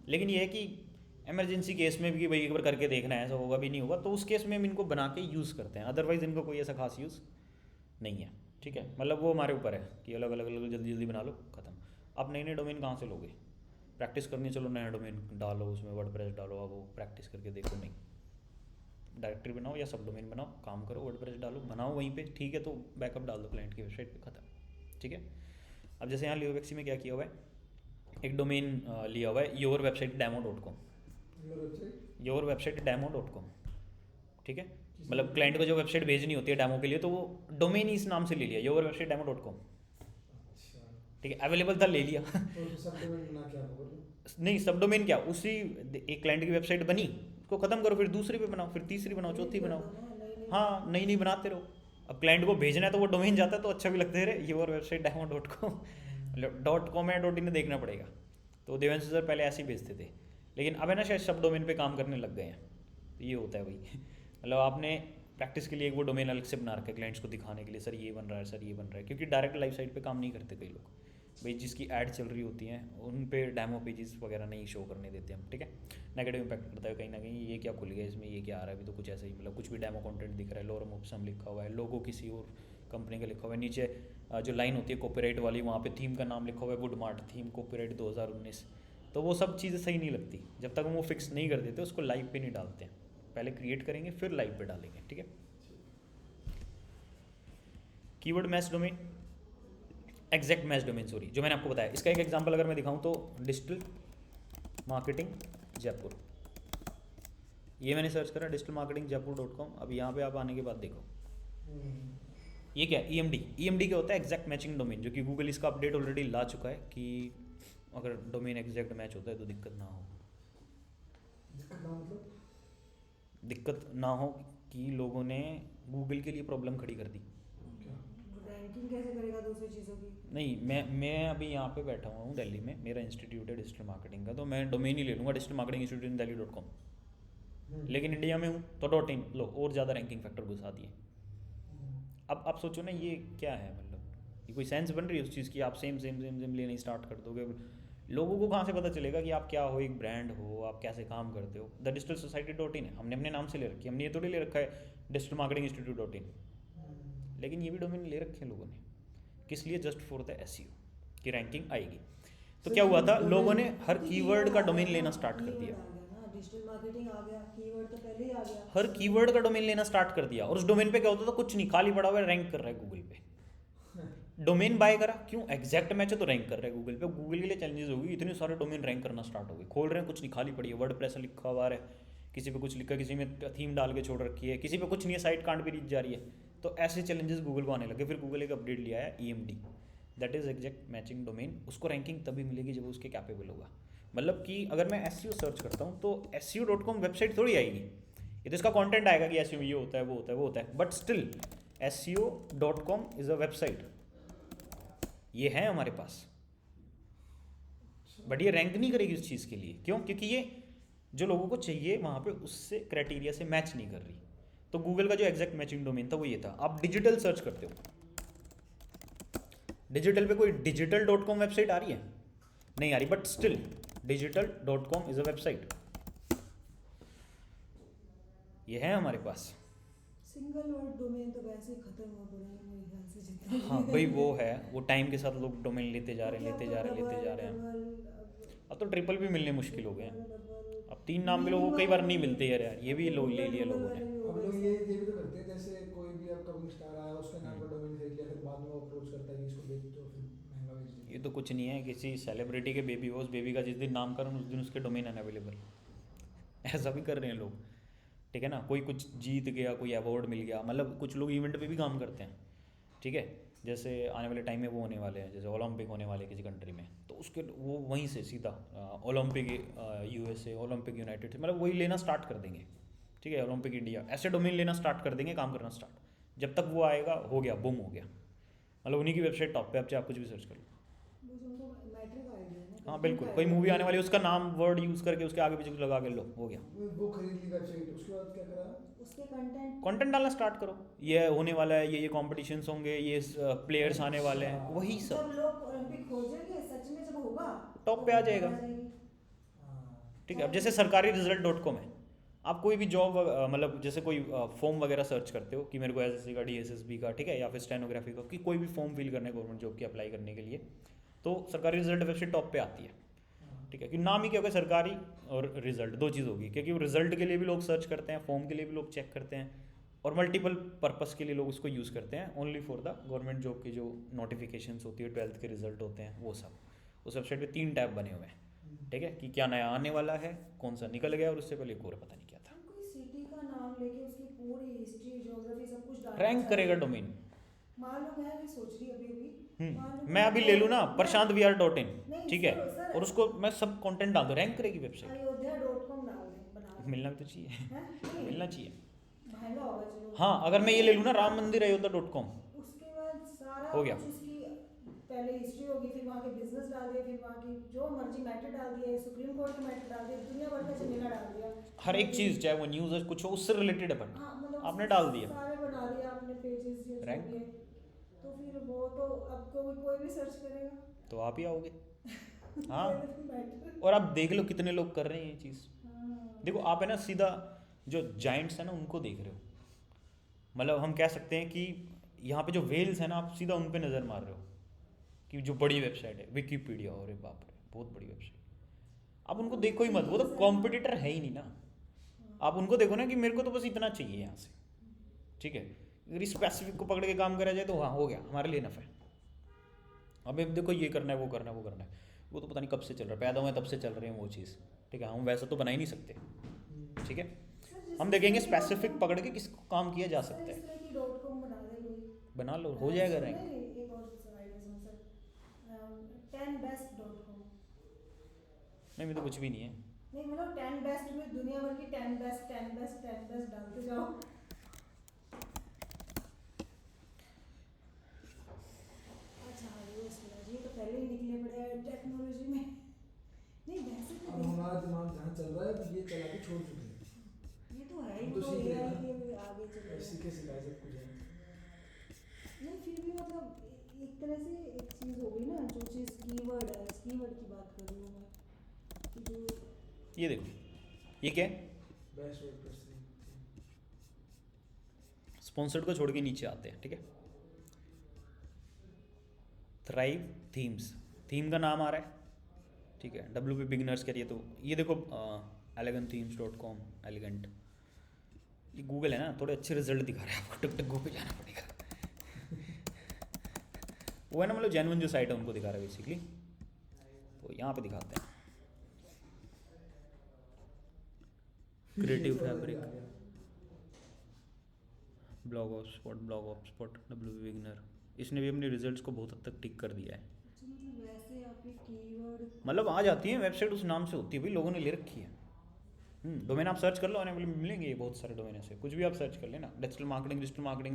लेकिन ये है कि इमरजेंसी केस में भी कि भाई एक बार करके देखना है, ऐसा होगा भी नहीं होगा, तो उस केस में हम इनको बना के यूज़ करते हैं, अदरवाइज़ इनको कोई ऐसा खास यूज़ नहीं है, ठीक है। मतलब वो हमारे ऊपर है कि अलग अलग जल्दी जल्दी बना लो, ख़त्म। आप नए नए डोमेन कहाँ से लोगे? प्रैक्टिस करनी है, चलो नया डोमेन डालो, उसमें वर्डप्रेस डालो, अब वो प्रैक्टिस करके देखो, नहीं, डायरेक्टरी बनाओ या सब डोमेन बनाओ, काम करो, वर्डप्रेस डालो, बनाओ वहीं पे, ठीक है, तो बैकअप डाल दो क्लाइंट की वेबसाइट पे, ख़त्म, ठीक है। अब जैसे यहाँ लियोवेक्सी में क्या किया हुआ है, एक डोमेन लिया हुआ है योर वेबसाइट डेमो.com, योर वेबसाइट डेमो.com, ठीक है। मतलब क्लाइंट को जो वेबसाइट भेजनी होती है डेमो के लिए, तो वो डोमेन ही इस नाम से ले लिया, योर वेबसाइट डेमो.com, अच्छा, ठीक है, अवेलेबल था, ले लिया। तो उसे सब डोमेन ना क्या होगा? नहीं, सब डोमेन क्या, उसी एक क्लाइंट की वेबसाइट बनी, उसको खत्म करो, फिर दूसरी पे बनाओ, फिर तीसरी बनाओ, चौथी बनाओ, हाँ, नई नई बनाते रहो। अब क्लाइंट को भेजना है तो वो डोमेन जाता है तो अच्छा भी लगता है, रे योर वेबसाइट डेमो.com, मतलब .com है .in देखना पड़ेगा। तो देवेंद्र सर पहले ऐसे ही भेजते थे, लेकिन अब है ना शायद सब डोमेन पे काम करने लग गए हैं, तो ये होता है भाई। मतलब आपने प्रैक्टिस के लिए एक वो डोमेन अलग से बना रखा है क्लाइंट्स को दिखाने के लिए, सर ये बन रहा है, सर ये बन रहा है, क्योंकि डायरेक्ट लाइव साइट पे काम नहीं करते कई लोग, भाई जिसकी ऐड चल रही होती हैं उन पे डेमो पेजेस वगैरह नहीं शो करने देते हम, ठीक है। नेगेटिव इम्पैक्ट पड़ता है कहीं ना कहीं, ये क्या खुल गया इसमें, ये क्या आ रहा है, अभी तो कुछ ऐसा ही, मतलब कुछ भी डेमो कंटेंट दिख रहा है, लोरम ऑप्शन लिखा हुआ है, लोगो किसी और कंपनी का लिखा हुआ है, नीचे जो लाइन होती है कॉपीराइट वाली, वहाँ पे थीम का नाम लिखा हुआ है वुड मार्ट थीम कॉपीराइट 2019, तो वो सब चीज़ें सही नहीं लगती, जब तक हम वो फिक्स नहीं कर देते उसको लाइव पे नहीं डालते हैं, पहले क्रिएट करेंगे फिर लाइव पे डालेंगे, ठीक है। Keyword match domain, exact match domain, sorry, जो मैंने आपको बताया, इसका एक एग्जांपल अगर मैं दिखाऊं तो डिजिटल मार्केटिंग जयपुर, ये मैंने सर्च करा डिजिटल मार्केटिंग जयपुर.com। अब यहाँ पे आप आने के बाद देखो ये क्या है, EMD क्या होता है, एग्जैक्ट मैचिंग डोमेन, जो कि गूगल इसका अपडेट ऑलरेडी ला चुका है कि अगर डोमेन एग्जैक्ट मैच होता है तो दिक्कत ना हो, दिक्कत ना हो कि लोगों ने गूगल के लिए प्रॉब्लम खड़ी कर दी। रैंकिंग कैसे करेगा दूसरी चीज़ों की? नहीं, मैं अभी यहाँ पे बैठा हुआ हूँ दिल्ली में, मेरा इंस्टीट्यूट है डिजिटल मार्केटिंग का, तो मैं डोमेन ही ले लूँगा डिजिटल मार्केटिंग इंस्टीट्यूट इन दिल्ली.com, लेकिन इंडिया में हूँ तो .in लो, और ज़्यादा रैंकिंग फैक्टर घुसा दिए। अब आप सोचो ना ये क्या है, मतलब ये कोई सेंस बन रही है उस चीज़ की, आप सेम लेना स्टार्ट कर दोगे, लोगों को कहाँ से पता चलेगा कि आप क्या हो, एक ब्रांड हो, आप कैसे काम करते हो। द डिजिटल सोसाइटी.in है, हमने अपने नाम से ले रखी है, हमने ये थोड़ी ले रखा है डिजिटल मार्केटिंग इंस्टीट्यूट.in, लेकिन ये भी डोमेन ले रखे हैं लोगों ने, किस लिए, जस्ट फॉर द SEO की रैंकिंग आएगी। तो क्या हुआ था, लोगों ने हर कीवर्ड का डोमेन लेना स्टार्ट कर दिया, डिजिटल मार्केटिंग आ गया, कीवर्ड तो पहले ही आ गया, हर कीवर्ड का डोमेन लेना स्टार्ट कर दिया, और उस डोमेन पे क्या होता था, कुछ नहीं, खाली पड़ा हुआ है, रैंक कर रहा है गूगल पे। डोमेन बाय करा, क्यों, एग्जैक्ट मैच है तो रैंक कर रहा है गूगल पे। गूगल के लिए चैलेंजेस होगी, इतने सारे डोमेन रैंक करना स्टार्ट हो गए, खोल रहे हैं कुछ नहीं, खाली पड़ी है, वर्डप्रेस लिखा हुआ है, किसी पे कुछ लिखा, किसी में थीम डाल के छोड़ रखी है, किसी पे कुछ नहीं है, साइट कांट भी रीच जा रही है। तो ऐसे चैलेंजेस गूगल को आने लगे, फिर गूगल एक अपडेट लिया है EMD, that is exact matching domain. उसको रैंकिंग तभी मिलेगी जब उसके कैपेबल होगा। मतलब कि अगर मैं SEO सर्च करता हूँ तो SEO.com वेबसाइट थोड़ी आएगी, ये तो इसका कंटेंट आएगा कि SEO में ये होता है, वो होता है, वो होता है, but still SEO.com is a website, ये है हमारे पास, बट ये रैंक नहीं करेगी उस चीज़ के लिए। क्यों? क्योंकि ये जो लोगों को चाहिए वहाँ पे उससे क्राइटेरिया से मैच नहीं कर रही। तो गूगल का जो एग्जैक्ट मैचिंग डोमेन था वो ये था। आप डिजिटल सर्च करते हो, डिजिटल पे कोई digital.com वेबसाइट आ रही है? नहीं आ रही, but still digital.com is a website, ये है हमारे पास। सिंगल वर्ड डोमेन तो वैसे ही खत्म हो पड़ा है मेरे ख्याल से जितना हाँ भाई वो है, वो टाइम के साथ लोग डोमेन लेते जा रहे हैं, लेते जा रहे हैं, लेते जा रहे हैं। अब तो ट्रिपल भी मिलने मुश्किल हो गए हैं। अब 3 नाम भी लोगों को कई बार नहीं मिलते यार, ये भी लोग ले लिया लोगों ने। अब लोग ये भी तो करते हैं, जैसे कोई भी आपका कोई स्टार आया उसके नाम पर डोमेन खरीद लिया, फिर बाद में वो अप्रोच करता है कि इसको बेच दो, फिर महंगा बेच देते ये तो कुछ नहीं है, किसी सेलिब्रिटी के बेबी हो, उस बेबी का जिस दिन नामकरण उस दिन उसके डोमेन अनअवेलेबल, ऐसा भी कर रहे हैं लोग, ठीक है ना। कोई कुछ जीत गया, कोई अवार्ड मिल गया, मतलब कुछ लोग इवेंट पे भी काम करते हैं, ठीक है। जैसे आने वाले टाइम में वो होने वाले हैं, जैसे ओलंपिक होने वाले किसी कंट्री में, तो उसके वो वहीं से सीधा ओलंपिक USA, ओलंपिक यूनाइटेड, मतलब वही लेना स्टार्ट कर देंगे, ठीक है। ओलंपिक इंडिया, ऐसे डोमेन लेना स्टार्ट कर देंगे, काम करना स्टार्ट। जब तक वो आएगा हो गया, बूम हो गया, मतलब उन्हीं की वेबसाइट टॉप पे, अब चाहे आप कुछ भी सर्च कर लो। बस उनको मैट्रिक आइडिया है ना, हाँ बिल्कुल, कोई मूवी आने वाली है उसका नाम वर्ड यूज़ करके उसके आगे पीछे कुछ लगा के लो, हो गया। हैं। वो खरीद ली वेबसाइट, उसके बाद क्या करा? उसके कंटेंट कंटेंट डालना स्टार्ट करो, ये होने वाला है, ये कॉम्पिटिशन्स होंगे, ये प्लेयर्स आने वाले हैं, वही सब जब लोग ओलंपिक खोजेंगे सच में जब होगा टॉप पे आ जाएगा, हाँ। ठीक है। अब जैसे सरकारी रिजल्ट.com है, आप कोई भी जॉब मतलब जैसे कोई फॉर्म वगैरह सर्च करते हो कि मेरे को SSC का, DSSB का, ठीक है, या फिर स्टेनोग्राफी का, कि कोई भी फॉर्म फिल करना है गवर्नमेंट जॉब की अप्लाई करने के लिए, तो सरकारी रिजल्ट वेबसाइट टॉप पे आती है, ठीक है। कि नाम ही क्या होगा, सरकारी और रिजल्ट, दो चीज़ होगी, क्योंकि रिजल्ट के लिए भी लोग सर्च करते हैं, फॉर्म के लिए भी लोग चेक करते हैं, और मल्टीपल पर्पस के लिए लोग उसको यूज़ करते हैं, only for the government job की जो नोटिफिकेशंस होती है, 12th के रिजल्ट होते हैं, वो सब। उस वेबसाइट पे 3 टैब बने हुए हैं, ठीक है, कि क्या नया आने वाला है, कौन सा निकल गया, और उससे पहले एक और पता नहीं क्या था। हम कोई सिटी का नाम लेके उसकी पूरी हिस्ट्री, ज्योग्राफी सब कुछ डाल रैंक करेगा डोमेन। मान लो मैं भी सोच रही अभी मान लो मैं अभी ले लूँ ना prashantviar.in, नहीं, ठीक है, सर, और उसको मैं सब कंटेंट डाल दूँ, रैंक करेगी वेबसाइट। अयोध्या.com डाल दें, बना दें। मिलना भी तो चाहिए, हैं? नहीं, मिलना चाहिए। महंगा होगा चलो। हाँ, अगर मैं ये ले लूँ ना राम मंदिर अयोध्या.com, उसके बाद सारा हो गया। कुछ उसकी पहले हिस्ट्री होगी, फिर वहाँ के बिजनेस डाल दिया, फिर वहाँ की जो मर्जी मैटर डाल दिया, सुप्रीम कोर्ट के मैटर डाल दिया, दुनिया भर का झमेला डाल दिया, हर एक चीज़, चाहे वो न्यूज़ है कुछ हो, उससे रिलेटेड है, बट हाँ, मतलब आपने डाल दिया सारे बना दिया आपने पेजेस जो रैंक। भी है, तो फिर वो तो अब कोई भी सर्च करेगा तो आप ही आओगे। हाँ, मैटर। और आप देख लो कितने लोग कर रहे हैं ये चीज़। हाँ, देखो आप है ना, सीधा जो जाइंट्स है ना उनको देख रहे हो, मतलब हम कह सकते हैं कि यहाँ पे जो वेल्स है ना, आप सीधा उन पे नज़र मार रहे हो, कि जो बड़ी वेबसाइट है विकीपीडिया, और बाप रे बहुत बड़ी वेबसाइट, आप उनको देखो ही मत, वो तो कॉम्पिटिटर है ही नहीं ना। आप उनको देखो ना कि मेरे को तो बस इतना चाहिए यहाँ से, ठीक है। अगर स्पेसिफिक को पकड़ के काम करा जाए तो हाँ हो गया, हमारे लिए नफ़ा है। अब देखो ये करना है, वो करना है, वो करना है, वो तो पता नहीं कब से चल रहा है, पैदा हुए तब से चल रहे हैं वो चीज़, ठीक है। हम वैसा तो बना ही नहीं सकते, ठीक है। हम देखेंगे स्पेसिफिक पकड़ के किसको काम किया जा सकता है, इस तरह की .com बना दे कोई, बना लो, हो जाएगा रैंक। नहीं, एक और सर आइडिया सुन सर, 10best.com। नहीं मैं तो कुछ भी नहीं है। नहीं मतलब 10 बेस्ट में दुनिया भर की 10 बेस्ट डालते जाओ। अच्छा ये तो पहले ही निकले पड़े हैं टेक्नोलॉजी में। नहीं वैसे तो अब हमारा दिमाग जहाँ चल रहा है, अब ये चला के छोड़ चुके हैं। ये तो है ही, हम तो तो सीख रहे AI हैं ना। के आगे चले ऐसी के सिखाए सब कुछ है। नहीं फिर भी मतलब एक तरह से एक चीज़ हो गई ना, जो चीज़ कीवर्ड है, इस कीवर्ड की बात कर रही हूँ मैं, कि जो ये देखो ये क्या है, बेस्ट वर्डप्रेस स्पॉन्सर्ड को छोड़ के नीचे आते हैं, ठीक है। थ्राइव थीम्स, थीम का नाम आ रहा है, ठीक है। WP बिगिनर्स करिए तो ये देखो elegantthemes.com, एलिगेंट, ये गूगल है ना, थोड़े अच्छे रिजल्ट दिखा रहा है आपको, टक गो पे जाना पड़ेगा। वो है ना, मतलब जेन्युइन जो साइट है उनको दिखा रहा है बेसिकली, तो यहाँ पे दिखाते हैं creative fabric, blog of spot, WP beginner, इसने भी अपने रिजल्ट्स को बहुत हद तक टिक कर दिया है। अच्छा, मतलब वैसे आपके कीवर्ड मतलब आ जाती है वेबसाइट, उस नाम से होती है भाई, लोगों ने ले रखी है। डोमेन आप सर्च कर लो, आने वाले में मिलेंगे ये बहुत सारे डोमेन ऐसे, कुछ भी आप सर्च कर लेना, digital marketing,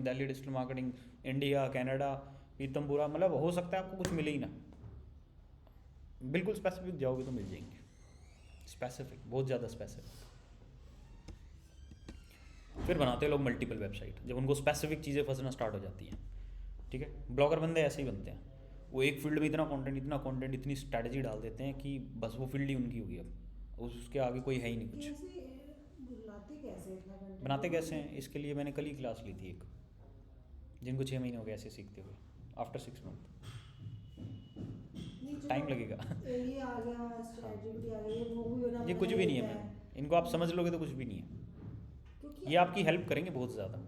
Delhi digital marketing, India, Canada, Pitampura, मतलब हो सकता है आपको कुछ मिले ही ना, बिल्कुल स्पेसिफिक जाओगे तो मिल जाएंगे, स्पेसिफिक, बहुत ज़्यादा स्पेसिफिक। फिर बनाते हैं लोग मल्टीपल वेबसाइट, जब उनको स्पेसिफिक चीज़ें फंसना स्टार्ट हो जाती हैं, ठीक है। ब्लॉगर बंदे ऐसे ही बनते हैं, वो एक फील्ड में इतना कंटेंट इतनी स्ट्रैटेजी डाल देते हैं कि बस वो फील्ड ही उनकी होगी, अब उसके आगे कोई है ही नहीं कुछ। कैसे बुलाते कैसे इतना content? बनाते कैसे हैं, इसके लिए मैंने कल ही क्लास ली थी एक, जिनको 6 महीने हो गए ऐसे सीखते हुए, आफ्टर 6 मंथ। नहीं, चलो, टाइम लगेगा। ये आ गया ChatGPT आ गया, ये वो भी बना ये कुछ भी नहीं है मैम, इनको आप समझ लोगे तो कुछ भी नहीं है, क्योंकि ये आपकी हेल्प करेंगे बहुत ज़्यादा,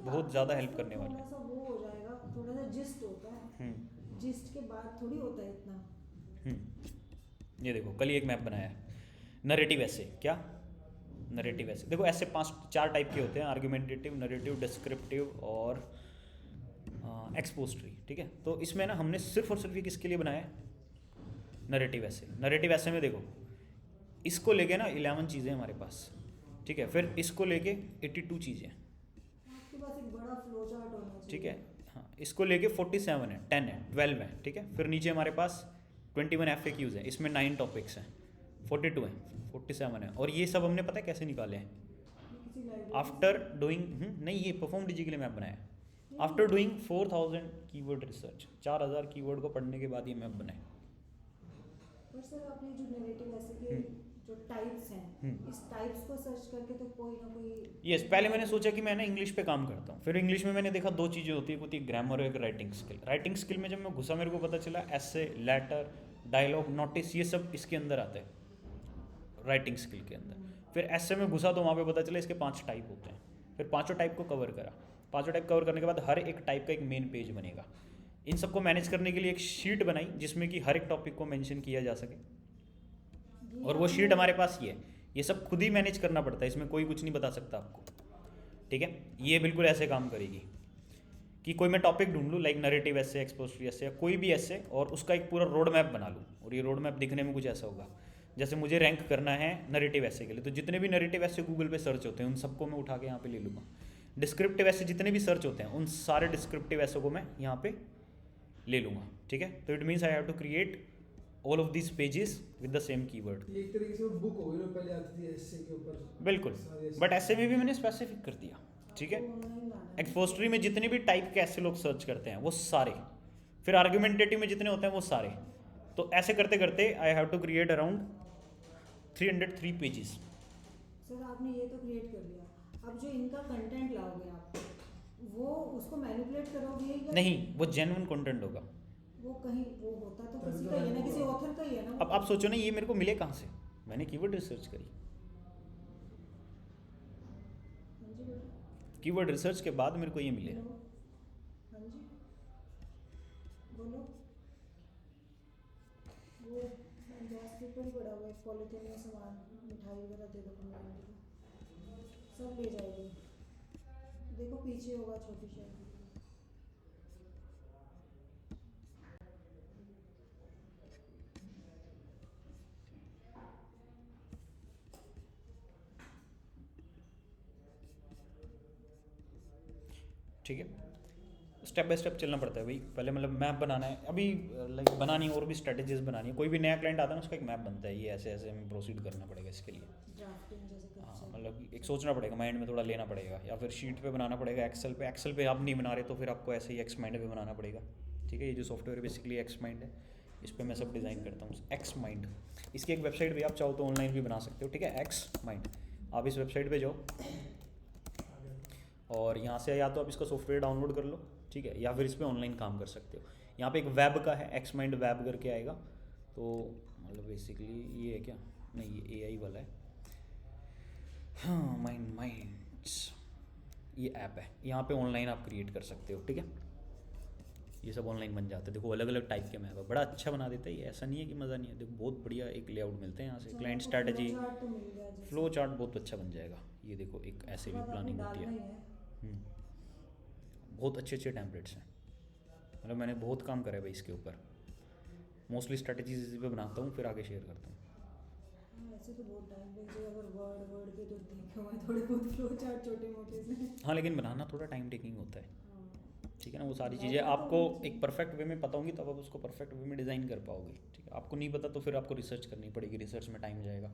बहुत ज़्यादा हेल्प करने वाले थोड़ा सा वो हो जाएगा, थोड़ा सा जिस्ट होता है, हैं। जिस्ट के बाद थोड़ी होता है इतना। ये देखो कल ही एक मैप बनाया है, नरेटिव ऐसे, क्या नरेटिव ऐसे, देखो ऐसे 4 टाइप के होते हैं, आर्गुमेंटेटिव, नरेटिव, डिस्क्रिप्टिव और एक्सपोजिटरी, ठीक है। तो इसमें ना हमने सिर्फ और सिर्फ ये किसके लिए बनाया है, नरेटिव ऐसे। नरेटिव ऐसे में देखो, इसको लेके ना 11 चीज़ें हमारे पास, ठीक है, फिर इसको लेके 82 चीज़ें, आपके पास एक बड़ा फ्लो चार्ट होना चाहिए। ठीक है। हाँ, इसको लेके 47 है, 10 है, 12 है, ठीक है। फिर नीचे हमारे पास 21 FAQs है, इसमें 9 टॉपिक्स हैं, 42 हैं, 47 है, और ये सब हमने पता है कैसे निकाले हैं, किसी लाइब्रेरी आफ्टर डूइंग, नहीं ये परफॉर्म डीजी के लिए मैप बनाया है, after doing 4000 keyword research, 4000 keyword को पढ़ने के बाद ये मैप बनाए। पर सर आपने जो नैरेटिव ऐसे के जो टाइप्स हैं, इस टाइप्स को सर्च करके तो कोई ना कोई यस, पहले मैंने सोचा कि मैं ना इंग्लिश पे काम करता हूँ, फिर इंग्लिश में मैंने देखा 2 चीज़ें होती है, होती है ग्रामर और एक राइटिंग स्किल। राइटिंग स्किल में जब मैं घुसा मेरे को पता चला ऐसे, लेटर, डायलॉग, नोटिस, ये सब इसके अंदर आते हैं राइटिंग स्किल के अंदर। फिर ऐसे में घुसा तो वहाँ पे पता चला इसके 5 टाइप होते हैं, फिर 5 टाइप को कवर करा, 5 टाइप कवर करने के बाद हर एक टाइप का एक मेन पेज बनेगा। इन सबको मैनेज करने के लिए एक शीट बनाई जिसमें कि हर एक टॉपिक को मेंशन किया जा सके, और वो शीट हमारे पास ही है। ये सब खुद ही मैनेज करना पड़ता है, इसमें कोई कुछ नहीं बता सकता आपको, ठीक है। ये बिल्कुल ऐसे काम करेगी कि कोई मैं टॉपिक ढूंढ लूँ, लाइक नरेटिव ऐसे, एक्सपोजिटरी ऐसे, या कोई भी ऐसे, और उसका एक पूरा रोड मैप बना लूँ, और ये रोड मैप दिखने में कुछ ऐसा होगा, जैसे मुझे रैंक करना है नरेटिव ऐसे के लिए, तो जितने भी नरेटिव ऐसे गूगल पे सर्च होते हैं उन सबको मैं उठा के यहाँ पे ले लूँगा। डिस्क्रिप्टिव ऐसे जितने भी सर्च होते हैं उन सारे डिस्क्रिप्टिव ऐसे को मैं यहाँ पे ले लूँगा, ठीक है। तो it means I have to create all of this pages with the same keyword. ये एक तरीके से बुक हो गई जो पहले आती थी एसए के ऊपर। बिल्कुल, बट ऐसे में भी मैंने स्पेसिफिक कर दिया, ठीक है। ऑनलाइन लाना है। एक्सपोजिटरी में जितने भी टाइप के ऐसे लोग सर्च करते हैं वो सारे, फिर आर्गुमेंटेटिव में जितने होते हैं वो सारे, तो ऐसे करते करते I have to create around 303 pages. Sir आपने ये तो क्रिएट कर लिया, अब जो इनका कंटेंट लाओगे आप, वो उसको मैनिपुलेट करोगे या नहीं, वो जेन्युइन कंटेंट होगा। वो कहीं वो होता तो किसी का ही है ना, किसी ऑथर का ही है ना। अब आप सोचो ना, ये मेरे को मिले कहाँ से, मैंने कीवर्ड रिसर्च करी, हाँ जी बेटा, कीवर्ड रिसर्च के बाद मेरे को ये मिले। हेलो, हाँ जी बोलो। वो गैस के ऊपर ही पड़ा हुआ है, पॉलीथीन में सामान, मिठाई वगैरह दे दो कम्युनिटी को, सब ले जाएगी। देखो पीछे होगा छोटी सी। ठीक है, स्टेप बाय स्टेप चलना पड़ता है भाई। पहले मतलब मैप बनाना है, अभी लाइक बनानी है, और भी स्ट्रेटेजीज बनानी है। कोई भी नया क्लाइंट आता है ना, उसका एक मैप बनता है, ये ऐसे ऐसे हमें प्रोसीड करना पड़ेगा इसके लिए। ड्राफ्टिंग जैसे करते हाँ, हैं। मतलब एक सोचना पड़ेगा, माइंड में थोड़ा लेना पड़ेगा, या फिर शीट पे बनाना पड़ेगा, एक्सेल पे। एक्सेल पे आप नहीं बना रहे तो फिर आपको ऐसे ही एक्स माइंड पे बनाना पड़ेगा, ठीक है। ये जो सॉफ्टवेयर बेसिकली एक्स माइंड है, इस पर मैं सब डिज़ाइन करता हूँ। एक्स माइंड, इसकी एक वेबसाइट भी आप चाहो तो ऑनलाइन भी बना सकते हो, ठीक है। एक्स माइंड, आप इस वेबसाइट पर जाओ और यहाँ से या तो आप इसका सॉफ्टवेयर डाउनलोड कर लो, ठीक है, या फिर इस पर ऑनलाइन काम कर सकते हो। यहाँ पे एक वेब का है, एक्स माइंड वेब करके आएगा। तो मतलब बेसिकली ये है क्या, नहीं ये एआई वाला है, हाँ, माइंड्स, ये ऐप है। यहाँ पे ऑनलाइन आप क्रिएट कर सकते हो, ठीक है। ये सब ऑनलाइन बन जाते हैं। देखो अलग अलग टाइप के मैप है, बड़ा अच्छा बना देता है ये, ऐसा नहीं है कि मज़ा नहीं है। देखो बहुत बढ़िया एक लेआउट मिलते हैं यहाँ से, क्लाइंट स्ट्रैटेजी, तो मिल गया जैसे। फ्लो चार्ट बहुत अच्छा बन जाएगा। ये देखो एक ऐसे भी उसके बाद प्लानिंग आपने होती डालना है। ही है। बहुत अच्छे अच्छे टेम्पलेट्स हैं, मतलब मैंने बहुत काम करा है भाई इसके ऊपर। मोस्टली स्ट्रैटेजीज इसी पे बनाता हूँ, फिर आगे शेयर करता हूँ। हाँ, ऐसे तो बहुत टाइम लग जाएगा, अगर वर्ड पे तो देखे हुए थोड़े बहुत फ्लो चार्ट छोटे मोटे से। हाँ, लेकिन बनाना थोड़ा टाइम टेकिंग होता है, हाँ। ठीक है ना। वो सारी चीज़ें आपको एक परफेक्ट वे में पता होंगी तब आप उसको परफेक्ट वे में डिज़ाइन कर पाओगे। ठीक है, आपको नहीं पता तो फिर आपको रिसर्च करनी पड़ेगी, रिसर्च में टाइम जाएगा।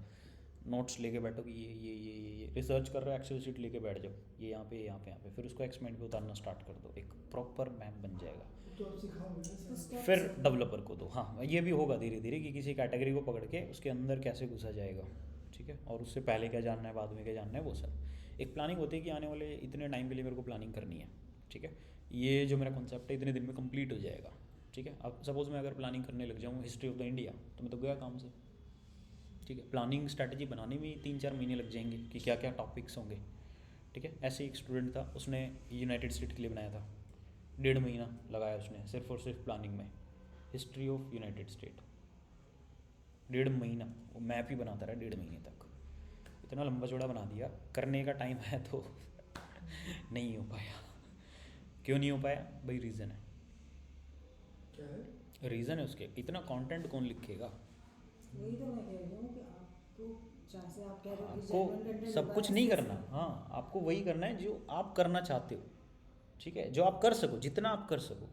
नोट्स लेके बैठो कि ये रिसर्च कर रहे हो, एक्सेल शीट लेके बैठ जाओ, ये यहाँ पे यहाँ पे यहाँ पे, फिर उसको एक्सपेंड पे उतारना स्टार्ट कर दो, एक प्रॉपर मैप बन जाएगा। तो आप सिखाओगे ना सर? फिर डेवलपर को दो, हाँ ये भी होगा धीरे धीरे कि किसी कैटेगरी को पकड़ के उसके अंदर कैसे घुसा जाएगा। ठीक है, और उससे पहले क्या जानना है, बाद में क्या जानना है, वो सब एक प्लानिंग होती है कि आने वाले इतने टाइम के लिए मेरे को प्लानिंग करनी है। ठीक है, ये जो मेरा कॉन्सेप्ट है इतने दिन में कंप्लीट हो जाएगा। ठीक है, अब सपोज मैं अगर प्लानिंग करने लग जाऊँ हिस्ट्री ऑफ द इंडिया तो मैं तो गया काम से। ठीक है, प्लानिंग स्ट्रैटेजी बनाने में 3-4 महीने लग जाएंगे कि क्या क्या टॉपिक्स होंगे। ठीक है, ऐसे एक स्टूडेंट था, उसने यूनाइटेड स्टेट के लिए बनाया था, 1.5 महीना लगाया उसने सिर्फ और सिर्फ प्लानिंग में, हिस्ट्री ऑफ यूनाइटेड स्टेट 1.5 महीना वो मैप ही बनाता रहा 1.5 महीने तक। इतना लंबा चौड़ा बना दिया, करने का टाइम है तो नहीं हो पाया। क्यों नहीं हो पाया भाई? रीज़न है, क्या है? रीज़न है उसके, इतना कंटेंट कौन लिखेगा? वही तो मैं कह रही हूँ कि आपको जैसे आप कह रहे हो कि आपको genuine content सब होगा, कुछ नहीं ऐसे करना, हाँ आपको वही करना है जो आप करना चाहते हो। ठीक है, जो आप कर सको, जितना आप कर सको,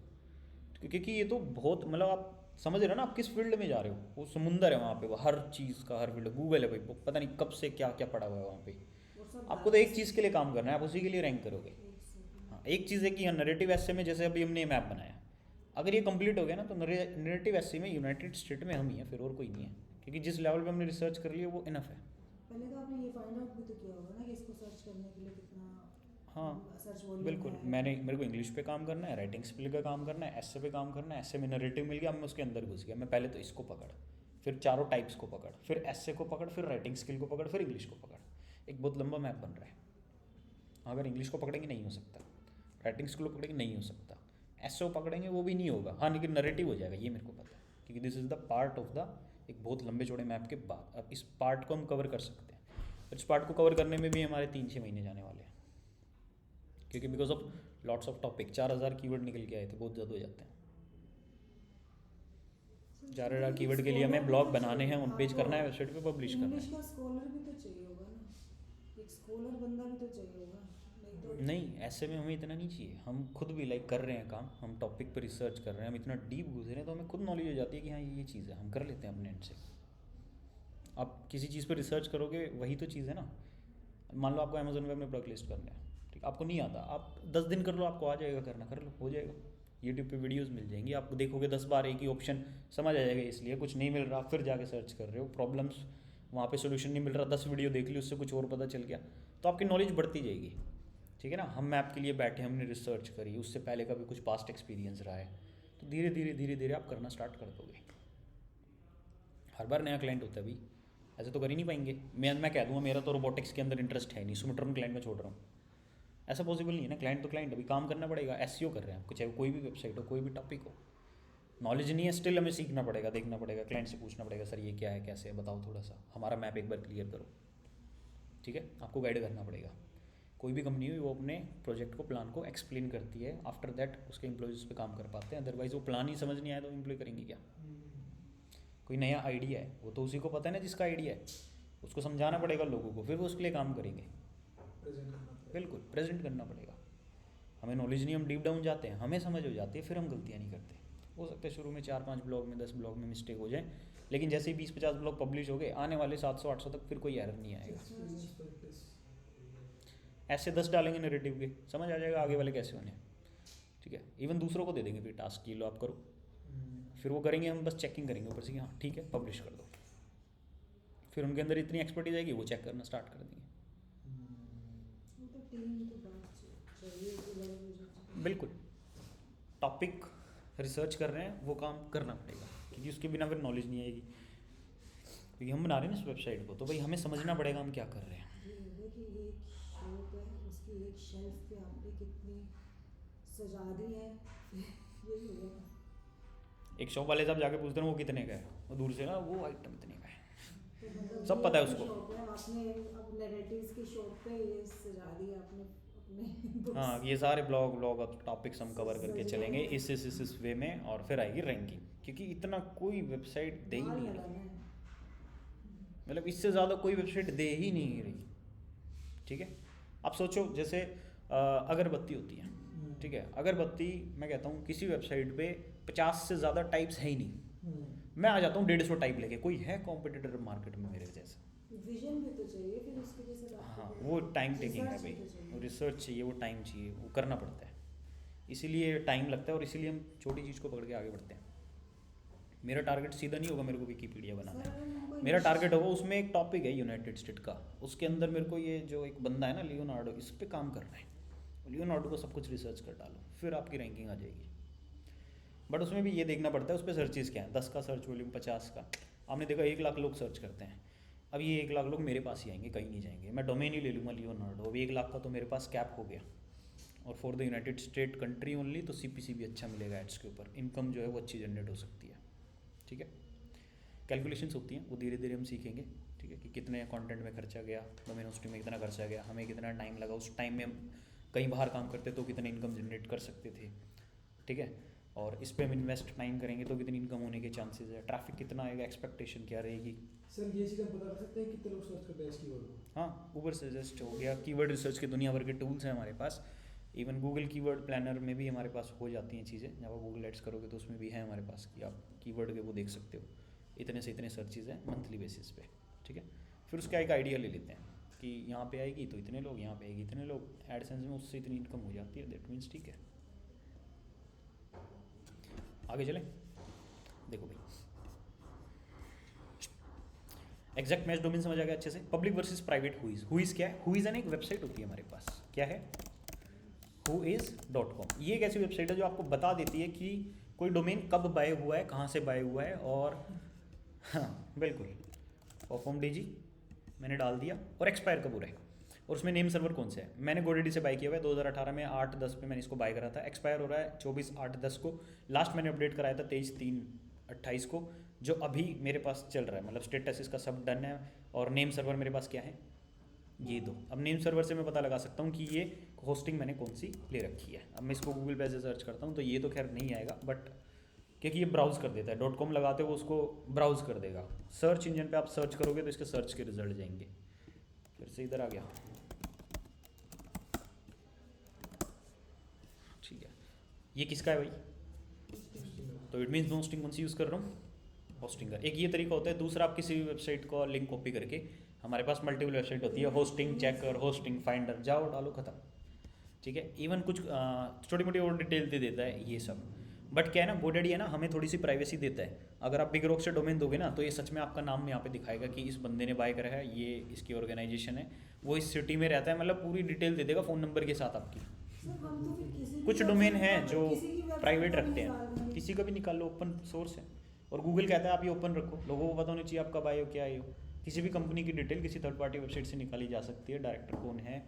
क्योंकि ये तो बहुत मतलब आप समझ रहे हो ना आप किस फील्ड में जा रहे हो। वो समुंदर है वहाँ पे, वो हर चीज़ का हर फील्ड, गूगल है भाई, वो पता नहीं कब से क्या क्या पड़ा हुआ है वहाँ पे। वो सब आपको तो एक चीज़ के लिए काम करना है, आप उसी के लिए रैंक करोगे। हाँ, एक चीज़ है कि नरेटिव एसे में जैसे अभी हमने मैप बनाया, अगर ये कंप्लीट हो गया ना तो नरेटिव एसे में यूनाइटेड स्टेट में हम ही हैं, फिर और कोई नहीं है, क्योंकि जिस लेवल पे हमने रिसर्च कर लिया वो इनफ है। पहले तो आपने ये फाइंड आउट भी तो किया होगा ना कि इसको सर्च करने के लिए कितना हाँ सर्च वॉल्यूम बिल्कुल, है। मेरे को इंग्लिश पे काम करना है, राइटिंग स्किल का काम करना है, ऐसे पे काम करना है, ऐसे में नरेटिव मिल गया, मैं उसके अंदर घुस गया। मैं पहले तो इसको पकड़, फिर चारों टाइप्स को पकड़, फिर ऐसे को पकड़, फिर राइटिंग स्किल को पकड़, फिर इंग्लिश को पकड़। एक बहुत लंबा मैप बन रहा है। अगर इंग्लिश को पकड़ेंगे नहीं हो सकता, राइटिंग स्किल को पकड़ेंगे नहीं हो सकता, ऐसे को पकड़ेंगे वो भी नहीं होगा। हाँ लेकिन नरेटिव हो जाएगा, ये मेरे को पता है, क्योंकि this is the part of the एक बहुत लंबे चौड़े मैप के बाद। अब इस पार्ट को हम कवर कर सकते हैं, और इस पार्ट को कवर करने में भी हमारे 3-6 महीने जाने वाले हैं, क्योंकि because of lots of topic 4000 keyword निकल के आए थे, बहुत ज़्यादा हो जाते हैं। 4000 कीवर्ड के लिए हमें ब्लॉग बनाने हैं, उन पेज करना है, वेबसाइट पे पब्लिश करना इंग्लिश है। का स्कॉलर भी तो चाहिए होगा ना, एक स्कॉलर बंदा भी तो चाहिए होगा, नहीं तो नहीं, ऐसे में हमें इतना नहीं चाहिए। हम खुद भी लाइक कर रहे हैं काम, हम टॉपिक पर रिसर्च कर रहे हैं, हम इतना डीप घुस रहे हैं तो हमें खुद नॉलेज हो जाती है कि हाँ ये चीज़ है, हम कर लेते हैं अपने एंड से। आप किसी चीज़ पर रिसर्च करोगे वही तो चीज़ है ना। मान लो आपको अमेजोन पे अपने प्रोडक्ट लिस्ट करना है, ठीक, आपको नहीं आता, आप 10 दिन कर लो, आपको आ जाएगा, करना कर लो, हो जाएगा। यूट्यूब पे वीडियोस मिल जाएंगी, आप देखोगे 10 बार एक ही ऑप्शन समझ आ जाएगा। इसलिए कुछ नहीं मिल रहा फिर जाके सर्च कर रहे हो, प्रॉब्लम्स वहाँ पे सोल्यूशन नहीं मिल रहा, 10 वीडियो देख ली, उससे कुछ और पता चल गया, तो आपकी नॉलेज बढ़ती जाएगी। ठीक है ना, हम मैप के लिए बैठे, हमने रिसर्च करी, उससे पहले का भी कुछ पास्ट एक्सपीरियंस रहा है, तो धीरे धीरे धीरे धीरे आप करना स्टार्ट कर दोगे। हर बार नया क्लाइंट होता है भाई, ऐसे तो कर ही नहीं पाएंगे। मैं कह दूँगा मेरा तो रोबोटिक्स के अंदर इंटरेस्ट है नहीं, सो मैं टर्म क्लाइंट में छोड़ रहा हूँ, ऐसा पॉसिबल नहीं है ना। क्लाइंट तो क्लाइंट, अभी काम करना पड़ेगा। एसईओ कर रहे हैं आपको, चाहे कोई भी वेबसाइट हो, कोई भी टॉपिक हो, नॉलेज नहीं है स्टिल हमें सीखना पड़ेगा, देखना पड़ेगा, क्लाइंट से पूछना पड़ेगा, सर ये क्या है, कैसे है, बताओ थोड़ा सा, हमारा मैप एक बार क्लियर करो। ठीक है, आपको गाइड करना पड़ेगा। कोई भी कंपनी हुई वो अपने प्रोजेक्ट को, प्लान को एक्सप्लेन करती है, आफ्टर दैट उसके एम्प्लॉयज़ उस पर काम कर पाते हैं। अदरवाइज वो प्लान ही समझ नहीं आया तो एम्प्लॉय करेंगे क्या। कोई नया आइडिया है वो तो उसी को पता है ना जिसका आइडिया है, उसको समझाना पड़ेगा लोगों को, फिर वो उसके लिए काम करेंगे। प्रेजेंट करना पड़ेगा। बिल्कुल प्रेजेंट करना पड़ेगा। हमें नॉलेज नहीं, हम डीप डाउन जाते हैं, हमें समझ हो जाती है, फिर हम गलतियाँ नहीं करते। हो सकता है शुरू में 4-5 ब्लॉग में, 10 ब्लॉग में मिस्टेक हो जाए, लेकिन जैसे ही 20-50 ब्लॉग पब्लिश हो गए, आने वाले 700-800 तक फिर कोई एरर नहीं आएगा। Experience practice. ऐसे 10 डालेंगे नैरेटिव के, समझ आ जाएगा आगे वाले कैसे होने हैं। ठीक है, इवन दूसरों को दे देंगे फिर टास्क, की लो आप करो, फिर वो करेंगे, हम बस चेकिंग करेंगे ऊपर से कि हाँ ठीक है पब्लिश कर दो। फिर उनके अंदर इतनी एक्सपर्टीज आएगी वो चेक करना स्टार्ट कर देंगे। वो तो टीम तो बात चाहिए कि लोग बिल्कुल, टॉपिक रिसर्च कर रहे हैं वो काम करना पड़ेगा, क्योंकि उसके बिना फिर नॉलेज नहीं आएगी। क्योंकि हम बना रहे हैं ना इस वेबसाइट को, तो भाई हमें समझना पड़ेगा हम क्या कर रहे हैं। ये है कि एक शॉप है, उसकी एक शेल्फ पे आपने कितनी सजा दी है, यही हो गया। एक शॉप वाले साहब जाके पूछते हैं वो कितने का है, वो दूर से ना वो आइटम इतने का है, तो मतलब सब ये पता है आपकी उसको। शॉप है, आपने अब नैरेटिव्स की शॉप पे ये सजा दी आपने अपने books। हाँ, ये सारे ब्लॉग अब टॉपिक्स हम कवर करके चलेंगे इस वे में, और फिर आएगी रैंकिंग, क्योंकि इतना कोई वेबसाइट दे ही माल नहीं लगाना रही, है। मतलब इससे ज़्यादा कोई वेबसाइट दे ही नहीं रही। ठीक है, आप सोचो जैसे अगरबत्ती होती है, ठीक है। अगरबत्ती मैं कहता हूँ किसी वेबसाइट पे 50 से ज़्यादा टाइप्स है ही नहीं, मैं आ जाता हूँ 150 टाइप लेके, कोई है कॉम्पिटिटर मार्केट में मेरे जैसा? विजन भी तो चाहिए फिर उसके जैसे बात हाँ, करें। वो टाइम टेकिंग है Research भाई, भी तो चाहिए। वो रिसर्च चाहिए, वो टाइम चाहिए, वो करना पड़ता है, इसीलिए टाइम लगता है और इसीलिए हम छोटी चीज़ को पकड़ के आगे बढ़ते हैं। मेरा टारगेट सीधा नहीं होगा मेरे को विकीपीडिया बनाना सर, है, अगर हमको मेरा initial- टारगेट होगा उसमें एक टॉपिक है यूनाइटेड स्टेट का, उसके अंदर मेरे को ये जो एक बंदा है ना लियोनार्डो, इस पे काम करना है। लियोनार्डो को सब कुछ रिसर्च कर डालो, फिर आपकी रैंकिंग आ जाएगी। बट उसमें भी ये देखना पड़ता है उस पर सर्चेज़ क्या है, 10 का सर्च वॉल्यूम, 50 का, आपने देखा 1 लाख लोग सर्च करते हैं, अब ये 1 लाख लोग मेरे पास ही आएंगे, कहीं नहीं जाएंगे। मैं डोमेन ही ले लूँगा लियोनार्डो, अभी 1 लाख का तो मेरे पास कैप हो गया, और for the United state country only, तो CPC भी अच्छा मिलेगा एड्स के ऊपर, इनकम जो है वो अच्छी जनरेट हो सकती है, ठीक है। कैलकुलेशंस होती हैं, वो धीरे धीरे हम सीखेंगे, ठीक है, कि कितने कंटेंट में खर्चा गया, डोमेन होस्टिंग में कितना खर्चा गया, हमें कितना टाइम लगा, उस टाइम में हम कहीं बाहर काम करते तो कितने इनकम जनरेट कर सकते थे, ठीक है। और इस पे हम इन्वेस्ट टाइम करेंगे तो कितनी इनकम होने के चांसेस है, ट्रैफिक कितना आएगा, एक्सपेक्टेशन क्या रहेगी। सर ये चीज़ हम पता कर सकते हैं कितने लोग सर्च करते हैं इस कीवर्ड को? हाँ, ऊबर सजेस्ट हो गया, कीवर्ड रिसर्च के दुनिया भर के टूल्स हैं हमारे पास, इवन गूगल कीवर्ड प्लानर में भी हमारे पास हो जाती हैं चीज़ें, जब आप गूगल एड्स करोगे तो उसमें भी है हमारे पास कि आप कीवर्ड के वो देख सकते हो, इतने से इतने सर्चेज हैं मंथली बेसिस पे, ठीक है। फिर उसका एक आइडिया ले लेते हैं कि यहाँ पे आएगी तो इतने लोग, यहाँ पे आएगी इतने लोग, एडसेंस में उससे इतनी इनकम हो जाती है, दैट मीन्स ठीक है। आगे चलें, देखो भाई, एग्जैक्ट मैच डोमेन समझ आ गया अच्छे से। पब्लिक वर्सेस प्राइवेट हुईज क्या है, हुईज है एक वेबसाइट होती है हमारे पास, क्या है, whois.com। ये एक ऐसी वेबसाइट है जो आपको बता देती है कि कोई डोमेन कब बाय हुआ है, कहाँ से बाय हुआ है, और हाँ बिल्कुल, परफॉर्म DG मैंने डाल दिया, और एक्सपायर कब हो रहा है, और उसमें नेम सर्वर कौन सा है। मैंने GoDaddy से बाय किया हुआ है 2018 में 8/10 पे मैंने इसको बाय करा था, एक्सपायर हो रहा है 24/8/10 को, लास्ट मैंने अपडेट कराया था 23/3/28 को, जो अभी मेरे पास चल रहा है, मतलब स्टेटस इसका सब डन है। और नेम सर्वर मेरे पास क्या है, ये दो। अब नेम सर्वर से मैं पता लगा सकता हूँ कि ये होस्टिंग मैंने कौन सी ले रखी है। अब मैं इसको गूगल पे से सर्च करता हूँ तो ये तो खैर नहीं आएगा, बट क्योंकि ये ब्राउज़ कर देता है, .com लगाते हो उसको ब्राउज़ कर देगा। सर्च इंजन पे आप सर्च करोगे तो इसके सर्च के रिजल्ट जाएंगे। फिर से इधर आ गया, ठीक है। ये किसका है भाई, तो इट मीन्स मैं होस्टिंग कौन सी यूज़ कर रहा हूँ, होस्टिंगर। एक ये तरीका होता है। दूसरा, आप किसी भी वेबसाइट को लिंक कॉपी करके, हमारे पास मल्टीपल वेबसाइट होती है, होस्टिंग चेकर, होस्टिंग फाइंडर, जाओ डालो खत्म, ठीक है। इवन कुछ छोटी मोटी और डिटेल दे देता है ये सब, बट क्या है ना, GoDaddy है ना, हमें थोड़ी सी प्राइवेसी देता है। अगर आप बिग रॉक से डोमेन दोगे ना, तो ये सच में आपका नाम यहाँ पे दिखाएगा कि इस बंदे ने बाय करा है, ये इसकी ऑर्गेनाइजेशन है, वो इस सिटी में रहता है, मतलब पूरी डिटेल दे देगा फ़ोन नंबर के साथ आपकी। सर, हम तो फिर किसी कुछ भी डोमेन website हैं का- जो किसी की website प्राइवेट का भी रखते निकाल हैं, देंगे। किसी का भी निकाल लो, ओपन सोर्स है। और गूगल कहता है आप ये ओपन रखो, लोगों को पता होना चाहिए आपका बायो क्या है। किसी भी कंपनी की डिटेल किसी थर्ड पार्टी वेबसाइट से निकाली जा सकती है, डायरेक्टर कौन है,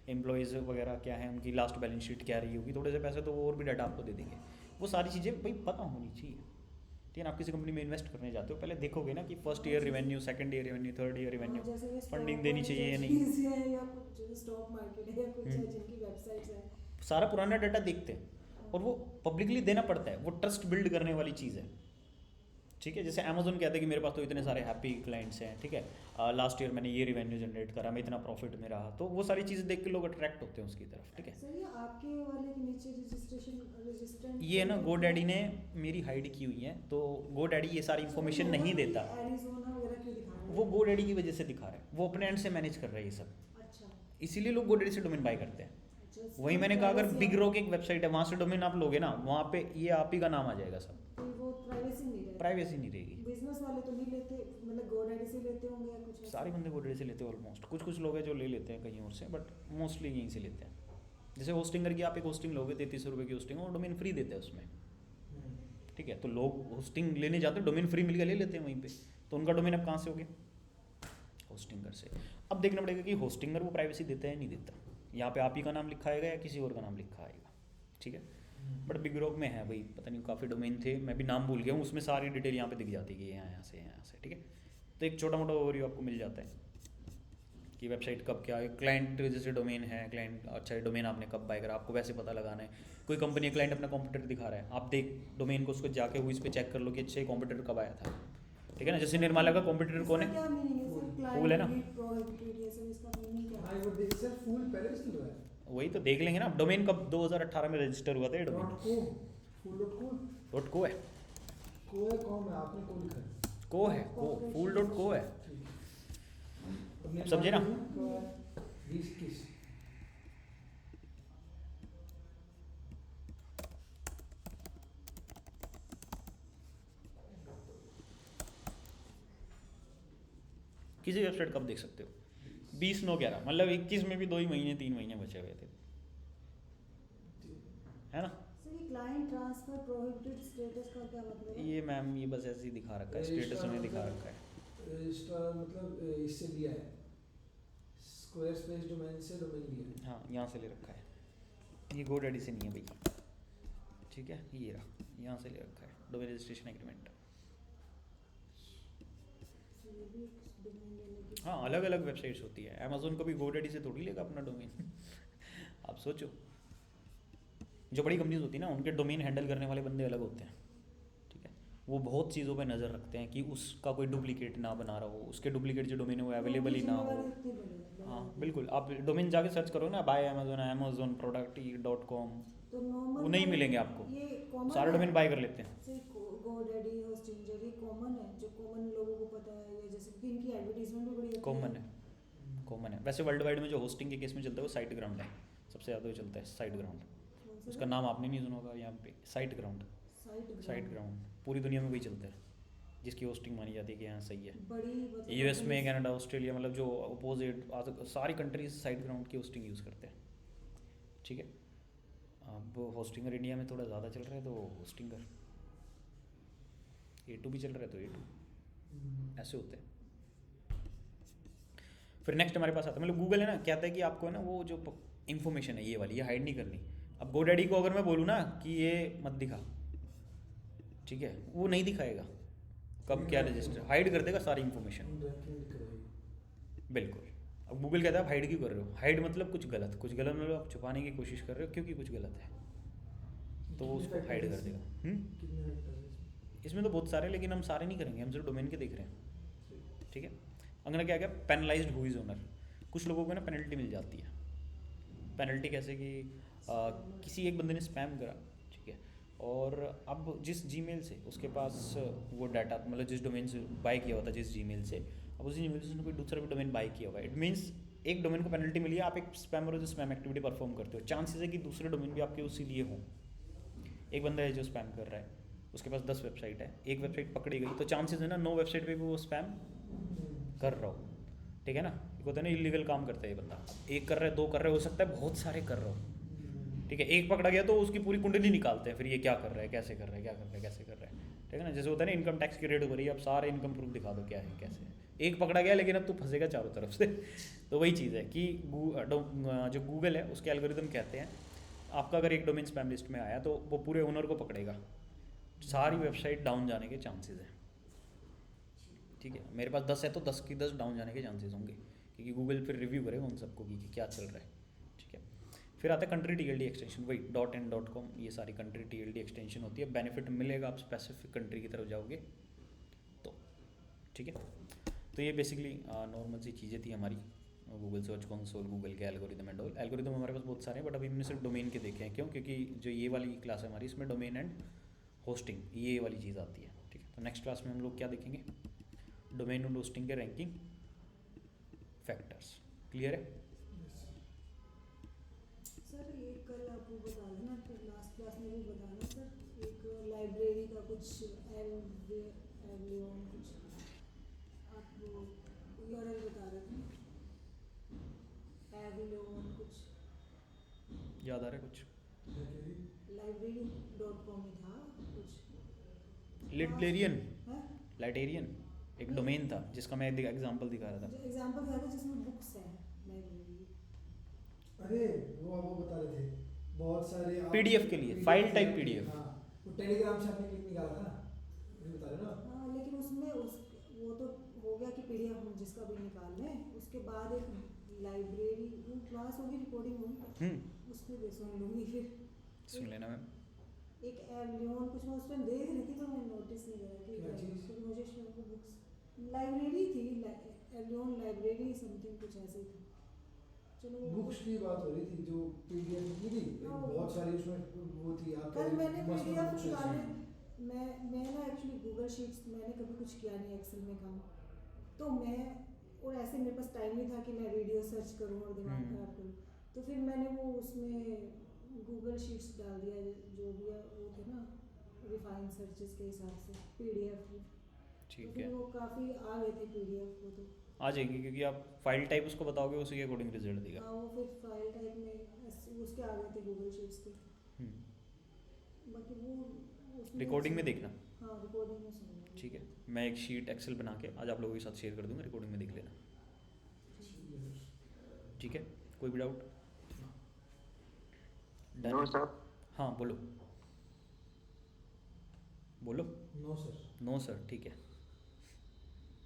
एम्प्लॉयज़ वगैरह क्या है, उनकी लास्ट बैलेंस शीट क्या रही होगी, थोड़े से पैसे तो वो और भी डाटा आपको दे देंगे। वो सारी चीज़ें भाई पता होनी चाहिए। लेकिन आप किसी कंपनी में इन्वेस्ट करने जाते हो, पहले देखोगे ना कि first year revenue, second year revenue, third year revenue, जैसे ये फंडिंग stock देनी चाहिए या नहीं, market है या कुछ स्टॉक मार्केट है या कुछ है जिनकी वेबसाइट्स है, सारा पुराना डाटा देखते हैं और वो पब्लिकली देना पड़ता है। वो ट्रस्ट बिल्ड करने वाली चीज़ है, ठीक है। जैसे अमेजोन कहता है कि मेरे पास तो इतने सारे हैप्पी क्लाइंट्स हैं, ठीक है, लास्ट ईयर मैंने ये रिवेन्यू जनरेट करा, मैं इतना प्रॉफिट में रहा, तो वो सारी चीज़ें देख के लोग अट्रैक्ट होते हैं उसकी तरफ, ठीक है। सर ये आपके वाले के नीचे रजिस्ट्रेशन ये ना GoDaddy ने मेरी हाइड की हुई है, तो GoDaddy ये सारी इन्फॉर्मेशन नहीं देता, एरिज़ोना वगैरह क्यों दिखा रहा है? वो GoDaddy की वजह से दिखा रहा है, वो अपने एंड से मैनेज कर रहा है ये सब, अच्छा इसीलिए लोग GoDaddy से डोमेन बाय करते हैं। अच्छा, वही मैंने कहा, अगर privacy बिग रॉक एक वेबसाइट है, वहाँ से डोमेन आप लोगे ना, वहाँ पे ये आप ही का नाम आ जाएगा सब, तो वो प्राइवेसी नहीं रहती। प्राइवेसी नहीं रहेगी। बिजनेस वाले तो नहीं लेते, मतलब GoDaddy से लेते होंगे या कुछ ऐसा? सारे बंदे GoDaddy से लेते हैं ऑलमोस्ट, कुछ लोग हैं जो ले लेते हैं कहीं और से, बट मोस्टली यहीं से लेते हैं। जैसे होस्टिंगर की आप एक होस्टिंग लोगे 3300 रुपये की होस्टिंग, और डोमेन फ्री देते हैं उसमें, ठीक है। तो लोग होस्टिंग लेने जाते हैं, डोमेन फ्री मिल गया ले लेते हैं वहीं पे, तो उनका डोमेन अब कहाँ से हो गया, होस्टिंगर से। अब देखना पड़ेगा कि होस्टिंगर वो प्राइवेसी देता है नहीं देता, यहाँ पे आप ही का नाम लिखा आएगा या किसी और का नाम लिखा आएगा, ठीक है। बट बिग रॉक में है भाई, पता नहीं काफ़ी डोमेन थे, मैं भी नाम भूल गया हूँ, उसमें सारी डिटेल यहाँ पे दिख जाती है कि यहाँ से, ठीक है। तो एक छोटा मोटा ओवरव्यू आपको मिल जाता है कि वेबसाइट कब क्या है, क्लाइंट जैसे डोमेन है, क्लाइंट अच्छा डोमेन आपने कब बाय करा, आपको वैसे पता लगाना है। कोई कंपनी क्लाइंट अपना कॉम्पिटिटर दिखा रहा है, आप देख डोमेन को उसको जाके हुई इस पे चेक कर लो कि अच्छा ये कॉम्पिटिटर कब आया था, ठीक है ना। जैसे निर्माला का कॉम्पिटिटर कौन इसका है, क्या मीनिंग है सर? फूल है ना? Client prohibited, ये सब इसका मीनिंग क्या है? आई वुड सर फूल पहले से हुआ है। वही तो देख लेंगे ना, डोमेन कब 2018 में रजिस्टर हुआ था ये domain. .com full .com dot को है, को है कॉम है, आपने को लिखा है। को है, को फुल डॉट को है। ठीक। समझे ना? 2021 किसी वेबसाइट कब देख सकते हो, 20/9/11, मतलब 21 में भी 2 ही महीने 3 महीने बचे हुए थे, है ना? सर ये क्लाइंट ट्रांसफर प्रोहिबिटेड स्टेटस का क्या मतलब है? ये मैम ये बस ऐसे ही दिखा रखा है, स्टेटस में दिखा रखा है। रजिस्ट्रार मतलब इससे लिया है, स्क्वायर स्पेस डोमेन से डोमेन लिया है। हाँ यहाँ से ले रखा है, ये GoDaddy से नहीं है भाई, ठीक है, ये रहा, यहाँ से ले रखा है, डोमेन रजिस्ट्रेशन एग्रीमेंट। तो ये भी एक डोमेन लेने की। हाँ अलग अलग वेबसाइट्स होती है, अमेजोन कभी GoDaddy से थोड़ी लेगा अपना डोमेन आप सोचो, जो बड़ी कंपनीज होती है ना उनके डोमेन हैंडल करने वाले बंदे अलग होते हैं, ठीक है, वो बहुत चीज़ों पे नज़र रखते हैं कि उसका कोई डुप्लीकेट ना बना रहा हो, उसके डुप्लीकेट जो डोमेन है वो अवेलेबल ही ना हो। हाँ बिल्कुल, आप डोमेन जाके सर्च करो ना, बाय अमेजोन प्रोडक्ट .com, तो नॉर्मल वो नहीं मिलेंगे आपको, ये कॉमन सारे डोमेन बाय कर लेते हैं। GoDaddy होस्टिंजर ये कॉमन है, जो कॉमन लोगों को पता है, या जैसे कि इनकी एडवर्टाइजमेंट भी बड़ी होती कॉमन है, कॉमन है। वैसे वर्ल्ड वाइड में जो होस्टिंग के केस में चलता है वो साइट ग्राउंड है, सबसे ज़्यादा वो चलता है साइट ग्राउंड, उसका नाम आपने नहीं सुना होगा यहाँ पे, साइट ग्राउंड, साइट ग्राउंड पूरी दुनिया में वही चलता है जिसकी होस्टिंग मानी जाती है कि यहाँ सही है। बड़ी मतलब यूएस में, कनाडा, ऑस्ट्रेलिया, मतलब जो अपोजिट सारी कंट्रीज साइट ग्राउंड की होस्टिंग यूज़ करते हैं, ठीक है। अब होस्टिंगर इंडिया में थोड़ा ज़्यादा चल रहा है तो होस्टिंगर, A2 भी चल रहा है तो A2, ऐसे होते हैं। फिर नेक्स्ट हमारे पास आता है, मतलब गूगल है ना, कहता है कि आपको है ना वो जो इन्फॉर्मेशन है ये वाली, ये हाइड नहीं करनी। अब GoDaddy को अगर मैं बोलूँ ना कि ये मत दिखा, ठीक है, वो नहीं दिखाएगा, कब क्या रजिस्टर, हाइड कर देगा सारी इन्फॉर्मेशन, बिल्कुल। अब गूगल कहता है आप हाइड क्यों कर रहे हो, हाइड मतलब कुछ गलत मतलब आप छुपाने की कोशिश कर रहे हो क्योंकि कुछ गलत है, तो वो उसको हाइड कर देगा। कितने फैक्टर है इसमें तो बहुत सारे, लेकिन हम सारे नहीं करेंगे, हम सिर्फ डोमेन के देख रहे हैं, ठीक है। अगर क्या क्या पेनलाइज्ड हु इज ओनर, कुछ लोगों को ना पेनल्टी मिल जाती है। पेनल्टी कैसे कि किसी एक बंदे ने स्पैम करा, ठीक है, और अब जिस जीमेल से उसके पास वो डाटा, मतलब जिस डोमेन से बाय किया हुआ था, जिस जीमेल से, अब उसी जीमेल से उसने कोई दूसरा भी डोमेन बाय किया हुआ है, इट मीन्स एक डोमेन को पेनल्टी मिली है, आप एक स्पैमर हो जो स्पैम एक्टिविटी परफॉर्म करते हो, चांसेस है कि दूसरे डोमेन भी आपके उसी लिए हों। एक बंदा है जो स्पैम कर रहा है, उसके पास 10 वेबसाइट है, एक वेबसाइट पकड़ी गई तो चांसेस है ना 9 वेबसाइट पे भी वो स्पैम कर रहा हो, ठीक है ना। एक होता है ना इलीगल काम करता है ये बंदा, एक कर रहा है, 2 कर रहा है, हो सकता है बहुत सारे कर रहा हो, ठीक है। एक पकड़ा गया तो उसकी पूरी कुंडली निकालते हैं, फिर ये क्या कर रहा है, कैसे कर रहा है, क्या कर रहा है, कैसे कर रहा है, ठीक है ना। जैसे होता है ना इनकम टैक्स की रेड हो रही है, अब सारे इनकम प्रूफ दिखा दो क्या है कैसे है, एक पकड़ा गया लेकिन अब तू फंसेगा चारों तरफ से तो वही चीज़ है कि जो गूगल है उसके एल्गोरिदम कहते हैं आपका अगर एक डोमेन स्पैम लिस्ट में आया तो वो पूरे ओनर को पकड़ेगा, सारी वेबसाइट डाउन जाने के चांसेस हैं, ठीक है। मेरे पास 10 है तो 10 की 10 डाउन जाने के चांसेस होंगे, क्योंकि गूगल फिर रिव्यू करेगा उन सबको कि क्या चल रहा है, ठीक है। फिर आता है कंट्री TLD एक्सटेंशन, वही .in.com, ये सारी कंट्री TLD एक्सटेंशन होती है। बेनिफिट मिलेगा आप स्पेसिफिक कंट्री की तरफ जाओगे तो, ठीक है। तो ये बेसिकली नॉर्मल सी चीज़ें थी हमारी, गूगल सर्च कंसोल, गूगल के एल्गोरिदम एंड ऑल। एल्गोरिदम हमारे पास बहुत सारे हैं, बट अभी हमने सिर्फ डोमेन के देखे हैं, क्यों, क्योंकि जो ये वाली क्लास है हमारी इसमें डोमेन एंड होस्टिंग ये वाली चीज़ आती है, ठीक है। तो नेक्स्ट क्लास में हम लोग क्या देखेंगे, डोमेन एंड होस्टिंग के रैंकिंग फैक्टर्स, क्लियर है। सर ये कल आप वो बता देना, फिर लास्ट क्लास में भी बताना सर, एक लाइब्रेरी का कुछ एवलियन कुछ आप वो URL बता रहे थे, एवलियन कुछ याद आ रहा है कुछ, library.com ही था कुछ, लाइटेरियन एक डोमेन था जिसका मैं एग्जांपल दिखा रहा था, एग्जांपल था जिसमें बुक्स हैं लाइब्रेरी। अरे वो बता रहे थे बहुत सारे PDF के लिए, फाइल टाइप PDF। हाँ, वो टेलीग्राम से आपने लिंक निकाला था ना, ये बता रहे ना। हाँ लेकिन उसमें वो तो हो गया कि PDF हम जिसका भी निकाल लें, उसके बाद एक लाइब्रेरी वो क्लास होगी, रिकॉर्डिंग होगी, उसमें भी सुन लूँगी फिर, सुन लेना मैम। एक एवलियन कुछ मैं उस पर देख रही थी तो मैं नोटिस नहीं करा कि क्या चीज़? तो मुझे शायद वो बुक्स लाइब्रेरी थी, एवलियन लाइब्रेरी समथिंग कुछ ऐसे ही था, चलो वो बुक्स की बात हो रही थी जो पीडीएफ निकली थी हाँ, बहुत सारी उसमें वो थी आपके कल मैंने मस्त पीडीएफ books निकाले। हैं। मैं ना एक्चुअली गूगल शीट्स मैंने कभी कुछ किया नहीं एक्सेल में काम, तो मैं और ऐसे मेरे पास टाइम नहीं था कि मैं वीडियो सर्च करूँ और दिमाग खराब करूँ, तो फिर मैंने वो उसमें गूगल शीट्स डाल दिया जो भी वो थे ना रिफाइन सर्चेस के हिसाब से पीडीएफ में, तो ठीक फिर है, वो काफ़ी आ गए थे पीडीएफ वो तो। आ जाएंगी क्योंकि आप फाइल टाइप उसको बताओगे उसी के अकॉर्डिंग रिजल्ट देगा। हाँ वो फिर फाइल टाइप में उसके आ गए थे गूगल शीट्स के, बाकी वो उसमें रिकॉर्डिंग में देखना। हाँ रिकॉर्डिंग में सुनना। ठीक है, मैं एक शीट एक्सेल बना के आज आप लोगों के साथ शेयर कर दूंगा, रिकॉर्डिंग में देख लेना। ठीक है, कोई भी डाउट? No sir. हाँ बोलो बोलो। No sir. नो सर, ठीक है,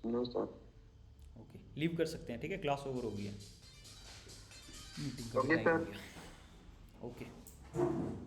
नो सर। ओके, लीव कर सकते हैं। ठीक है, क्लास ओवर हो गई है, मीटिंग का ओके टाइम हो सर। गया। ओके।